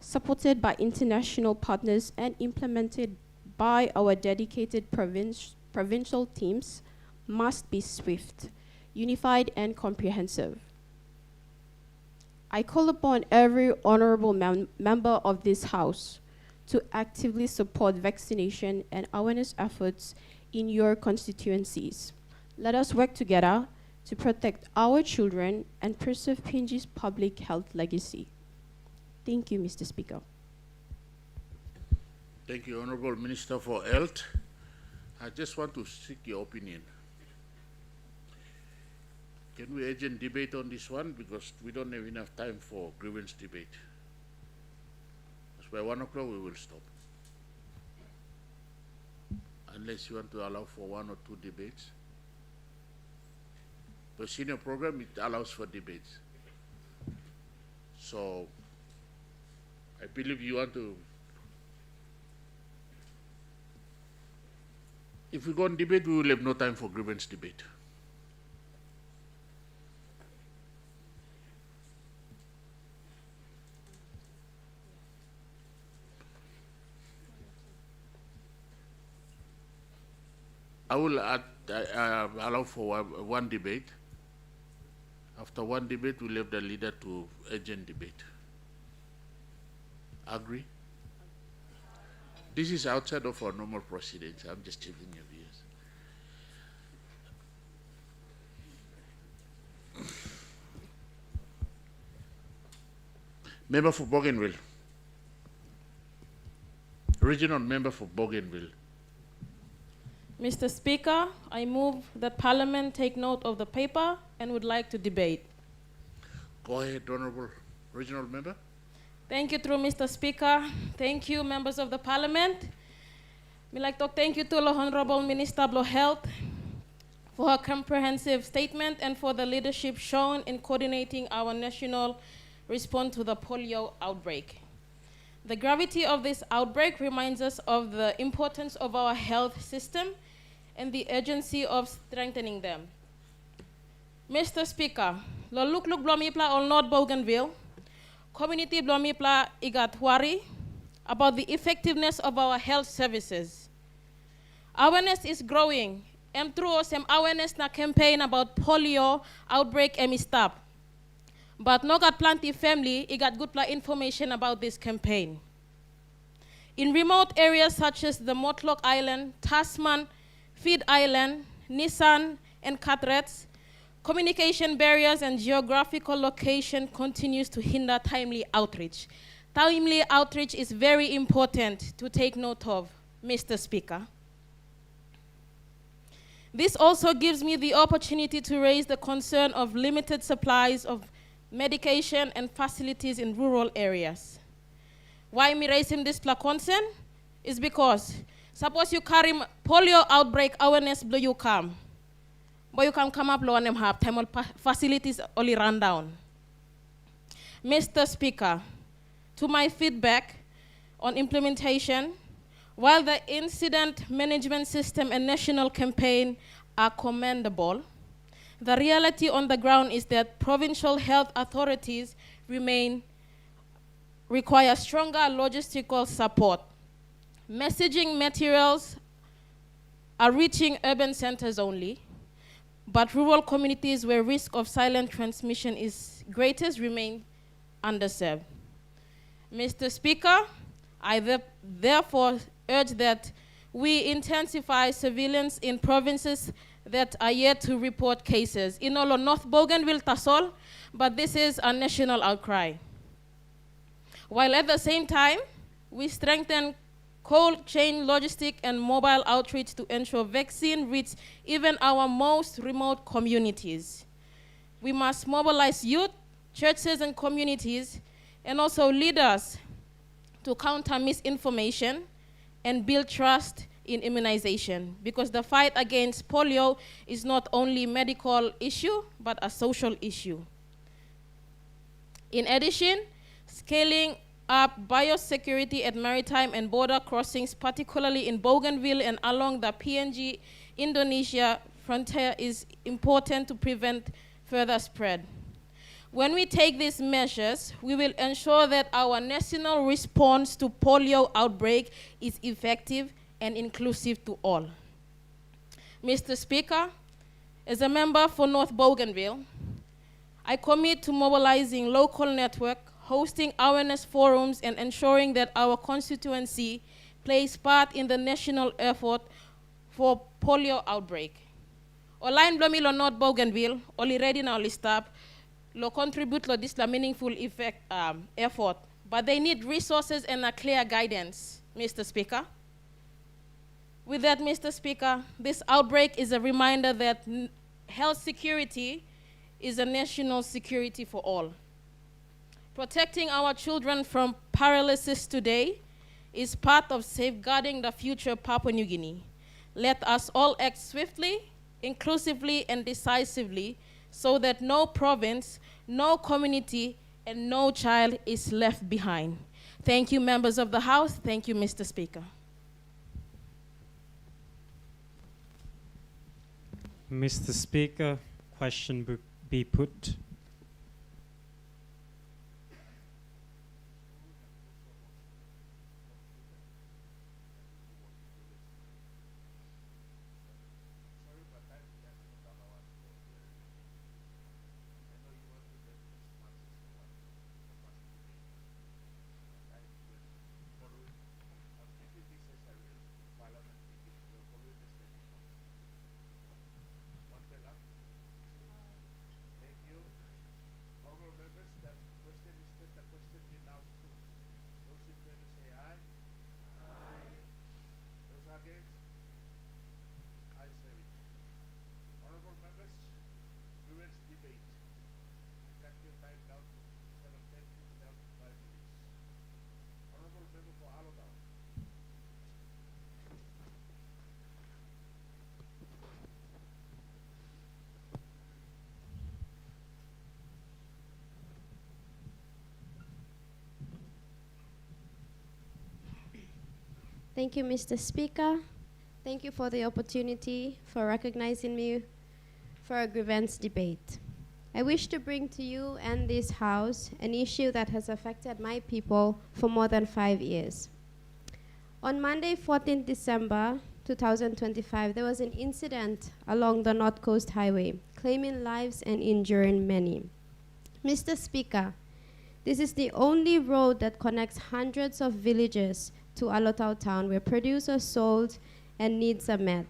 supported by international partners and implemented by our dedicated provincial teams must be swift, unified, and comprehensive. I call upon every honorable member of this House to actively support vaccination and awareness efforts in your constituencies. Let us work together to protect our children and preserve PNG's public health legacy. Thank you, Mr. Speaker. Thank you, Honorable Minister for Health. I just want to seek your opinion. Can we agent debate on this one? Because we don't have enough time for grievance debate. By 1 o'clock we will stop. Unless you want to allow for 1 or 2 debates. The senior program, it allows for debates. So, I believe you want to. If we go on debate, we will have no time for grievance debate. I will allow for one debate. After one debate, we'll have the leader to agent debate. Agree? This is outside of our normal proceedings. I'm just checking your views. Member for Bougainville. Regional member for Bougainville. Mr. Speaker, I move that Parliament take note of the paper and would like to debate. Go ahead, Honorable Regional Member. Thank you, through Mr. Speaker. Thank you, members of the Parliament. I'd like to thank you to the Honorable Minister of Health for her comprehensive statement and for the leadership shown in coordinating our national response to the polio outbreak. The gravity of this outbreak reminds us of the importance of our health system and the urgency of strengthening them. Mr. Speaker, lo look blomipla or North Bougainville, community blomipla igat worry about the effectiveness of our health services. Awareness is growing, and through some awareness na campaign about polio outbreak and stop. But no got plenty family, it got good information about this campaign. In remote areas such as the Motlock Island, Tasman, Feed Island, Nissan, and Carteret, communication barriers and geographical location continues to hinder timely outreach. Timely outreach is very important to take note of, Mr. Speaker. This also gives me the opportunity to raise the concern of limited supplies of medication and facilities in rural areas. Why me raising this concern is because suppose you carry polio outbreak awareness blow you come, but you can come up low and have time facilities only run down. Mr. Speaker, to my feedback on implementation, while the incident management system and national campaign are commendable, the reality on the ground is that provincial health authorities require stronger logistical support. Messaging materials are reaching urban centers only, but rural communities where risk of silent transmission is greatest remain underserved. Mr. Speaker, I therefore urge that we intensify surveillance in provinces that are yet to report cases. In all of North Bougainville, Tasol, but this is a national outcry. While at the same time, we strengthen cold chain logistic and mobile outreach to ensure vaccine reach even our most remote communities. We must mobilize youth, churches and communities, and also leaders to counter misinformation and build trust in immunization, because the fight against polio is not only a medical issue, but a social issue. In addition, scaling up biosecurity at maritime and border crossings, particularly in Bougainville and along the PNG-Indonesia frontier, is important to prevent further spread. When we take these measures, we will ensure that our national response to polio outbreak is effective and inclusive to all. Mr. Speaker, as a member for North Bougainville, I commit to mobilizing local network, hosting awareness forums, and ensuring that our constituency plays part in the national effort for polio outbreak. Online blomi lo North Bougainville, oli ready now li stop, lo contribute lo this la meaningful effort, but they need resources and a clear guidance, Mr. Speaker. With that, Mr. Speaker, this outbreak is a reminder that health security is a national security for all. Protecting our children from paralysis today is part of safeguarding the future Papua New Guinea. Let us all act swiftly, inclusively, and decisively so that no province, no community, and no child is left behind. Thank you, members of the House. Thank you, Mr. Speaker. Mr. Speaker, question be put. Thank you, Mr. Speaker. Thank you for the opportunity for recognizing me for a grievance debate. I wish to bring to you and this House an issue that has affected my people for more than 5 years. On Monday, 14th December 2025, there was an incident along the North Coast Highway, claiming lives and injuring many. Mr. Speaker, this is the only road that connects hundreds of villages to Alotau town where produce are sold and needs are met.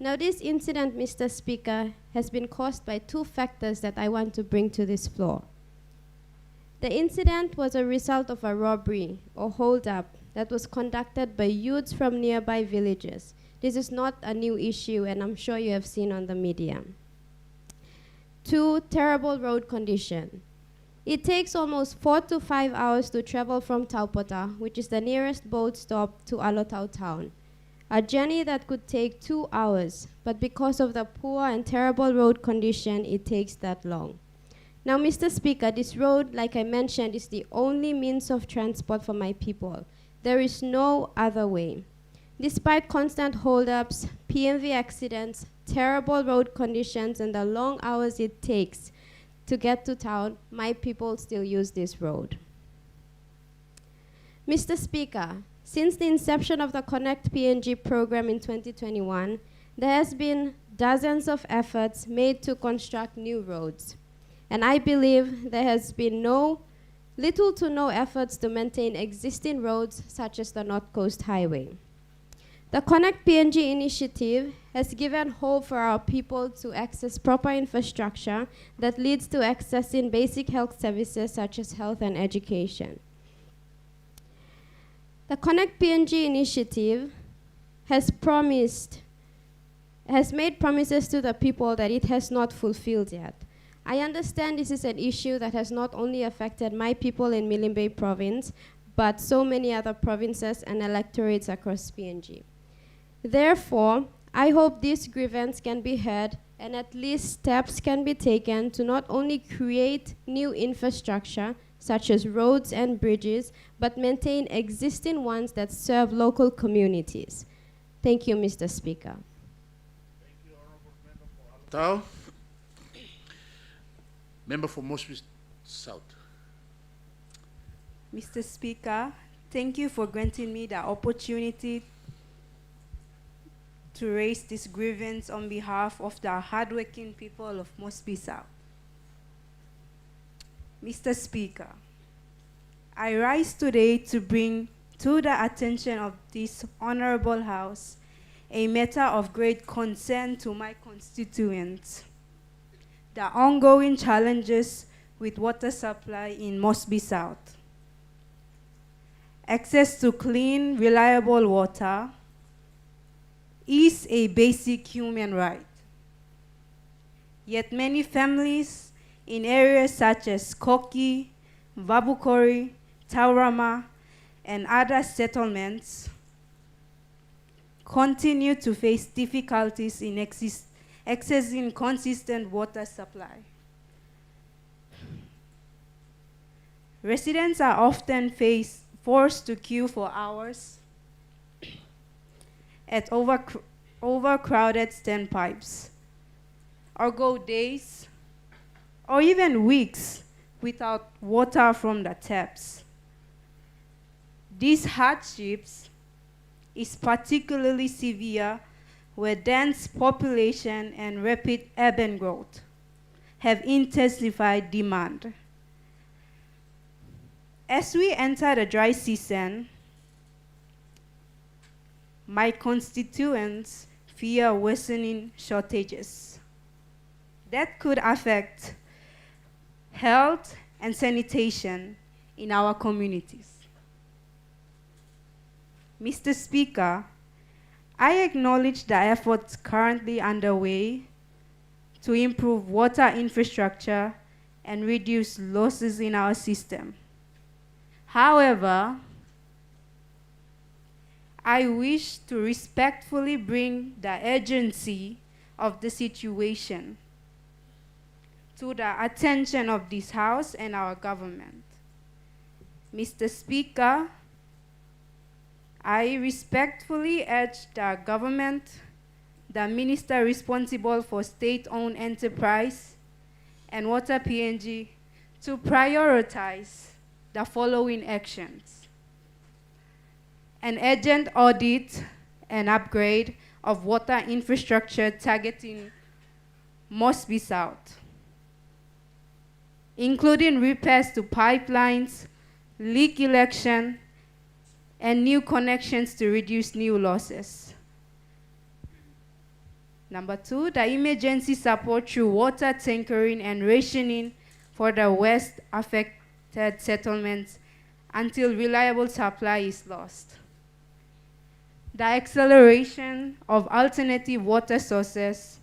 Now this incident, Mr. Speaker, has been caused by two factors that I want to bring to this floor. The incident was a result of a robbery or hold-up that was conducted by youths from nearby villages. This is not a new issue, and I'm sure you have seen on the media. Two, terrible road condition. It takes almost 4 to 5 hours to travel from Taupota, which is the nearest boat stop, to Alotau town. A journey that could take 2 hours, but because of the poor and terrible road condition, it takes that long. Now, Mr. Speaker, this road, like I mentioned, is the only means of transport for my people. There is no other way. Despite constant holdups, PMV accidents, terrible road conditions, and the long hours it takes to get to town, my people still use this road. Mr. Speaker, since the inception of the Connect PNG program in 2021, there has been dozens of efforts made to construct new roads. And I believe there has been little to no efforts to maintain existing roads such as the North Coast Highway. The Connect PNG initiative has given hope for our people to access proper infrastructure that leads to accessing basic health services such as health and education. The Connect PNG initiative has made promises to the people that it has not fulfilled yet. I understand this is an issue that has not only affected my people in Milne Bay province, but so many other provinces and electorates across PNG. Therefore, I hope this grievance can be heard and at least steps can be taken to not only create new infrastructure, such as roads and bridges, but maintain existing ones that serve local communities. Thank you, Mr. Speaker. Thank you, Honorable Member for Alotau. Member for Mosby South. Mr. Speaker, thank you for granting me the opportunity to raise this grievance on behalf of the hardworking people of Mosby South. Mr. Speaker, I rise today to bring to the attention of this honorable House a matter of great concern to my constituents: the ongoing challenges with water supply in Mosby South. Access to clean, reliable water is a basic human right. Yet many families in areas such as Koki, Vabukori, Taurama, and other settlements continue to face difficulties in accessing consistent water supply. Residents are often forced to queue for hours at overcrowded standpipes, or go days or even weeks without water from the taps. These hardships is particularly severe where dense population and rapid urban growth have intensified demand. As we enter the dry season, my constituents fear worsening shortages that could affect health and sanitation in our communities. Mr. Speaker, I acknowledge the efforts currently underway to improve water infrastructure and reduce losses in our system. However, I wish to respectfully bring the urgency of the situation to the attention of this House and our government. Mr. Speaker, I respectfully urge the government, the minister responsible for state-owned enterprise and Water PNG to prioritize the following actions: an urgent audit and upgrade of water infrastructure targeting Mosby South, including repairs to pipelines, leak election, and new connections to reduce new losses. Number 2, the emergency support through water tankering and rationing for the West affected settlements until reliable supply is lost. The acceleration of alternative water sources,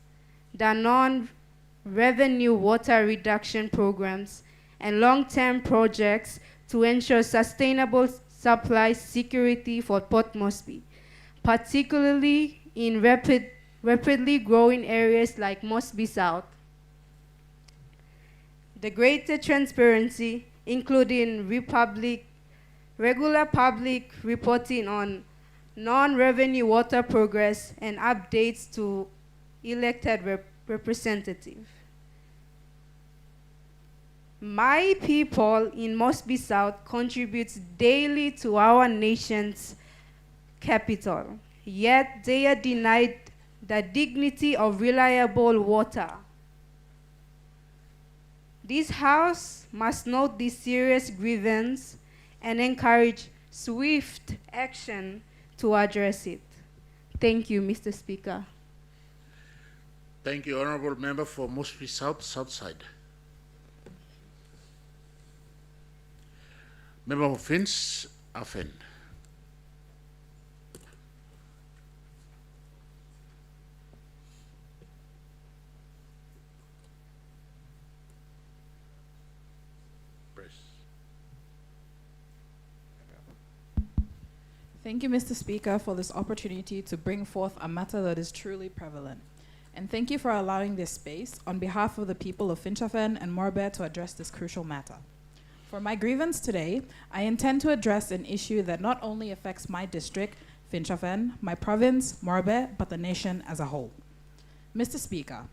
the non-revenue water reduction programs, and long-term projects to ensure sustainable supply security for Port Moresby, particularly in rapidly growing areas like Mosby South. The greater transparency, including regular public reporting on non-revenue water progress and updates to elected representatives. My people in Mosby South contributes daily to our nation's capital, yet they are denied the dignity of reliable water. This House must note this serious grievance and encourage swift action to address it. Thank you, Mr. Speaker. Thank you, Honourable Member for Mosby South, Southside. Member for Finch, Afen. Thank you, Mr. Speaker, for this opportunity to bring forth a matter that is truly prevalent. And thank you for allowing this space on behalf of the people of Finchafen and Morbe to address this crucial matter. For my grievance today, I intend to address an issue that not only affects my district, Finchafen, my province, Morbe, but the nation as a whole. Mr. Speaker,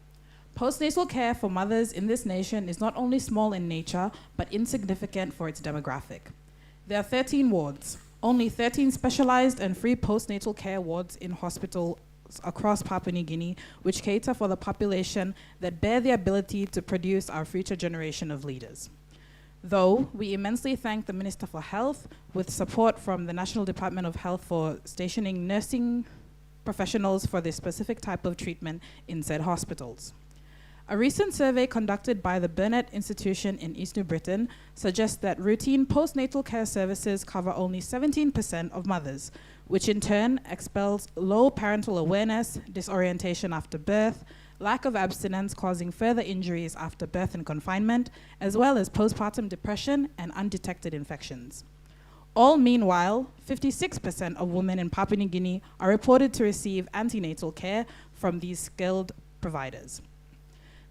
postnatal care for mothers in this nation is not only small in nature, but insignificant for its demographic. There are 13 wards, only 13 specialized and free postnatal care wards in hospital hospitals across Papua New Guinea, which cater for the population that bear the ability to produce our future generation of leaders. Though we immensely thank the Minister for Health, with support from the National Department of Health for stationing nursing professionals for this specific type of treatment in said hospitals. A recent survey conducted by the Burnett Institution in East New Britain suggests that routine postnatal care services cover only 17% of mothers, which in turn expels low parental awareness, disorientation after birth, lack of abstinence causing further injuries after birth and confinement, as well as postpartum depression and undetected infections. All meanwhile, 56% of women in Papua New Guinea are reported to receive antenatal care from these skilled providers.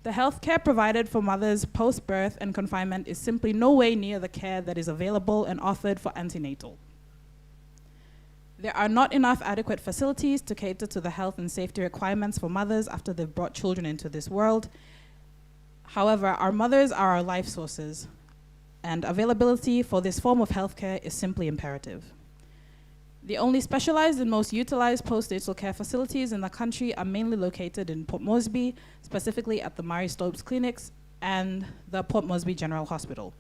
The health care provided for mothers post-birth and confinement is simply no way near the care that is available and offered for antenatal. There are not enough adequate facilities to cater to the health and safety requirements for mothers after they've brought children into this world. However, our mothers are our life sources, and availability for this form of healthcare is simply imperative. The only specialized and most utilized postnatal care facilities in the country are mainly located in Port Moresby, specifically at the Murray Stopes Clinics and the Port Moresby General Hospital.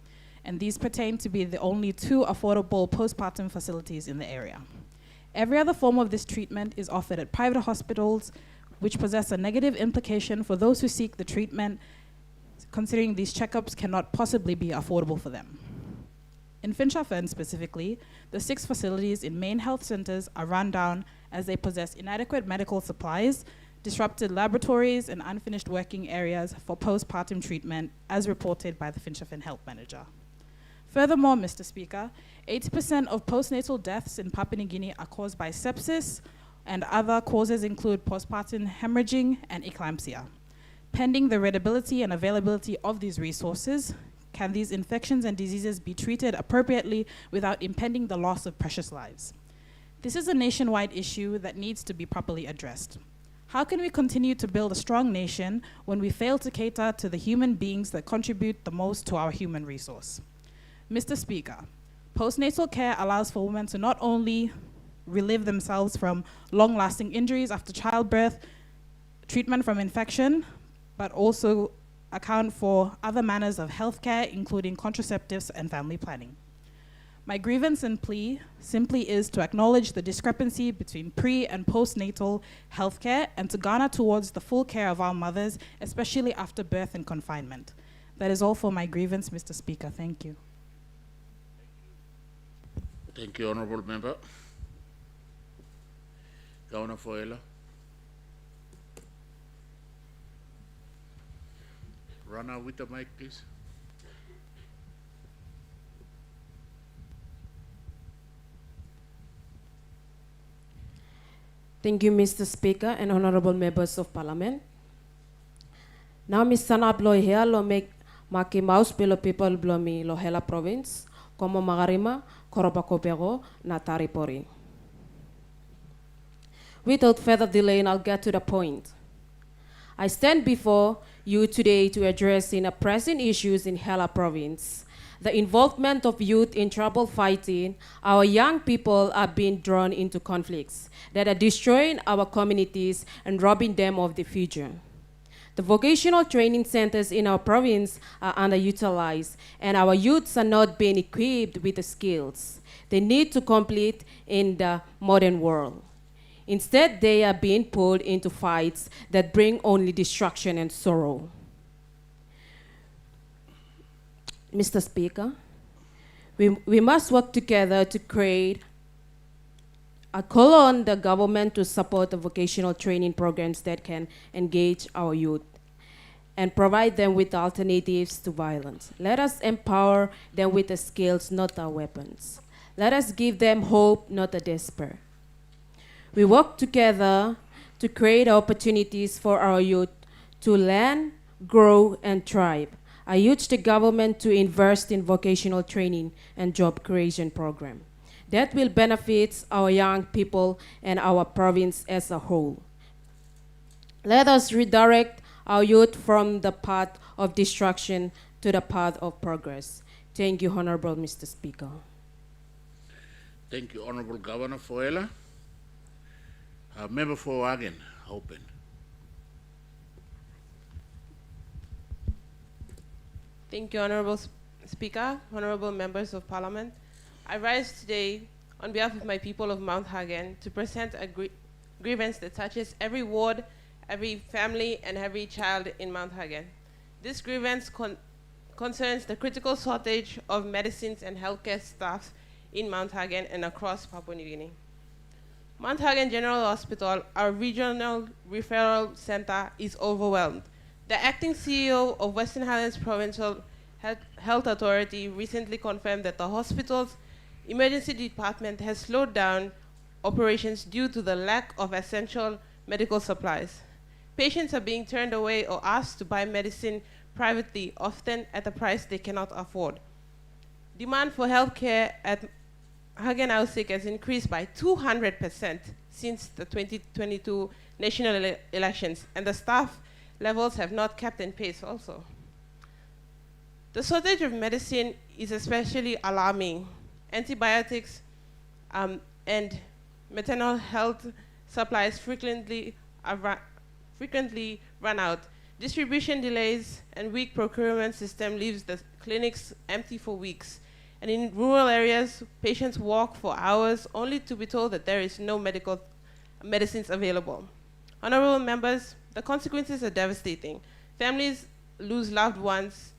And these pertain to be the only two affordable postpartum facilities in the area. Every other form of this treatment is offered at private hospitals, which possess a negative implication for those who seek the treatment, considering these checkups cannot possibly be affordable for them. In Finchafen specifically, the 6 facilities in main health centers are run down as they possess inadequate medical supplies, disrupted laboratories, and unfinished working areas for postpartum treatment, as reported by the Finchafen Health Manager. Furthermore, Mr. Speaker, 80% of postnatal deaths in Papua New Guinea are caused by sepsis, and other causes include postpartum hemorrhaging and eclampsia. Pending the readability and availability of these resources, can these infections and diseases be treated appropriately without impending the loss of precious lives? This is a nationwide issue that needs to be properly addressed. How can we continue to build a strong nation when we fail to cater to the human beings that contribute the most to our human resource? Mr. Speaker, postnatal care allows for women to not only relieve themselves from long-lasting injuries after childbirth, treatment from infection, but also account for other manners of healthcare, including contraceptives and family planning. My grievance and plea simply is to acknowledge the discrepancy between pre- and postnatal healthcare and to garner towards the full care of our mothers, especially after birth and confinement. That is all for my grievance, Mr. Speaker. Thank you. Thank you, Honourable Member. Governor Foela. Rana with the mic, please. Thank you, Mr. Speaker and honorable members of Parliament. Now, Mr. Nablo here lo make maki maus pelo people blomi lo hela province, como magarima, korobakopero, na taripori. Without further delay, I'll get to the point. I stand before you today to address in a pressing issues in Hela province. The involvement of youth in trouble fighting, our young people are being drawn into conflicts that are destroying our communities and robbing them of the future. The vocational training centers in our province are underutilized, and our youths are not being equipped with the skills they need to compete in the modern world. Instead, they are being pulled into fights that bring only destruction and sorrow. Mr. Speaker, we must work together to create a call on the government to support the vocational training programs that can engage our youth and provide them with alternatives to violence. Let us empower them with the skills, not our weapons. Let us give them hope, not a despair. We work together to create opportunities for our youth to learn, grow, and thrive. I urge the government to invest in vocational training and job creation program that will benefit our young people and our province as a whole. Let us redirect our youth from the path of destruction to the path of progress. Thank you, Honorable Mr. Speaker. Thank you, Honorable Governor Foela. Member for Hagen, open. Thank you, Honorable Speaker, honorable members of Parliament. I rise today on behalf of my people of Mount Hagen to present a grievance that touches every ward, every family, and every child in Mount Hagen. This grievance concerns the critical shortage of medicines and healthcare staff in Mount Hagen and across Papua New Guinea. Mount Hagen General Hospital, our regional referral center, is overwhelmed. The acting CEO of Western Highlands Provincial Health Authority recently confirmed that the hospital's emergency department has slowed down operations due to the lack of essential medical supplies. Patients are being turned away or asked to buy medicine privately, often at a price they cannot afford. Demand for healthcare at Hagen Ausik has increased by 200% since the 2022 national elections, and the staff levels have not kept in pace also. The shortage of medicine is especially alarming. Antibiotics and maternal health supplies frequently run out. Distribution delays and weak procurement system leaves the clinics empty for weeks. And in rural areas, patients walk for hours only to be told that there is no medical medicines available. Honorable members, the consequences are devastating. Families lose loved ones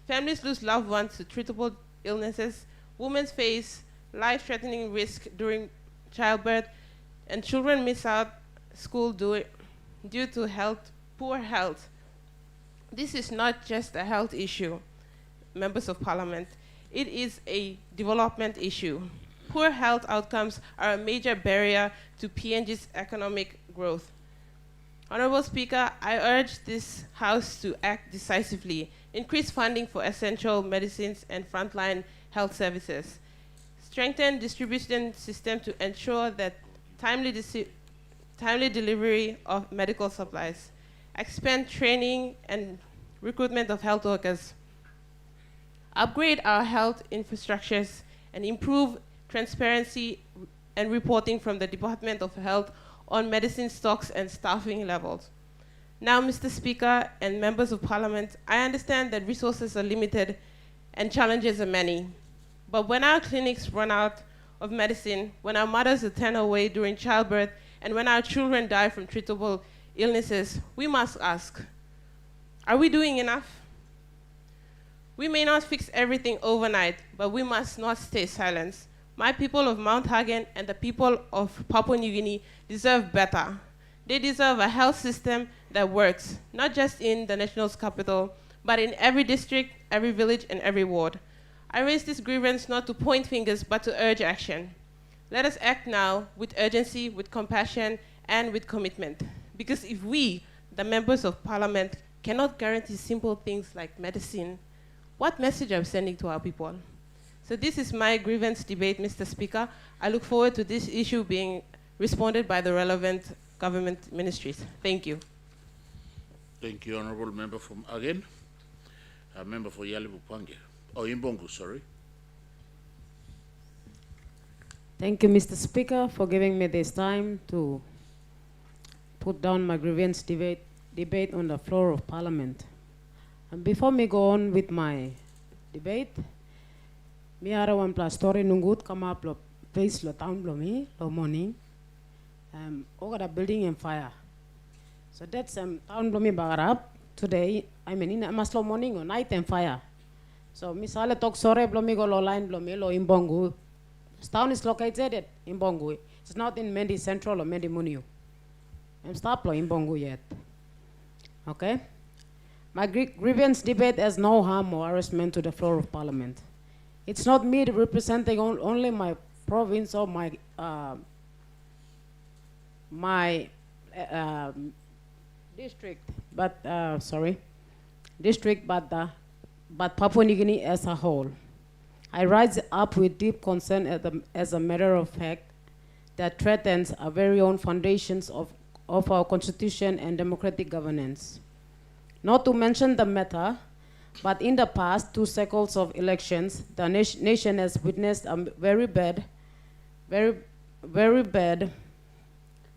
to treatable illnesses. Women face life-threatening risk during childbirth, and children miss out school due to poor health. This is not just a health issue, members of Parliament. It is a development issue. Poor health outcomes are a major barrier to PNG's economic growth. Honorable Speaker, I urge this House to act decisively, increase funding for essential medicines and frontline health services, strengthen distribution system to ensure that timely delivery of medical supplies, expand training and recruitment of health workers, upgrade our health infrastructures, and improve transparency and reporting from the Department of Health on medicine stocks and staffing levels. Now, Mr. Speaker and members of Parliament, I understand that resources are limited and challenges are many. But when our clinics run out of medicine, when our mothers are turned away during childbirth, and when our children die from treatable illnesses, we must ask, are we doing enough? We may not fix everything overnight, but we must not stay silent. My people of Mount Hagen and the people of Papua New Guinea deserve better. They deserve a health system that works, not just in the national's capital, but in every district, every village, and every ward. I raise this grievance not to point fingers, but to urge action. Let us act now with urgency, with compassion, and with commitment. Because if we, the members of Parliament, cannot guarantee simple things like medicine, what message are we sending to our people? So this is my grievance debate, Mr. Speaker. I look forward to this issue being responded by the relevant government ministries. Thank you. Thank you, Honorable Member from Hagen. A member for Yalibu Pange. Oh, Imbongu, sorry. Thank you, Mr. Speaker, for giving me this time to put down my grievance debate on the floor of Parliament. And before me go on with my debate, mi ara one plus story nungut come up lo face lo town lo me lo morning. Over the building and fire. So that's town lo me bagarap today. I mean in a slow morning or night and fire. So misale talk sorry lo me go lo line lo me lo Imbongu. This town is located in Imbongu. It's not in Mendi Central or Mendi Muniu. I'm stop lo Imbongu yet. Okay. My grievance debate has no harm or harassment to the floor of Parliament. It's not me representing only my province or my district, but but Papua New Guinea as a whole. I rise up with deep concern as a matter of fact that threatens our very own foundations of our constitution and democratic governance. Not to mention the matter, but in the past 2 cycles of elections, the nation has witnessed a very very bad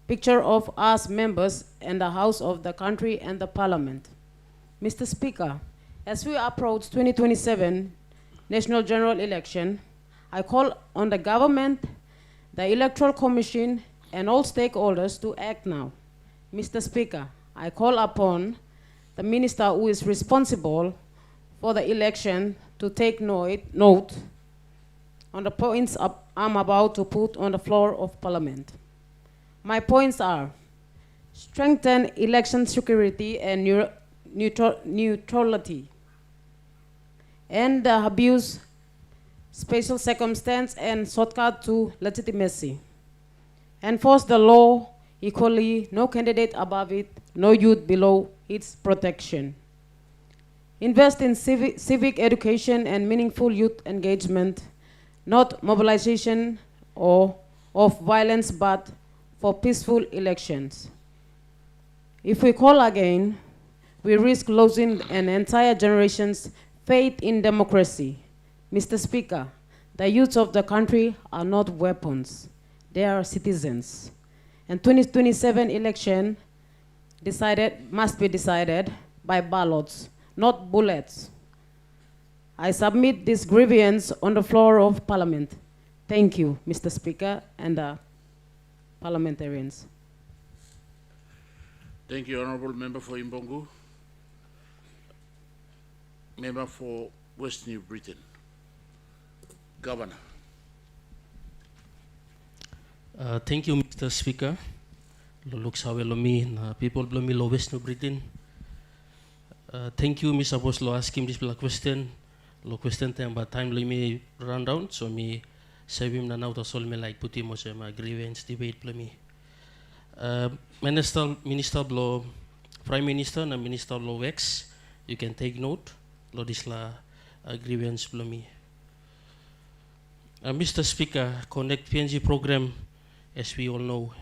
picture of us members and the House of the country and the Parliament. Mr. Speaker, as we approach 2027 National General Election, I call on the government, the Electoral Commission, and all stakeholders to act now. Mr. Speaker, I call upon the minister who is responsible for the election to take note on the points I'm about to put on the floor of Parliament. My points are: strengthen election security and neutrality, end the abuse, special circumstance, and shortcut to legitimacy. Enforce the law equally, no candidate above it, no youth below its protection. Invest in civic education and meaningful youth engagement, not mobilization or of violence, but for peaceful elections. If we call again, we risk losing an entire generation's faith in democracy. Mr. Speaker, the youth of the country are not weapons, they are citizens. And 2027 election must be decided by ballots, not bullets. I submit this grievance on the floor of Parliament. Thank you, Mr. Speaker, and parliamentarians. Thank you, Honorable Member for Imbongu. Member for West New Britain. Governor. Thank you, Mr. Speaker. Luluk sawe lomi na people blomi lo West New Britain. Thank you, Mr. Boss, lo asking this question. Lo question time, but time me run down, so me savim na now to solve me like puti mo sa ma grievance debate blomi. Minister blo Prime Minister na Minister lo Wex, you can take note. Lo disla grievance blomi. Mr. Speaker, Connect PNG program, as we all know,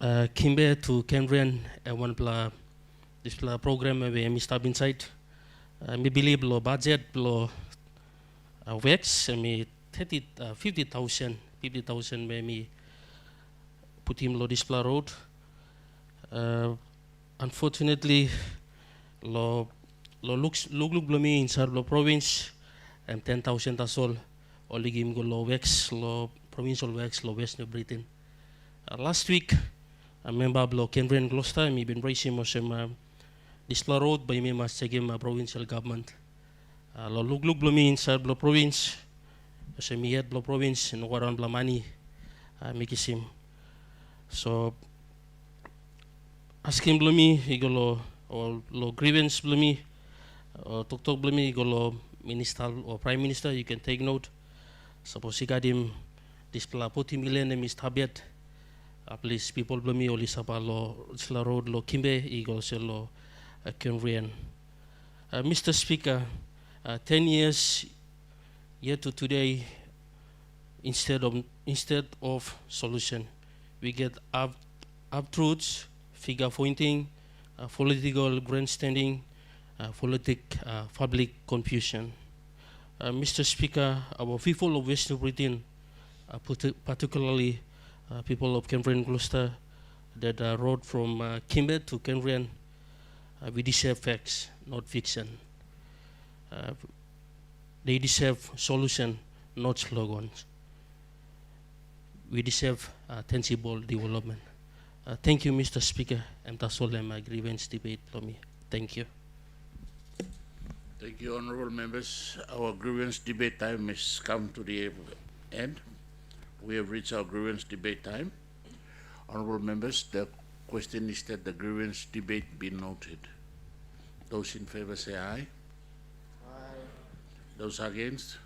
Kimbe to Cambrian, one this program we start inside. Me believe lo budget lo Wex, me 50,000 me put him lo display road. Unfortunately, lo look blomi inside lo province. 10,000 tasol, only give go lo Wex, lo provincial Wex, lo West New Britain. Last week, a member of lo Cambrian Gloucester, me been raising mo some display road by me mas segim provincial government. Lo look blomi inside lo province, so me yet lo province no waran bla money, make him. So ask him blomi, he go lo grievance blomi, talk blomi, he go lo Minister or Prime Minister, you can take note. Suppose he got him this 40 million and Mr. Habet. Please people blow me only sapa lo sla road lo Kimbe eagle lo Cambrian. Mr. Speaker, 10 years yet to today, instead of solution, we get up truths, figure pointing, political grandstanding, public confusion. Mr. Speaker, our people of West New Britain, particularly people of Cambrian Gloucester, that rode from Kimbe to Cambrian, we deserve facts, not fiction. They deserve solution, not slogans. We deserve tangible development. Thank you, Mr. Speaker, and that's all my grievance debate for me. Thank you. Thank you, honorable members. Our grievance debate time has come to the end. We have reached our grievance debate time. Honorable members, the question is that the grievance debate be noted. Those in favor say aye. Aye. Those against?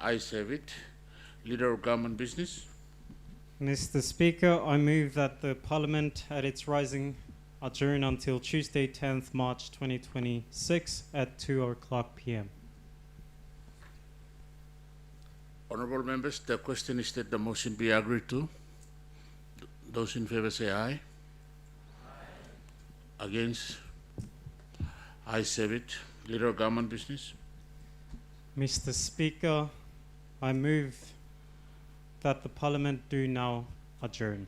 Ayes have it. Leader of Government Business. Mr. Speaker, I move that the Parliament at its rising adjourn until Tuesday, 10th March 2026 at 2:00 p.m. Honorable members, the question is that the motion be agreed to. Those in favor say aye. Aye. Against? Ayes have it. Leader of Government Business. Mr. Speaker, I move that the Parliament do now adjourn.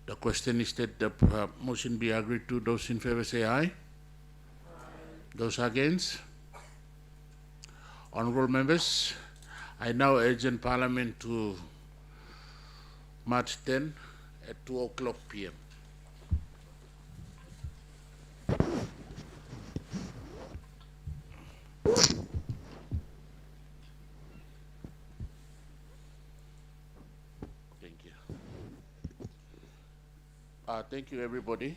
The question is that the motion be agreed to. Those in favor say aye. Aye. Those against? Honorable members, I now adjourn Parliament to March 10 at 2:00 p.m. Thank you. Thank you, everybody.